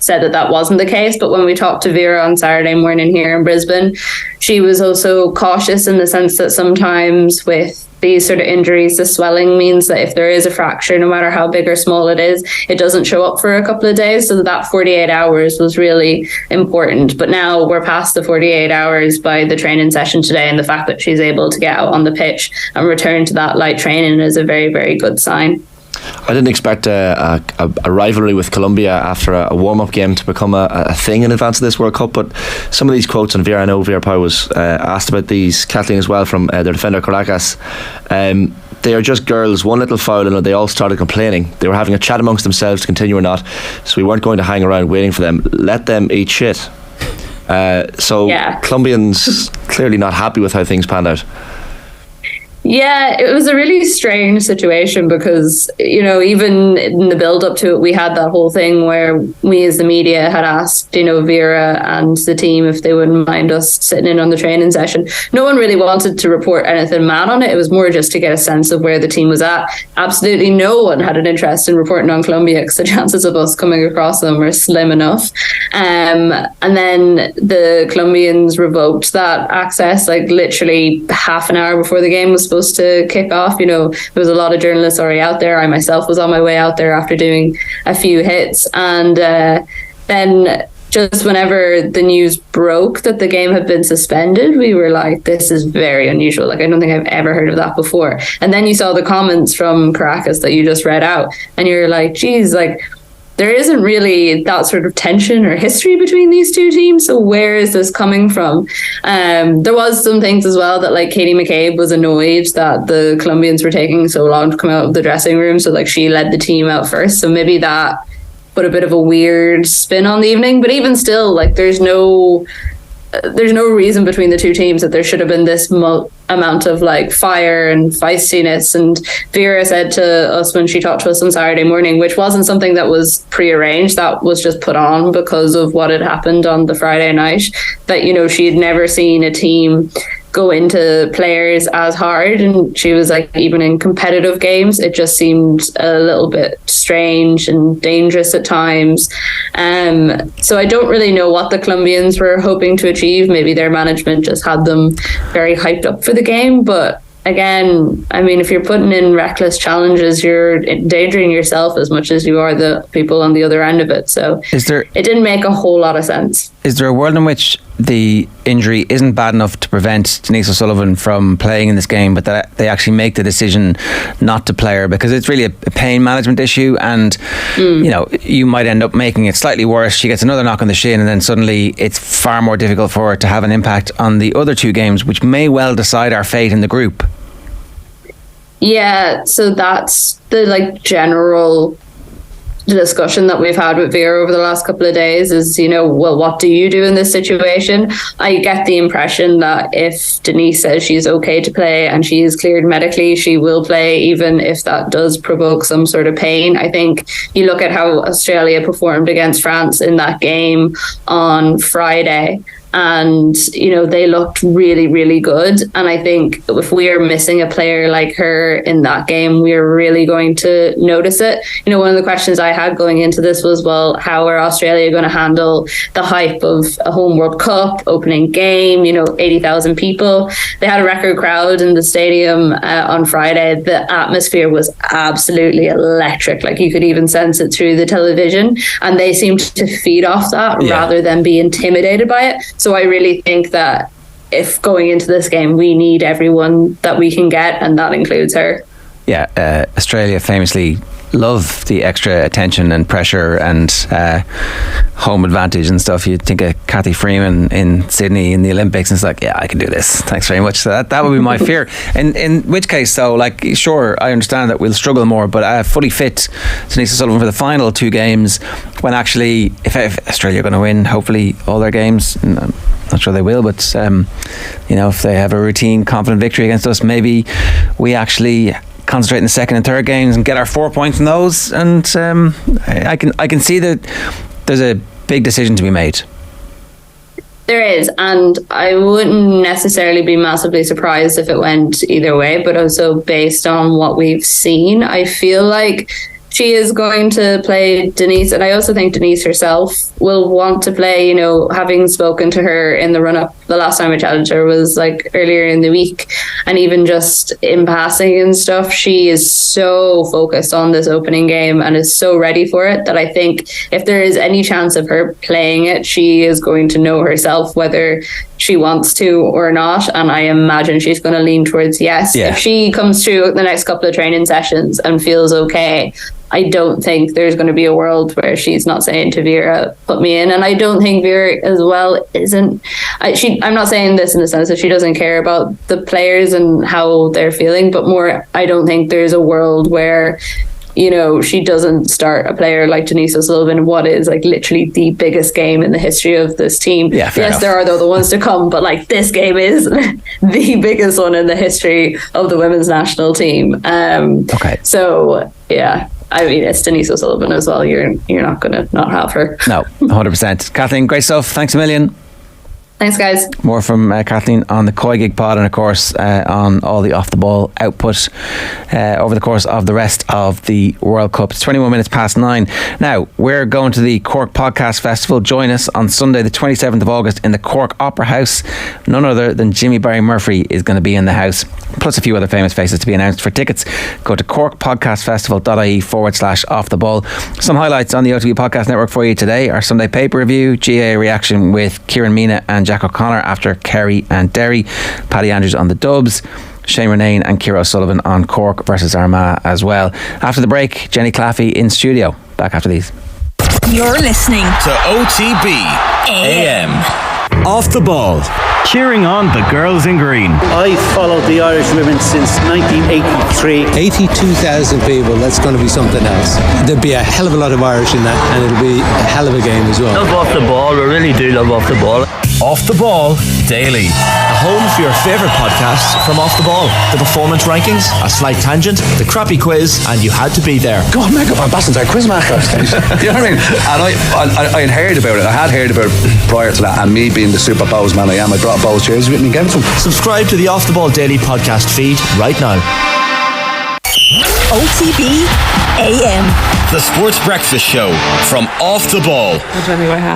said that wasn't the case. But when we talked to Vera on Saturday morning here in Brisbane, she was also cautious in the sense that sometimes with these sort of injuries, the swelling means that if there is a fracture, no matter how big or small it is, it doesn't show up for a couple of days. So that 48 hours was really important. But now we're past the 48 hours by the training session today, and the fact that she's able to get out on the pitch and return to that light training is a very, very good sign. I didn't expect a rivalry with Colombia after a warm-up game to become a thing in advance of this World Cup, but some of these quotes on Vera, I know Vera Pauw was asked about these, Kathleen as well, from their defender Caracas. They are just girls, one little foul and they all started complaining. They were having a chat amongst themselves to continue or not, so we weren't going to hang around waiting for them. Let them eat shit. Colombians clearly not happy with how things panned out. Yeah, it was a really strange situation because, even in the build up to it, we had that whole thing where we as the media had asked, Vera and the team if they wouldn't mind us sitting in on the training session. No one really wanted to report anything mad on it. It was more just to get a sense of where the team was at. Absolutely no one had an interest in reporting on Colombia because the chances of us coming across them were slim enough. And then the Colombians revoked that access, like literally half an hour before the game was supposed to kick off. There was a lot of journalists already out there. I myself was on my way out there after doing a few hits, and then just whenever the news broke that the game had been suspended, we were like, this is very unusual. Like, I don't think I've ever heard of that before. And then you saw the comments from Caracas that you just read out, and you're like, geez, like, there isn't really that sort of tension or history between these two teams. So where is this coming from? There was some things as well that, like, Katie McCabe was annoyed that the Colombians were taking so long to come out of the dressing room. So, like, she led the team out first. So maybe that put a bit of a weird spin on the evening. But even still, like, there's no there's no reason between the two teams that there should have been this amount of like fire and feistiness. And Vera said to us when she talked to us on Saturday morning, which wasn't something that was prearranged, that was just put on because of what had happened on the Friday night, that, you know, she had never seen a team go into players as hard. And she was like, even in competitive games, it just seemed a little bit strange and dangerous at times. So I don't really know what the Colombians were hoping to achieve. Maybe their management just had them very hyped up for the game. But again, I mean, if you're putting in reckless challenges, you're endangering yourself as much as you are the people on the other end of it. So it didn't make a whole lot of sense. Is there a world in which the injury isn't bad enough to prevent Denise O'Sullivan from playing in this game, but that they actually make the decision not to play her because it's really a pain management issue, and you know, you might end up making it slightly worse. She gets another knock on the shin, and then suddenly it's far more difficult for her to have an impact on the other two games, which may well decide our fate in the group. Yeah, so that's the like general discussion that we've had with Vera over the last couple of days is, you know, well, what do you do in this situation? I get the impression that if Denise says she's okay to play and she is cleared medically, she will play, even if that does provoke some sort of pain. I think you look at how Australia performed against France in that game on Friday, and, you know, they looked really, really good. And I think if we are missing a player like her in that game, we're really going to notice it. You know, one of the questions I had going into this was, well, how are Australia going to handle the hype of a home World Cup opening game, you know, 80,000 people. They had a record crowd in the stadium on Friday. The atmosphere was absolutely electric. Like, you could even sense it through the television. And they seemed to feed off that rather than be intimidated by it. So I really think that if going into this game, we need everyone that we can get, and that includes her. Yeah, Australia famously love the extra attention and pressure and home advantage and stuff. You'd think of Cathy Freeman in Sydney in the Olympics, and it's like, yeah, I can do this. Thanks very much. So that would be my fear. In which case, though, like, sure, I understand that we'll struggle more, but fully fit Denise O'Sullivan for the final two games, when actually, if Australia are going to win, hopefully, all their games, and I'm not sure they will, but you know, if they have a routine, confident victory against us, maybe we actually concentrate in the second and third games and get our 4 points in those. And I can see that there's a big decision to be made. There is, and I wouldn't necessarily be massively surprised if it went either way, but also based on what we've seen, I feel like she is going to play Denise, and I also think Denise herself will want to play. You know, having spoken to her in the run-up, the last time I chatted to her was like earlier in the week, and even just in passing and stuff, she is so focused on this opening game and is so ready for it that I think if there is any chance of her playing it, she is going to know herself whether she wants to or not, and I imagine she's going to lean towards yes. If she comes through the next couple of training sessions and feels okay, I don't think there's going to be a world where she's not saying to Vera, put me in. And I don't think Vera as well isn't. I'm not saying this in the sense that she doesn't care about the players and how they're feeling, but more, I don't think there's a world where, you know, she doesn't start a player like Denise O'Sullivan, what is like literally the biggest game in the history of this team. Yeah, yes, there are the other ones to come, but like this game is the biggest one in the history of the women's national team. Okay. So, yeah. I mean, it's Denise O'Sullivan as well. You're not going to not have her. No, 100%. Kathleen, great stuff. Thanks a million. Thanks, guys. More from Kathleen on the Koi Gig pod, and of course on all the off the ball output over the course of the rest of the World Cup. It's 21 minutes past 9. Now, we're going to the Cork Podcast Festival. Join us on Sunday the 27th of August in the Cork Opera House. None other than Jimmy Barry Murphy is going to be in the house, plus a few other famous faces to be announced. For tickets, go to corkpodcastfestival.ie/off the ball. Some highlights on the OTB Podcast Network for you today: our Sunday paper review, GA reaction with Kieran Mina and Jack O'Connor after Kerry and Derry, Paddy Andrews on the Dubs, Shane Renane and Ciara O'Sullivan on Cork versus Armagh as well. After the break, Jenny Claffey in studio. Back after these. You're listening to OTB AM. Off the Ball. Cheering on the girls in green. I followed the Irish women since 1983. 82,000 people, that's going to be something else. There'll be a hell of a lot of Irish in that, and it'll be a hell of a game as well. Love Off the Ball, we really do love Off the Ball. Off the Ball Daily. A home for your favourite podcasts from Off the Ball. The performance rankings, a slight tangent, the crappy quiz, and you had to be there. God, make up ambassador, quiz master. You know what I mean? And I had heard about it. I had heard about it prior to that, and me being the Super Bowls man I am, I brought Bowls chairs with me and gave it to them. Subscribe to the Off the Ball Daily podcast feed right now. OTB AM. The Sports Breakfast Show from Off the Ball.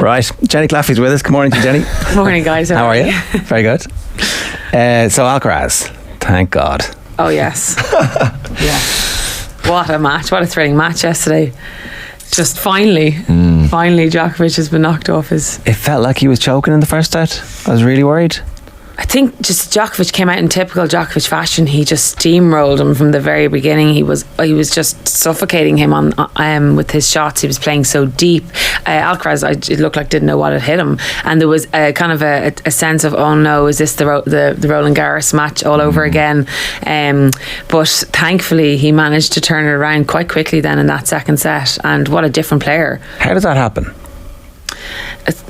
Right, Jenny Claffey's with us. Good morning to you, Jenny. Morning, guys. How are you? Very good. So Alcaraz, thank God. Oh yes. Yeah. What a match! What a thrilling match yesterday. Just finally Djokovic has been knocked off his. It felt like he was choking in the first set. I was really worried. I think just Djokovic came out in typical Djokovic fashion. He just steamrolled him from the very beginning. He was just suffocating him on with his shots. He was playing so deep. Alcaraz, it looked like didn't know what had hit him, and there was a kind of a sense of, oh no, is this the Roland Garros match all over again? But thankfully he managed to turn it around quite quickly then in that second set. And what a different player! How does that happen?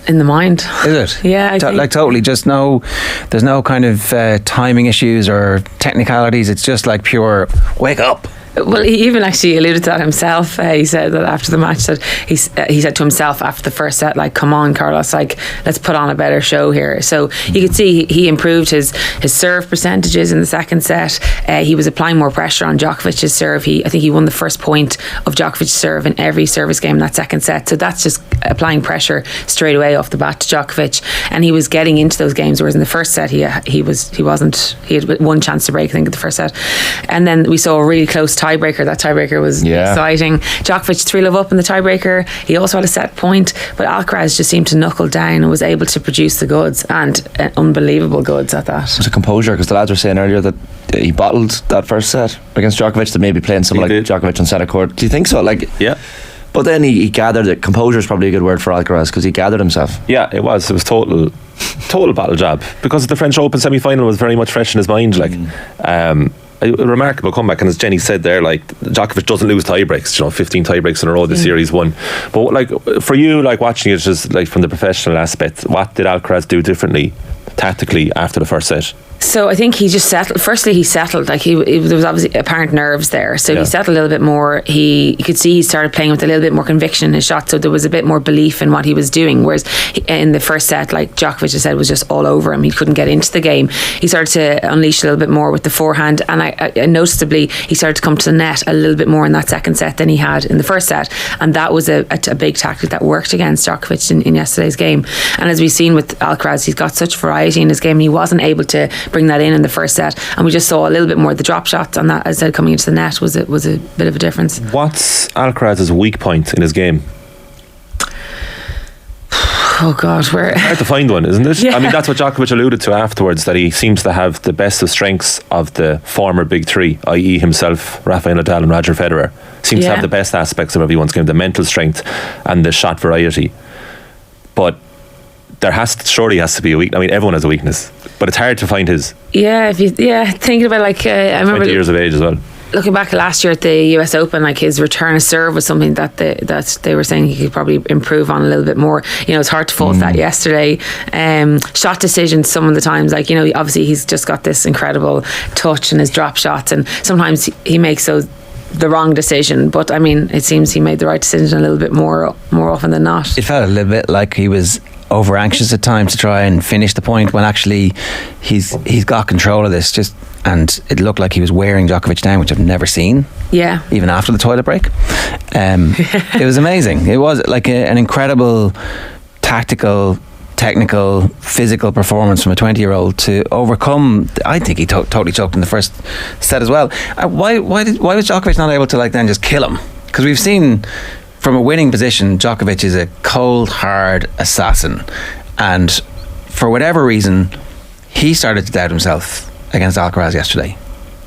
In the mind. Is it? Yeah, like totally. Just there's no kind of timing issues or technicalities. It's just like pure wake up. Well, he even actually alluded to that himself. He said that after the match, that he said to himself after the first set, like, come on, Carlos, like, let's put on a better show here. So you could see he improved his serve percentages in the second set. He was applying more pressure on Djokovic's serve. I think he won the first point of Djokovic's serve in every service game in that second set. So that's just applying pressure straight away off the bat to Djokovic. And he was getting into those games, whereas in the first set he wasn't. He had one chance to break, I think, at the first set. And then we saw a really close tiebreaker. That tiebreaker was exciting. Djokovic 3-love up in the tiebreaker. He also had a set point, but Alcaraz just seemed to knuckle down and was able to produce the goods, and unbelievable goods at that. It was a composure, because the lads were saying earlier that he bottled that first set against Djokovic, to maybe playing someone like Djokovic on centre court. Do you think so? Like, yeah. But then he gathered it. Composure is probably a good word for Alcaraz, because he gathered himself. Yeah, it was total battle jab, because the French Open semi-final was very much fresh in his mind. Like, a remarkable comeback, and as Jenny said there, like, Djokovic doesn't lose tiebreaks. 15 tiebreaks in a row this series won. But like, for you, like, watching it just like from the professional aspect, what did Alcaraz do differently tactically after the first set? So I think he just settled. Firstly, he settled. Like there was obviously apparent nerves there. So he settled a little bit more. You could see he started playing with a little bit more conviction in his shot. So there was a bit more belief in what he was doing. Whereas in the first set, like Djokovic just said, was just all over him. He couldn't get into the game. He started to unleash a little bit more with the forehand. And I noticeably, he started to come to the net a little bit more in that second set than he had in the first set. And that was a big tactic that worked against Djokovic in yesterday's game. And as we've seen with Alcaraz, he's got such variety in his game. He wasn't able to bring that in the first set, and we just saw a little bit more. The drop shots on that, as I said, coming into the net was a bit of a difference. What's Alcaraz's weak point in his game? Oh God, where hard to find one, isn't it? Yeah. I mean, that's what Djokovic alluded to afterwards, that he seems to have the best of strengths of the former big three, i.e. himself, Rafael Nadal and Roger Federer. Seems to have the best aspects of everyone's game, the mental strength and the shot variety. But there surely has to be a weakness. I mean, everyone has a weakness, but it's hard to find his. Yeah, thinking about, like, I remember 20 years of age as well. Looking back last year at the US Open, like, his return of serve was something that they were saying he could probably improve on a little bit more. It's hard to fault that yesterday. Shot decisions, some of the times, like, obviously he's just got this incredible touch in his drop shots, and sometimes he makes the wrong decision, but I mean, it seems he made the right decision a little bit more often than not. It felt a little bit like he was over anxious at times to try and finish the point, when actually he's got control of this, and it looked like he was wearing Djokovic down, which I've never seen. Yeah. Even after the toilet break. It was amazing. It was like an incredible tactical, technical, physical performance from a 20-year-old to overcome. I think he totally choked in the first set as well. Why was Djokovic not able to then just kill him? Because we've seen, from a winning position, Djokovic is a cold, hard assassin, and for whatever reason, he started to doubt himself against Alcaraz yesterday.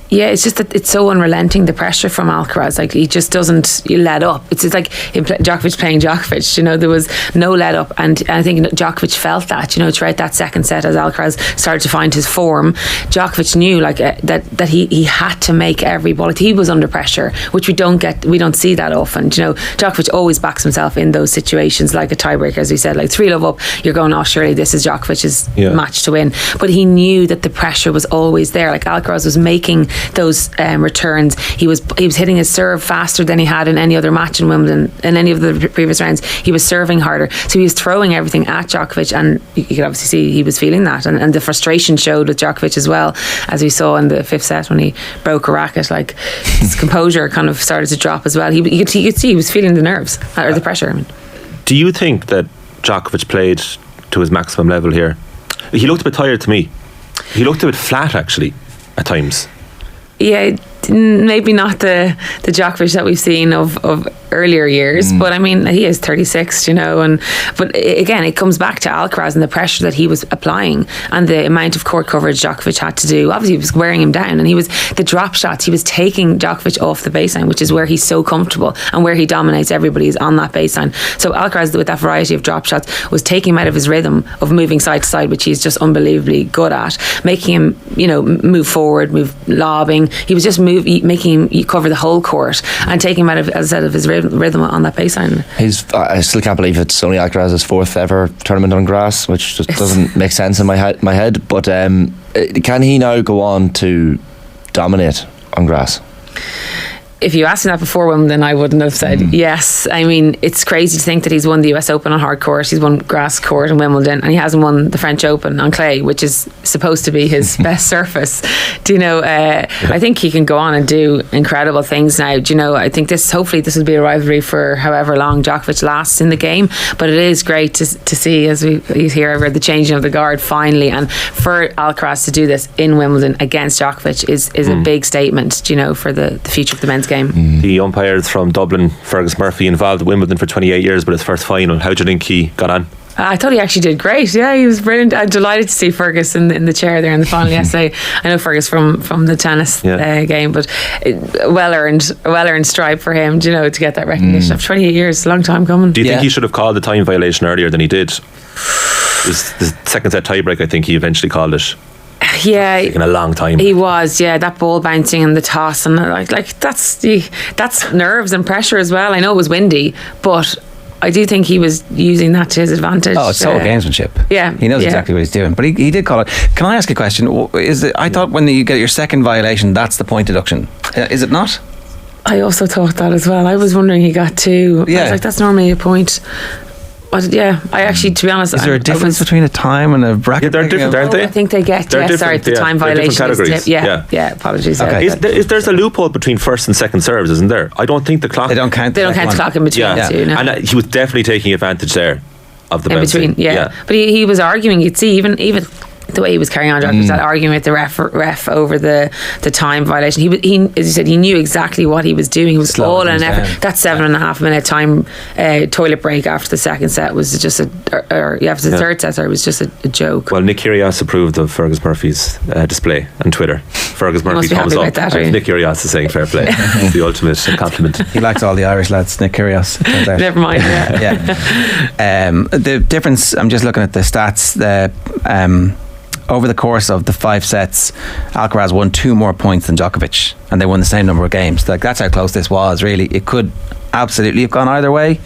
Yeah, it's just that it's so unrelenting, the pressure from Alcaraz. Like, he just doesn't let up. It's like Djokovic playing Djokovic, you know, there was no let up. And I think Djokovic felt that, you know, throughout that second set as Alcaraz started to find his form. Djokovic knew that he had to make every ball. He was under pressure, which we don't see that often. You know, Djokovic always backs himself in those situations, like a tiebreaker, as we said, like 3-love up, you're going, oh, surely this is Djokovic's match to win. But he knew that the pressure was always there. Like, Alcaraz was making those returns. He was hitting his serve faster than he had in any other match in Wimbledon, in any of the previous rounds. He was serving harder, so he was throwing everything at Djokovic, and you could obviously see he was feeling that, and the frustration showed with Djokovic as well, as we saw in the fifth set when he broke a racket. Like, his composure kind of started to drop as well. You could see he was feeling the nerves or the pressure. I mean, do you think that Djokovic played to his maximum level here? He looked a bit tired to me. He looked a bit flat, actually, at times. Yeah, maybe not the Djokovic that we've seen of earlier years, but I mean, he is 36, you know, but again, it comes back to Alcaraz and the pressure that he was applying and the amount of court coverage Djokovic had to do. Obviously, he was wearing him down, and the drop shots, he was taking Djokovic off the baseline, which is where he's so comfortable and where he dominates everybody, is on that baseline. So Alcaraz, with that variety of drop shots, was taking him out of his rhythm of moving side to side, which he's just unbelievably good at, making him, you know, move forward, move lobbing. He was just making him cover the whole court and taking him out of, as I said, of his rhythm on that baseline. I still can't believe it's only Alcaraz's fourth ever tournament on grass, which just doesn't make sense in my head. But can he now go on to dominate on grass? If you asked me that before Wimbledon, I wouldn't have said yes. I mean, it's crazy to think that he's won the US Open on hard court, he's won grass court in Wimbledon, and he hasn't won the French Open on clay, which is supposed to be his best surface. Do you know, I think he can go on and do incredible things now. Do you know, I think hopefully this will be a rivalry for however long Djokovic lasts in the game, but it is great to see, as we hear over the changing of the guard finally, and for Alcaraz to do this in Wimbledon against Djokovic is a big statement, do you know, for the future of the men's game. The umpires from Dublin, Fergus Murphy, involved at Wimbledon for 28 years, but his first final. How do you think he got on? I thought he actually did great. Yeah, he was brilliant. I'm delighted to see Fergus in the chair there in the final yesterday. I know Fergus from the tennis game, but well earned stripe for him, you know, to get that recognition of 28 years. A long time coming. Do you think he should have called the time violation earlier than he did? It was the second set tiebreak, I think he eventually called it. Yeah, taking a long time. He was, that ball bouncing and the toss, and like that's nerves and pressure as well. I know it was windy, but I do think he was using that to his advantage. Oh, it's total gamesmanship. Yeah, he knows exactly what he's doing. But he did call it. Can I ask a question? I thought when you get your second violation, that's the point deduction. Is it not? I also thought that as well. I was wondering he got two. I was like, that's normally a point. I actually, to be honest, is there a difference between a time and a bracket? Yeah, they're different, aren't they? I think they get. The time violation. Apologies. Okay. There's a loophole between first and second serves, isn't there? I don't think the clock. They don't count. They don't count the clock in between the two. No. And he was definitely taking advantage there of the in bouncing. between. But he was arguing. You'd see even the way he was carrying on, was that arguing with the ref over the time violation. He as you said, he knew exactly what he was doing. He was all in an effort. That 7.5 minute time toilet break after the second set was just after the third set, it was just a joke. Well, Nick Kyrgios approved of Fergus Murphy's display on Twitter. Fergus Murphy thumbs up. Nick Kyrgios is saying fair play. It's the ultimate compliment. He likes all the Irish lads, Nick Kyrgios. Never mind. The difference, I'm just looking at the stats. Over the course of the 5 sets, Alcaraz won 2 more points than Djokovic, and they won the same number of games. Like, that's how close this was, really. It could absolutely have gone either way,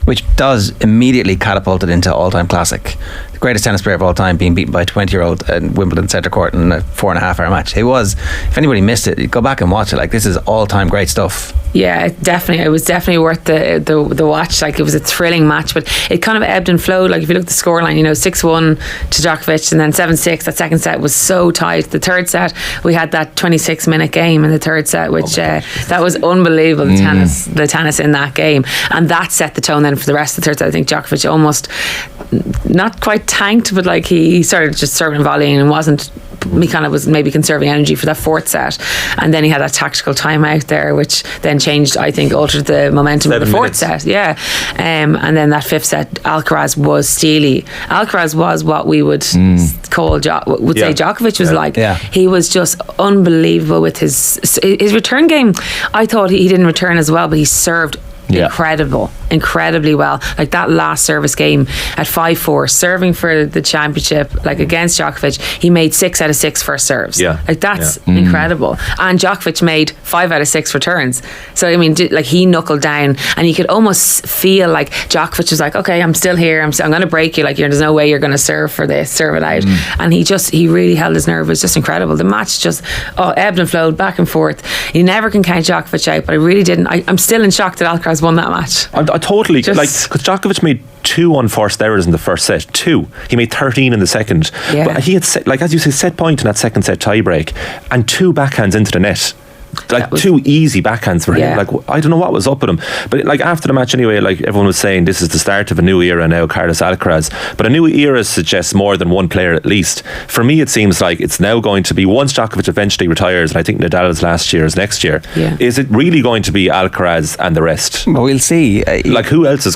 which does immediately catapult it into all-time classic. The greatest tennis player of all time being beaten by a 20-year-old in Wimbledon centre court in a 4.5 hour match. It was, if anybody missed it, go back and watch it. Like, this is all-time great stuff. Yeah, definitely. It was definitely worth the watch. Like, it was a thrilling match, but it kind of ebbed and flowed. Like, if you look at the scoreline, 6-1 to Djokovic, and then 7-6. That second set was so tight. The third set, we had that 26-minute game in the third set, which that was unbelievable. The tennis in that game, and that set the tone then for the rest of the third set. I think Djokovic almost not quite tanked, but like he started just serving and volleying and wasn't he kind of was maybe conserving energy for that fourth set, and then he had that tactical timeout there, which then changed, I think, altered the momentum of the fourth set. Yeah, and then that fifth set, Alcaraz was steely. Alcaraz was what we would call say Djokovic was like. Yeah. He was just unbelievable with his return game. I thought he didn't return as well, but he served incredibly well. Like that last service game at 5-4, serving for the championship, like against Djokovic, he made 6 out of 6 first serves. Like that's incredible. And Djokovic made 5 out of 6 returns. So I mean, like he knuckled down, and you could almost feel like Djokovic was like, okay, I'm still here. I'm going to break you. Like there's no way you're going to serve for this. Serve it out. And he really held his nerve. It was just incredible. The match just ebbed and flowed back and forth. You never can count Djokovic out, but I really didn't. I'm still in shock that Alcaraz won that match. I totally because Djokovic made 2 unforced errors in the first set. 2. He made 13 in the second. But he had as you say, set point in that second set tiebreak, and 2 backhands into the net. Like 2 easy backhands for him. Like I don't know what was up with him, but like after the match anyway, like everyone was saying, this is the start of a new era now, Carlos Alcaraz. But a new era suggests more than one player at least. For me, it seems like it's now going to be, once Djokovic eventually retires, and I think Nadal's last year is next year, is it really going to be Alcaraz and the rest? Well, we'll see. Like who else is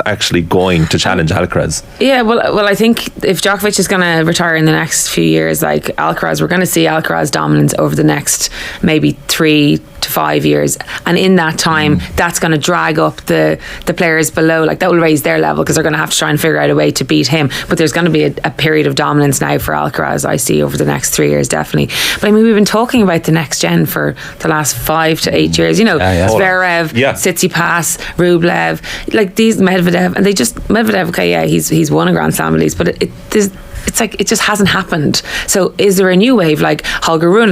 actually going to challenge Alcaraz? Yeah, well I think if Djokovic is going to retire in the next few years, like Alcaraz, we're going to see Alcaraz dominance over the next maybe 3 to 5 years, and in that time that's going to drag up the players below. Like that will raise their level, because they're going to have to try and figure out a way to beat him. But there's going to be a period of dominance now for Alcaraz, I see, over the next 3 years, definitely. But I mean, we've been talking about the next gen for the last 5 to 8 years, Zverev, Tsitsipas, Rublev, like these, Medvedev, and Medvedev, okay, he's won a Grand Slam at least, but it's like it just hasn't happened. So is there a new wave like Holger Rune,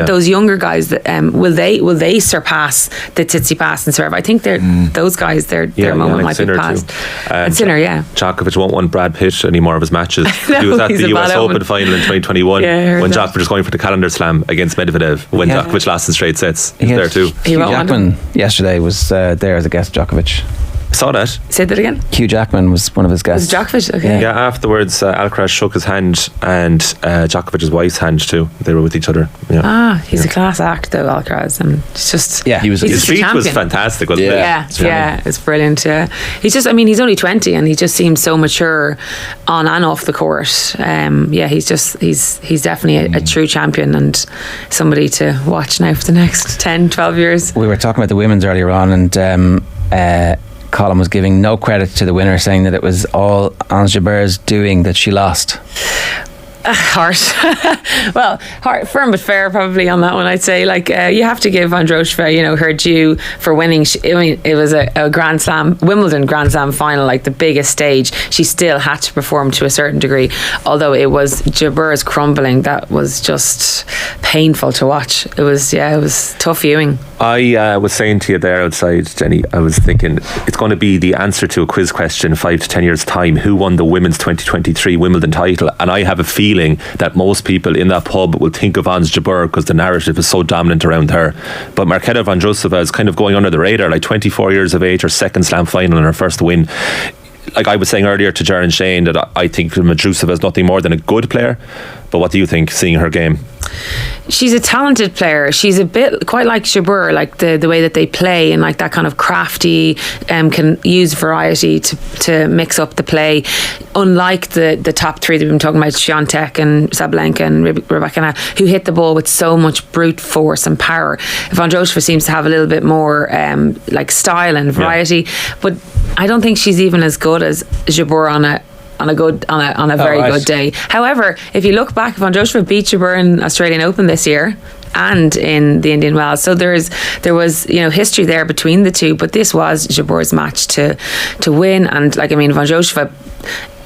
those younger guys that will they surpass the Tsitsipas and Zverev? I think those guys, their moment might be past. And Sinner, Djokovic won't want Brad Pitt any more of his matches. He was at the US Open final in 2021 when Djokovic was going for the calendar slam against Medvedev, when Djokovic lost in straight sets. He was there too. Hugh Jackman yesterday was there as a guest of Djokovic. Saw that. Say that again. Hugh Jackman was one of his guests. Was Djokovic? Okay. Yeah, afterwards Alcaraz shook his hand, and Djokovic's wife's hand too. They were with each other. He's a class act though, Alcaraz, and it's just his speech was fantastic, wasn't it? Yeah, it's brilliant. He's just, I mean, he's only 20 and he just seems so mature on and off the court. He's definitely a true champion, and somebody to watch now for the next 10-12 years. We were talking about the women's earlier on, and Colin was giving no credit to the winner, saying that it was all Ons Jabeur's doing that she lost. Harsh. Well, firm but fair probably on that one, I'd say. Like you have to give Vondrousova, her due for winning. It was a Grand Slam, Wimbledon Grand Slam final, like the biggest stage. She still had to perform to a certain degree, although it was Jabeur's crumbling that was just painful to watch. It was tough viewing. I was saying to you there outside, Jenny, I was thinking it's going to be the answer to a quiz question 5 to 10 years time. Who won the women's 2023 Wimbledon title? And I have a feeling that most people in that pub will think of Ons Jabeur because the narrative is so dominant around her. But Marketa Vondrousova is kind of going under the radar, like 24 years of age, her second slam final and her first win. Like I was saying earlier to Jar and Shane, that I think Vondrousova is nothing more than a good player. But what do you think, seeing her game? She's a talented player. She's a bit quite like Jabeur, like the way that they play, and like that kind of crafty, can use variety to mix up the play. Unlike the top 3 that we've been talking about, Świątek and Sabalenka and Rebecca, who hit the ball with so much brute force and power. Vondrousova seems to have a little bit more like style and variety, but I don't think she's even as good as Jabeur on a very good day. However, if you look back, Vondrousova beat Jabeur in Australian Open this year and in the Indian Wells, so there was history there between the two, but this was Jabeur's match to win. And Vondrousova,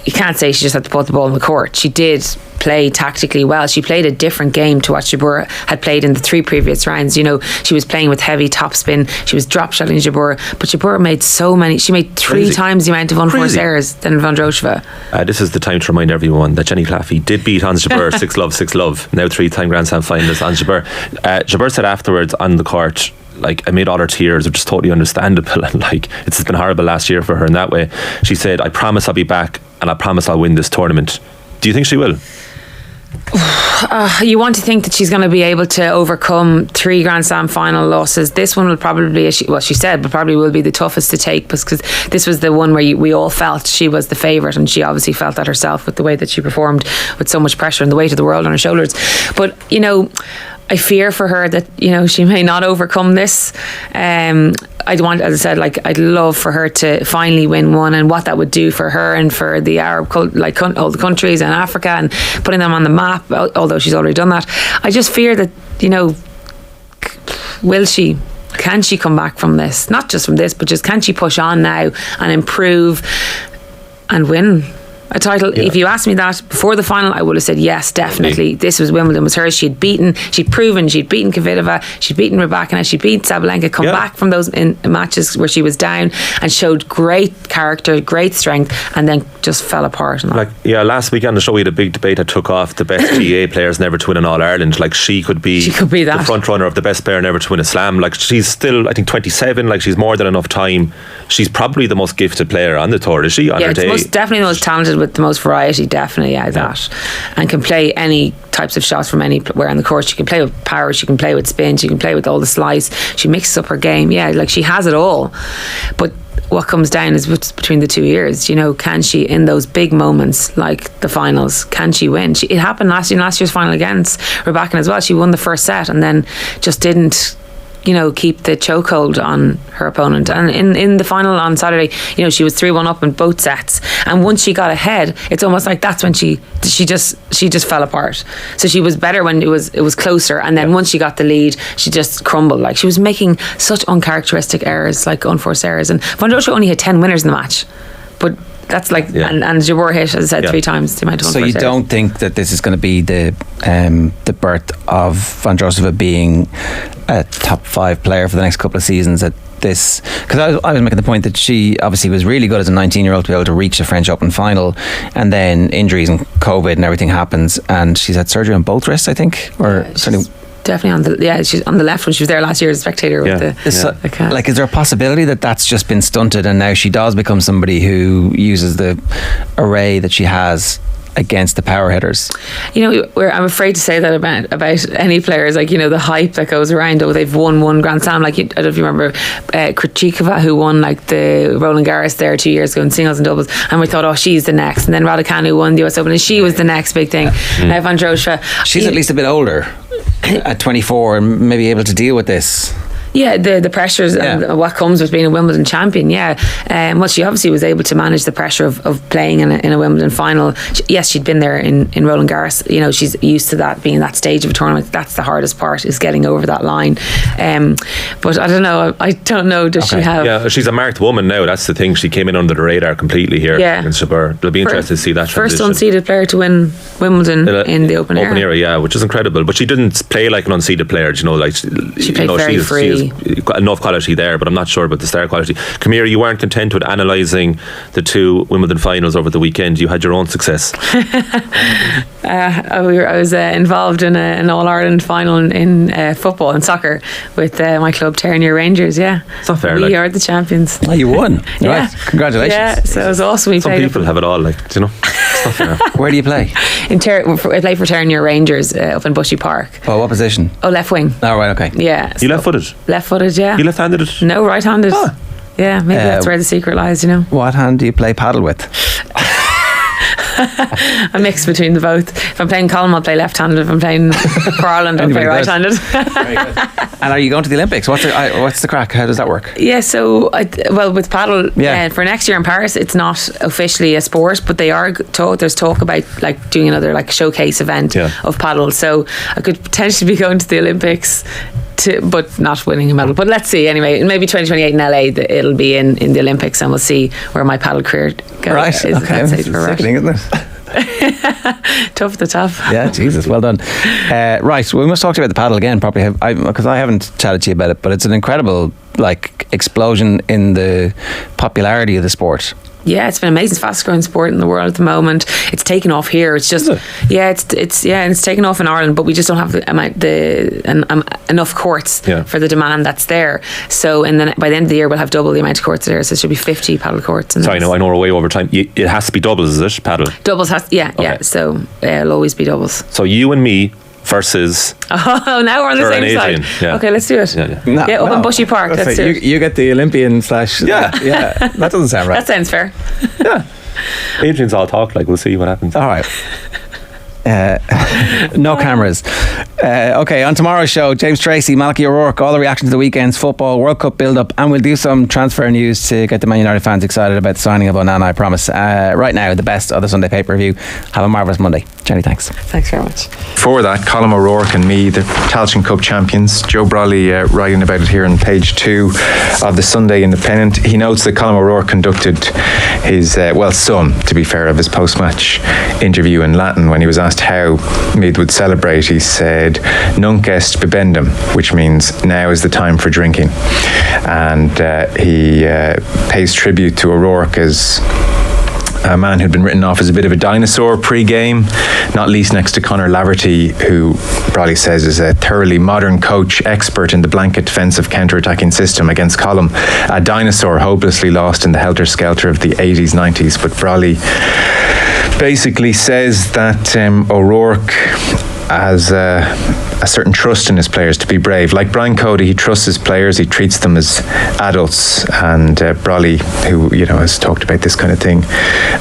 you can't say she just had to put the ball in the court. She did play tactically well. She played a different game to what Jabeur had played in the 3 previous rounds. She was playing with heavy topspin. She was drop shotting Jabeur, but Jabeur made she made 3 times the amount of unforced errors than Vondrousova. This is the time to remind everyone that Jenny Claffey did beat Ons Jabeur 6-love. Now 3-time Grand Slam finalist Ons Jabeur. Jabeur said afterwards on the court, amid all her tears, which is totally understandable, and it's been horrible last year for her in that way. She said, "I promise I'll be back, and I promise I'll win this tournament." Do you think she will? You want to think that she's going to be able to overcome 3 Grand Slam final losses. This one will probably, she said, but probably will be the toughest to take, because this was the one where we all felt she was the favourite, and she obviously felt that herself with the way that she performed, with so much pressure and the weight of the world on her shoulders. But, you know, I fear for her that, you know, she may not overcome this. I'd want, as I said, like, I'd love for her to finally win one, and what that would do for her and for the Arab, like all the countries and Africa, and putting them on the map, although she's already done that. I just fear that, you know, can she come back from this? Not just from this, but just can she push on now and improve and win a title? If you asked me that before the final, I would have said yes, definitely. This was Wimbledon, was hers. She'd beaten Kvitova, she'd beaten Rybakina, she'd beat Sabalenka, come back from those matches where she was down and showed great character, great strength, and then just fell apart. Last week on the show we had a big debate that took off the best GA players never to win an All-Ireland. Like, she could be the front runner of the best player never to win a slam. Like, she's still, I think, 27. Like, she's more than enough time. She's probably the most gifted player on the tour, is she? On her day? Definitely the most talented, with the most variety, definitely out of that, and can play any types of shots from anywhere on the court. She can play with power, she can play with spin, she can play with all the slice, she mixes up her game. Like, she has it all. But what comes down is what's between the 2 ears. You know, can she, in those big moments like the finals, can she win? It happened last year's final against Rybakina as well. She won the first set and then just didn't, you know, keep the chokehold on her opponent. And in the final on Saturday, you know, she was 3-1 up in both sets, and once she got ahead, it's almost like that's when she just fell apart. So she was better when it was closer, and then once she got the lead, she just crumbled. Like, she was making such uncharacteristic errors, like unforced errors, and Vondrousova only had 10 winners in the match, but that's like, and Jabeur hit, as I said, 3 times the amount of. So you don't think that this is going to be the birth of Vondrousova being a top 5 player for the next couple of seasons at this? Because I was making the point that she obviously was really good as a 19-year-old to be able to reach the French Open final, and then injuries and COVID and everything happens, and she's had surgery on both wrists, I think, or certainly. Definitely she's on the left when she was there last year as a spectator with the cat. Like, is there a possibility that that's just been stunted and now she does become somebody who uses the array that she has against the power hitters? You know, I'm afraid to say that about any players. Like, you know, the hype that goes around, they've won 1 Grand Slam. Like, I don't know if you remember Krejcikova, who won like the Roland Garros there 2 years ago in singles and doubles, and we thought, oh, she's the next. And then Raducanu won the US Open and she was the next big thing. Now Vondrousova, she's at least a bit older at 24 and maybe able to deal with this. Yeah, the pressures and what comes with being a Wimbledon champion. Well, she obviously was able to manage the pressure of playing in a Wimbledon final. Yes, she'd been there in Roland Garros. You know, she's used to that, being that stage of a tournament. That's the hardest part, is getting over that line. But I don't know. Does she have? Yeah, she's a marked woman now. That's the thing. She came in under the radar completely here against Jabeur. It'll be interesting to see that first transition. Unseeded player to win Wimbledon in the Open Era. Yeah, which is incredible. But she didn't play like an unseeded player. You know, like she played very free. Got enough quality there, but I'm not sure about the star quality. Camille, you weren't content with analysing the 2 Wimbledon finals over the weekend. You had your own success. I was involved in an All-Ireland final in football and soccer with my club, Ternier Rangers. It's not fair. We are the champions. Oh, you won. Right. Congratulations. Yeah, so it was awesome. Some people have it all, like, do you know. It's not fair. Where do you play? I play for Ternier Rangers up in Bushy Park. Oh, what position? Oh, left wing. Oh, right, okay. Yeah. You left-footed? Left-footed, yeah. You left-handed it? No, right-handed. Oh. Yeah, maybe that's where the secret lies, you know. What hand do you play paddle with? A mix between the both. If I'm playing Colm, I'll play left-handed. If I'm playing for Ireland, I'll play right-handed. Very good. And are you going to the Olympics? What's the crack? How does that work? Yeah, so with paddle, for next year in Paris, it's not officially a sport, but they are there's talk about like doing another like showcase event of paddle. So I could potentially be going to the Olympics, but not winning a medal. But let's see. Anyway, maybe 2028 in LA, it'll be in the Olympics, and we'll see where my paddle career goes. Right. Okay. It's sickening, isn't it? Tough at the top. Yeah, Jesus, well done. Right, we must talk to you about the paddle again properly, because I haven't chatted to you about it, but it's an incredible explosion in the popularity of the sport. Yeah, it's been amazing. It's the fastest growing sport in the world at the moment. It's taken off here. It's just, it's taken off in Ireland, but we just don't have enough courts for the demand that's there. So, and then by the end of the year, we'll have double the amount of courts there. So it should be 50 paddle courts. So I know we're way over time. It has to be doubles, is it? Paddle. Doubles has, yeah. So it'll always be doubles. So you and me versus. Oh, now we're on the same side. Yeah. Okay, let's do it. Up in Bushy Park. Let's do it. You get the Olympian / yeah. That doesn't sound right. That sounds fair. Yeah. Adrian's all talk. We'll see what happens. All right. No cameras. Okay, on tomorrow's show, James Tracy, Malachy O'Rourke, all the reactions to the weekend's football, World Cup build-up, and we'll do some transfer news to get the Man United fans excited about the signing of Onana, I promise. Right now, the best of the Sunday pay-per-view. Have a marvellous Monday. Jenny, thanks. Thanks very much. For that, Colm O'Rourke and me, the Tailteann Cup champions. Joe Brawley writing about it here on page 2 of the Sunday Independent. He notes that Colm O'Rourke conducted his, son, to be fair, of his post-match interview in Latin when he was asked how Meath would celebrate. He said, "Nunc est bibendum," which means now is the time for drinking. And he pays tribute to O'Rourke as a man who'd been written off as a bit of a dinosaur pre-game, not least next to Conor Laverty, who Brawley says is a thoroughly modern coach, expert in the blanket defensive counter-attacking system against Colm. A dinosaur hopelessly lost in the helter-skelter of the 80s, 90s. But Brawley basically says that O'Rourke has a certain trust in his players to be brave. Like Brian Cody, he trusts his players, he treats them as adults. And Brawley, who has talked about this kind of thing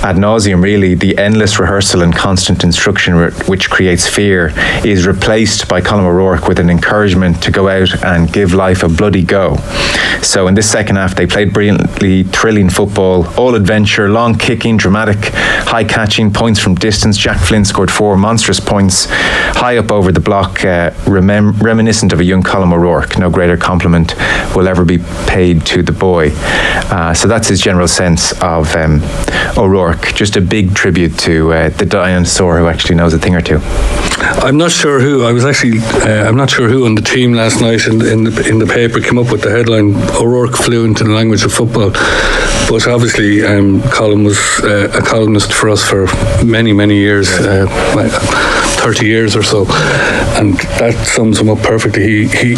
ad nauseum, really, the endless rehearsal and constant instruction which creates fear is replaced by Colm O'Rourke with an encouragement to go out and give life a bloody go. So in this second half, they played brilliantly, thrilling football, all adventure, long kicking, dramatic, high catching, points from distance. Jack Flynn scored 4 monstrous points high up over the block, reminiscent of a young Colm O'Rourke. No greater compliment will ever be paid to the boy. So that's his general sense of O'Rourke. Just a big tribute to the dinosaur who actually knows a thing or two. I'm not sure who. I'm not sure who on the team last night in the paper came up with the headline "O'Rourke fluent in the language of football." But obviously, Colm was a columnist for us for many years, 30 years or so, and that sums him up perfectly. He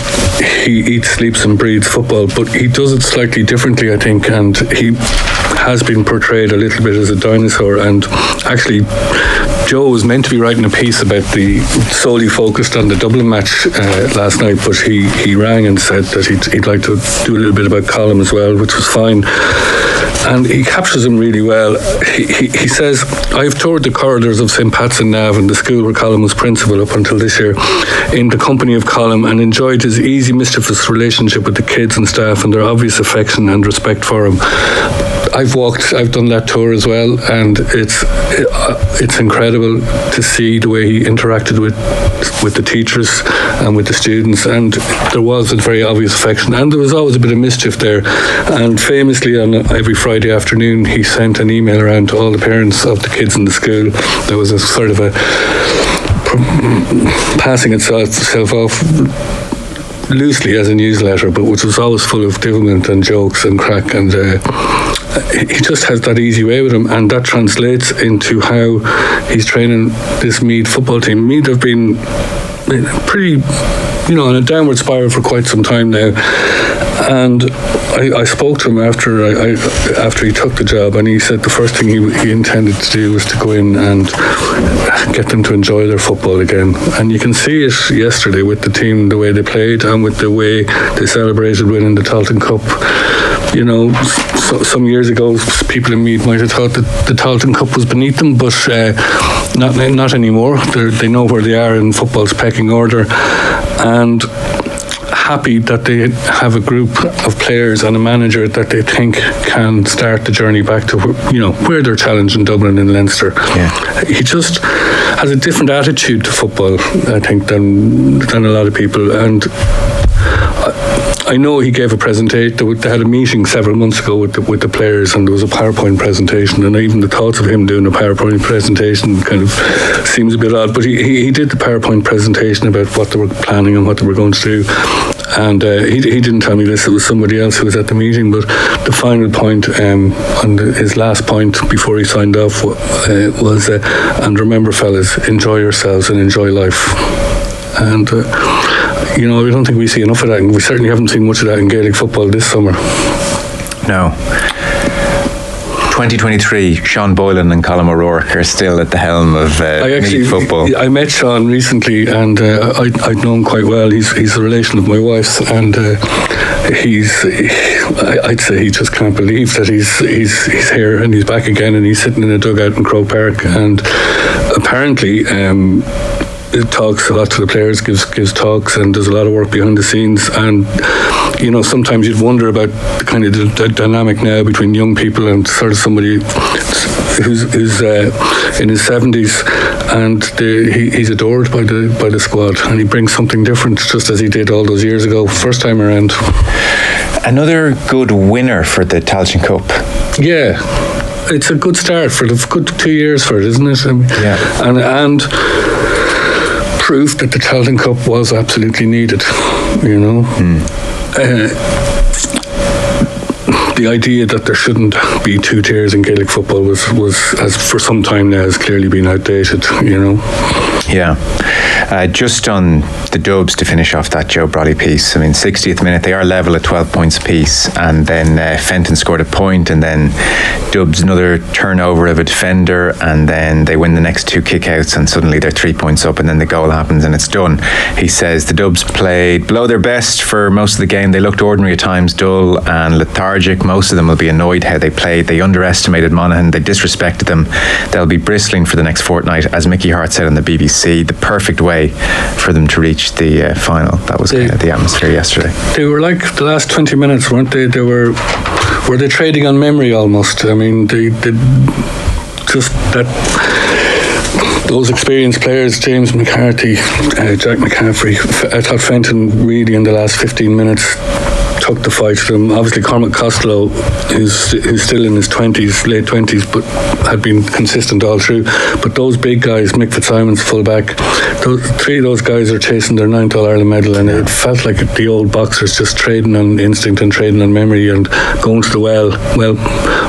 eats, sleeps, and breathes football, but he does it slightly differently, I think, and he has been portrayed a little bit as a dinosaur. And actually, Joe was meant to be writing a piece about solely focused on the Dublin match last night, but he rang and said that he'd like to do a little bit about Colm as well, which was fine. And he captures him really well. He says, "I've toured the corridors of St. Pat's in Navan, and the school where Colm was principal up until this year, in the company of Colm, and enjoyed his easy, mischievous relationship with the kids and staff and their obvious affection and respect for him. I've done that tour as well, and it's incredible to see the way he interacted with the teachers and with the students, and there was a very obvious affection, and there was always a bit of mischief there. And famously, on every Friday afternoon, he sent an email around to all the parents of the kids in the school. There was a sort of a passing itself off loosely as a newsletter, but which was always full of devilment and jokes and crack, and he just has that easy way with him, and that translates into how he's training this Meath football team. Meath have been pretty, on a downward spiral for quite some time now, and I spoke to him after he took the job, and he said the first thing he intended to do was to go in and get them to enjoy their football again. And you can see it yesterday with the team, the way they played and with the way they celebrated winning the Tailteann Cup. Some years ago, people in Meath might have thought that the Tailteann Cup was beneath them, but not anymore. They know where they are in football's pecking order, and happy that they have a group of players and a manager that they think can start the journey back to where they're challenged in Dublin and Leinster. Yeah. He just has a different attitude to football, I think, than a lot of people, and I know he gave a presentation. They had a meeting several months ago with the players, and there was a PowerPoint presentation, and even the thoughts of him doing a PowerPoint presentation kind of seems a bit odd, but he did the PowerPoint presentation about what they were planning and what they were going to do, and he didn't tell me this, it was somebody else who was at the meeting, but the final point, and his last point before he signed off was, and remember fellas, enjoy yourselves and enjoy life. And I don't think we see enough of that, and we certainly haven't seen much of that in Gaelic football this summer. No. 2023, Sean Boylan and Colm O'Rourke are still at the helm of Meath football. I met Sean recently, and I'd known him quite well. He's a relation of my wife's, and I'd say he just can't believe that he's here and he's back again, and he's sitting in a dugout in Croke Park, and apparently it talks a lot to the players, gives talks, and there's a lot of work behind the scenes. And sometimes you'd wonder about the kind of the dynamic now between young people and sort of somebody who's in his 70s, and he's adored by the squad, and he brings something different, just as he did all those years ago, first time around. Another good winner for the Tailteann Cup. Yeah, it's a good start for the good 2 years for it, isn't it? Yeah. And proof that the Tailteann Cup was absolutely needed, the idea that there shouldn't be two tiers in Gaelic football was as for some time now has clearly been outdated, Yeah. Just on the Dubs, to finish off that Joe Brolly piece, 60th minute, they are level at 12 points apiece, and then Fenton scored a point, and then Dubs another turnover of a defender, and then they win the next two kickouts, and suddenly they're 3 points up, and then the goal happens and it's done. He says the Dubs played below their best for most of the game. They looked ordinary at times, dull and lethargic. Most of them will be annoyed how they played. They underestimated Monaghan. They disrespected them. They'll be bristling for the next fortnight. As Mickey Hart said on the BBC, the perfect way for them to reach the final. That was kind of the atmosphere yesterday. They were like the last 20 minutes, weren't they? They were they trading on memory almost? They just that those experienced players, James McCarthy, Jack McCaffrey. I thought Fenton really in the last 15 minutes took the fight to them. Obviously Cormac Costello, who's still in his 20s, late 20s, but had been consistent all through. But those big guys, Mick Fitzsimons, fullback, three of those guys are chasing their 9th All-Ireland medal, and it felt like the old boxers just trading on instinct and trading on memory and going to the well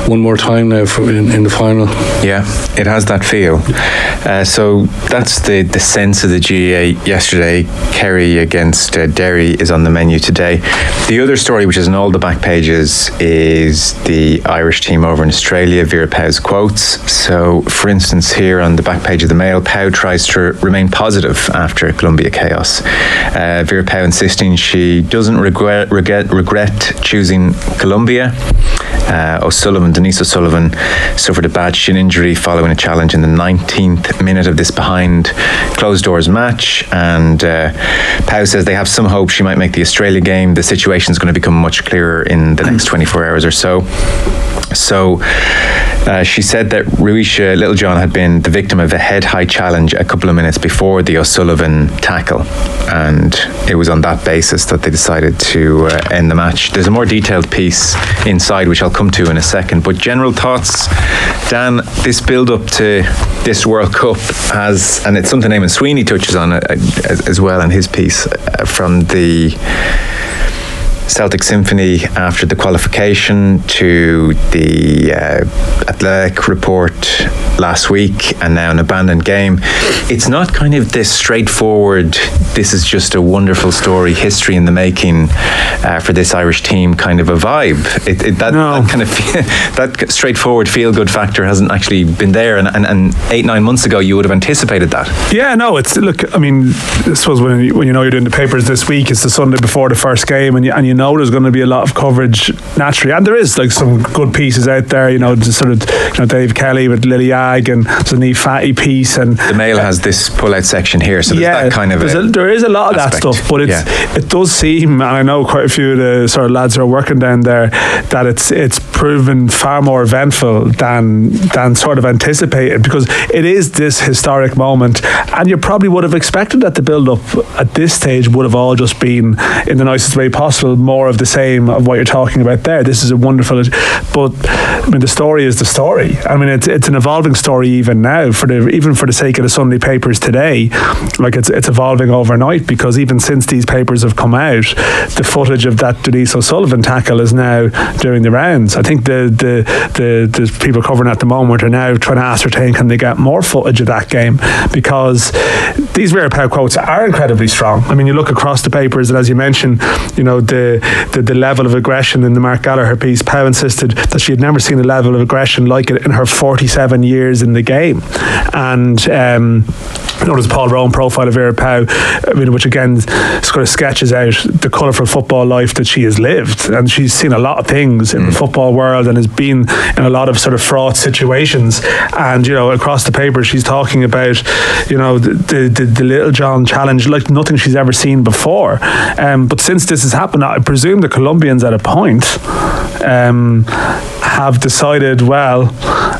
one more time now in the final. Yeah, it has that feel. So that's the sense of the GAA yesterday. Kerry against Derry is on the menu today. The other story, which is in all the back pages, is the Irish team over in Australia, Vera Pauw's quotes. So, for instance, here on the back page of the Mail, Pauw tries to remain positive after Columbia chaos. Vera Pauw insisting she doesn't regret choosing Columbia. Denise O'Sullivan suffered a bad shin injury following a challenge in the 19th minute of this behind closed doors match, and Pauw says they have some hope she might make the Australia game. The situation is going to become much clearer in the next 24 hours or so. So she said that Ruisha Littlejohn had been the victim of a head-high challenge a couple of minutes before the O'Sullivan tackle, and it was on that basis that they decided to end the match. There's a more detailed piece inside which I'll come to in a second, but general thoughts, Dan, this build-up to this World Cup has, and it's something Eamon Sweeney touches on as well in his piece, from the Celtic Symphony after the qualification to the Athletic report last week, and now an abandoned game. It's not kind of this straightforward, this is just a wonderful story, history in the making for this Irish team kind of a vibe. That kind of that straightforward feel-good factor hasn't actually been there, and 8-9 months ago you would have anticipated that. Yeah, no, it's, look, I mean, I suppose when you know you're doing the papers this week, it's the Sunday before the first game, and you know there's going to be a lot of coverage naturally, and there is like some good pieces out there, sort of Dave Kelly with Lily Ag, and there's a Neve Fatty piece, and the Mail has this pull-out section here, so there's that kind of there is a lot of aspect. that stuff, but it does seem, and I know quite a few of the sort of lads who are working down there, that it's proven far more eventful than sort of anticipated, because it is this historic moment, and you probably would have expected that the build-up at this stage would have all just been, in the nicest way possible, more of the same of what you're talking about there. This is a wonderful, but I mean the story is the story. I mean it's an evolving story even now even for the sake of the Sunday papers today. Like it's evolving overnight, because even since these papers have come out, the footage of that Denise O'Sullivan tackle is now doing the rounds. I think the people covering at the moment are now trying to ascertain, can they get more footage of that game, because these Vera Pauw quotes are incredibly strong. I mean, you look across the papers, and as you mentioned, you know, the level of aggression in the Mark Gallagher piece. Pauw insisted that she had never seen a level of aggression like it in her 47 years in the game. And there's Paul Rowan profile of Vera Pauw, I mean, which again sort of sketches out the colourful football life that she has lived, and she's seen a lot of things in the football world and has been in a lot of sort of fraught situations. And you know, across the paper she's talking about, you know, the Little John challenge like nothing she's ever seen before. But since this has happened, I presume the Colombians at a point have decided, well,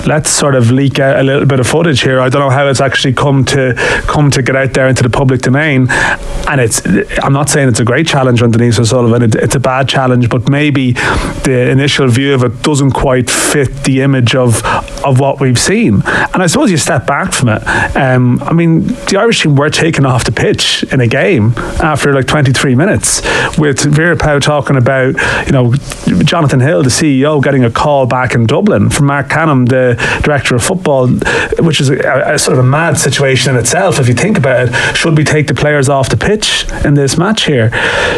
let's sort of leak out a little bit of footage here. I don't know how it's actually come to get out there into the public domain. And I'm not saying it's a great challenge on Denise O'Sullivan, it's a bad challenge, but maybe the initial view of it doesn't quite fit the image of what we've seen. And I suppose you step back from it. I mean, the Irish team were taken off the pitch in a game after like 23 minutes, with Vera Pauw talking about, you know, Jonathan Hill, the CEO, getting a call back in Dublin from Mark Canham, the director of football, which is a sort of a mad situation in itself if you think about it. Should we take the players off the pitch in this match here?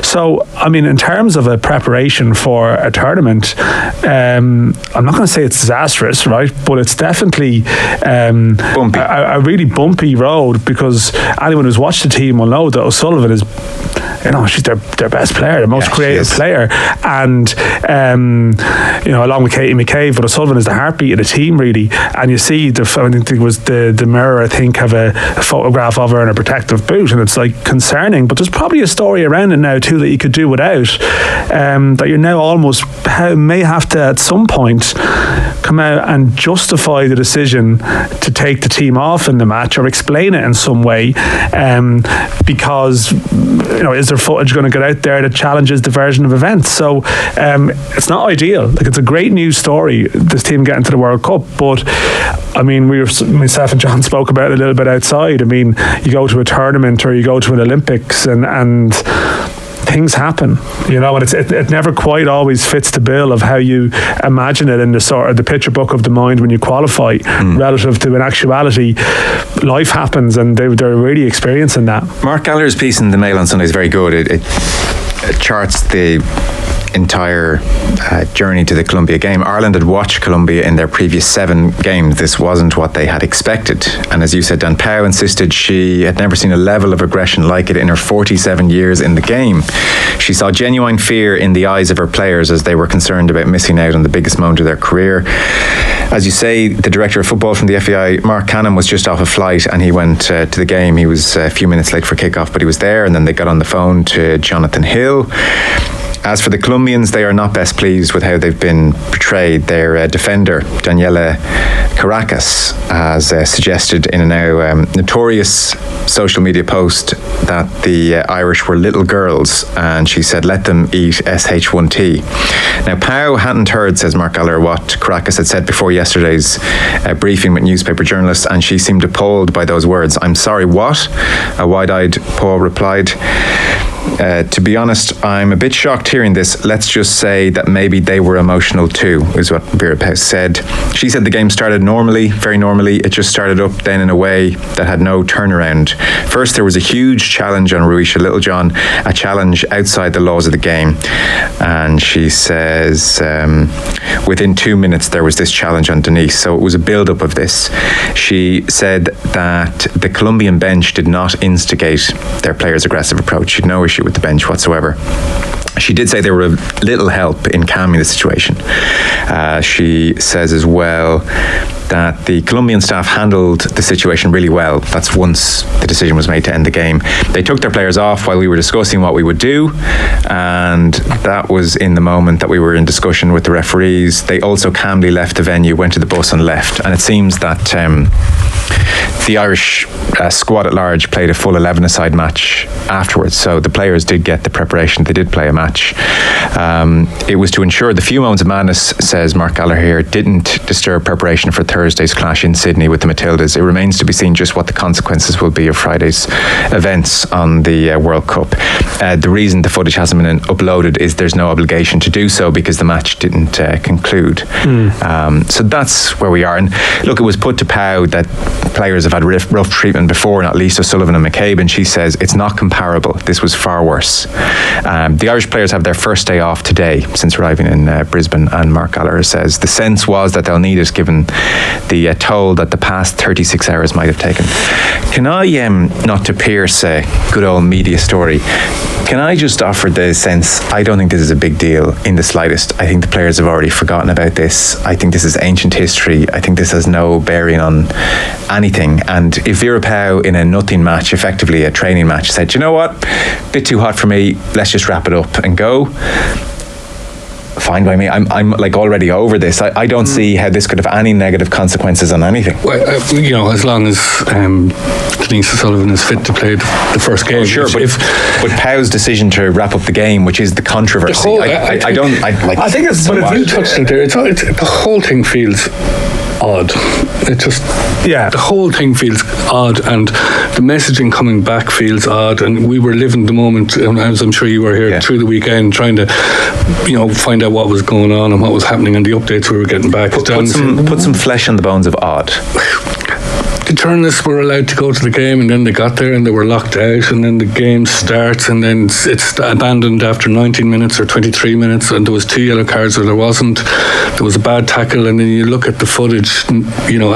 So, I mean, in terms of a preparation for a tournament, I'm not going to say it's disastrous, right? But it's definitely bumpy. A really bumpy road, because anyone who's watched the team will know that O'Sullivan is, you know, she's their best player, their most creative player, and you know, along with Katie McCabe, but O'Sullivan is the heartbeat of the team, really. And you see, I think it was the Mirror, I think, have a photograph of her in a protective boot, and it's like concerning. But there's probably a story around it now too that you could do without. That you're now almost may have to at some point come out and justify the decision to take the team off in the match, or explain it in some way, because, you know, is there footage going to get out there that challenges the version of events? So it's not ideal. Like, it's a great news story, this team getting to the World Cup, but I mean, myself and John spoke about it a little bit outside. I mean, you go to a tournament or you go to an Olympics and things happen, you know, and it never quite always fits the bill of how you imagine it in the sort of the picture book of the mind when you qualify, relative to in actuality life happens, and they're really experiencing that. Mark Gallagher's piece in the Mail on Sunday is very good. It charts the entire journey to the Colombia game. Ireland had watched Colombia in their previous 7 games. This wasn't what they had expected. And as you said, Dan, Pauw insisted she had never seen a level of aggression like it in her 47 years in the game. She saw genuine fear in the eyes of her players as they were concerned about missing out on the biggest moment of their career. As you say, the director of football from the FAI, Mark Canham, was just off a flight and he went to the game. He was a few minutes late for kickoff, but he was there, and then they got on the phone to Jonathan Hill. As for the Colombians, they are not best pleased with how they've been portrayed. Their defender, Daniela Caracas, has suggested in a now notorious social media post that the Irish were little girls, and she said, let them eat SH1T. Now, Pauw hadn't heard, says Mark Gallagher, what Caracas had said before yesterday's briefing with newspaper journalists, and she seemed appalled by those words. I'm sorry, what? A wide-eyed Pauw replied. To be honest, I'm a bit shocked hearing this. Let's just say that maybe they were emotional too, is what Vera Pauw said. She said the game started normally, very normally. It just started up then in a way that had no turnaround. First, there was a huge challenge on Ruisha Littlejohn, a challenge outside the laws of the game. And she says within 2 minutes there was this challenge on Denise. So it was a build-up of this. She said that the Colombian bench did not instigate their players' aggressive approach. She had no issue with the bench whatsoever. She did say they were of little help in calming the situation. She says as well that the Colombian staff handled the situation really well. That's once the decision was made to end the game. They took their players off while we were discussing what we would do, and that was in the moment that we were in discussion with the referees. They also calmly left the venue, went to the bus and left. And it seems that the Irish squad at large played a full 11-a-side match afterwards, so the players did get the preparation. They did play a match match. It was to ensure the few moments of madness, says Mark Gallagher here, didn't disturb preparation for Thursday's clash in Sydney with the Matildas. It remains to be seen just what the consequences will be of Friday's events on the World Cup. The reason the footage hasn't been uploaded is there's no obligation to do so because the match didn't conclude. So that's where we are. And look, it was put to Pow that players have had rough treatment before, not least O'Sullivan and McCabe, and she says it's not comparable. This was far worse. The Irish players have their first day off today since arriving in Brisbane, and Mark Gallagher says the sense was that they'll need it given the toll that the past 36 hours might have taken. Can I, not to pierce a good old media story, can I just offer the sense I don't think this is a big deal in the slightest. I think the players have already forgotten about this. I think this is ancient history. I think this has no bearing on anything. And if Vera Pauw in a nothing match, effectively a training match, said, you know what, bit too hot for me, let's just wrap it up and go, fine by me. I'm like already over this. I don't see how this could have any negative consequences on anything. Well, as long as Denise O'Sullivan is fit to play the first game. Sure, but Pow's decision to wrap up the game, which is the controversy, I think it's. But if you touched it there, the whole thing feels odd. The whole thing feels odd, and the messaging coming back feels odd. And we were living the moment, as I'm sure you were here through the weekend, trying to, find out what was going on and what was happening, and the updates we were getting back. Put some flesh on the bones of odd. The journalists were allowed to go to the game, and then they got there and they were locked out, and then the game starts, and then it's abandoned after 19 minutes or 23 minutes, and there was 2 yellow cards or there wasn't. There was a bad tackle, and then you look at the footage, and you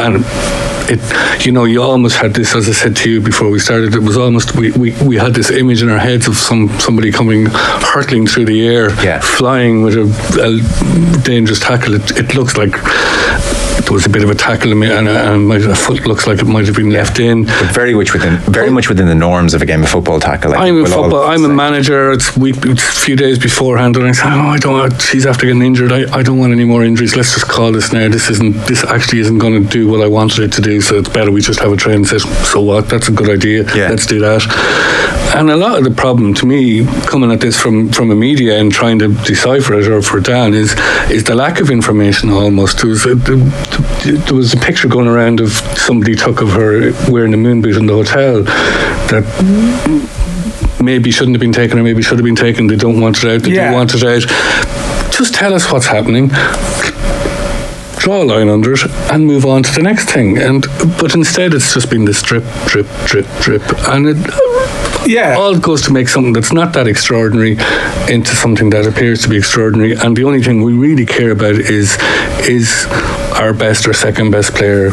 almost had this, as I said to you before we started, it was almost, we had this image in our heads of somebody coming hurtling through the air, flying with a dangerous tackle. It looks like there was a bit of a tackle, and a foot looks like it might have been left in. But very much within the norms of a game of football tackle. I'm a manager. It's a few days beforehand, and I say, she's after getting injured. I don't want any more injuries. Let's just call this now. This actually isn't going to do what I wanted it to do. So it's better we just have a training session. So what? That's a good idea. Yeah. Let's do that. And a lot of the problem to me, coming at this from a media and trying to decipher it, or for Dan, is the lack of information. Almost there was a picture going around of somebody took of her wearing a moon boot in the hotel that maybe shouldn't have been taken or maybe should have been taken. They don't want it out. They do want it out. Just tell us what's happening, draw a line under it, and move on to the next thing. But instead it's just been this drip, drip, drip, drip, and it all goes to make something that's not that extraordinary into something that appears to be extraordinary. And the only thing we really care about is our best or second best player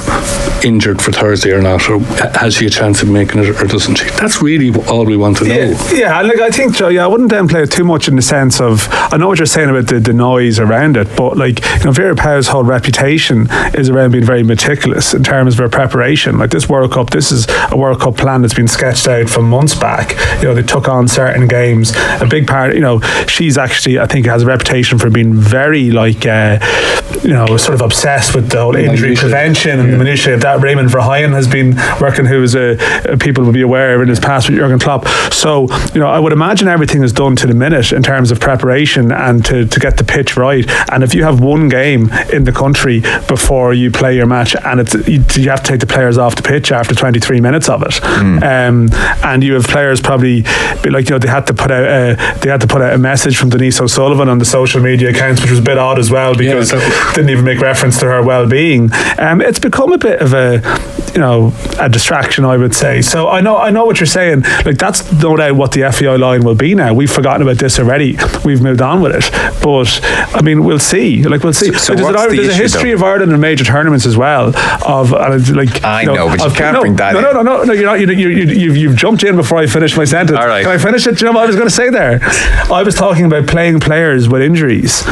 injured for Thursday or not, or has she a chance of making it or doesn't she? That's really all we want to know. I think, Joe, I wouldn't downplay it too much in the sense of, I know what you're saying about the noise around it, but Vera Pauw's whole reputation is around being very meticulous in terms of her preparation. Like this World Cup, this is a World Cup plan that's been sketched out from months back. They took on certain games. A big part, she's actually, I think, has a reputation for being very sort of obsessed with the whole injury prevention and the minutiae of that. Raymond Verheyen has been working, who is people will be aware of in his past with Jurgen Klopp. So I would imagine everything is done to the minute in terms of preparation and to get the pitch right. And if you have one game in the country before you play your match, and you have to take the players off the pitch after 23 minutes of it, and you have players probably they had to put out a message from Denise O'Sullivan on the social media accounts, which was a bit odd as well, because didn't even make reference to her well-being. It's become a bit of a distraction, I would say. So I know what you're saying. That's no doubt what the FAI line will be now. We've forgotten about this already. We've moved on with it. But we'll see. We'll see. So there's a history of Ireland in major tournaments as well. But you can't bring that in. No, you're not. You've jumped in before I finished my sentence. All right. Can I finish it? Do you know what I was going to say there? I was talking about playing players with injuries.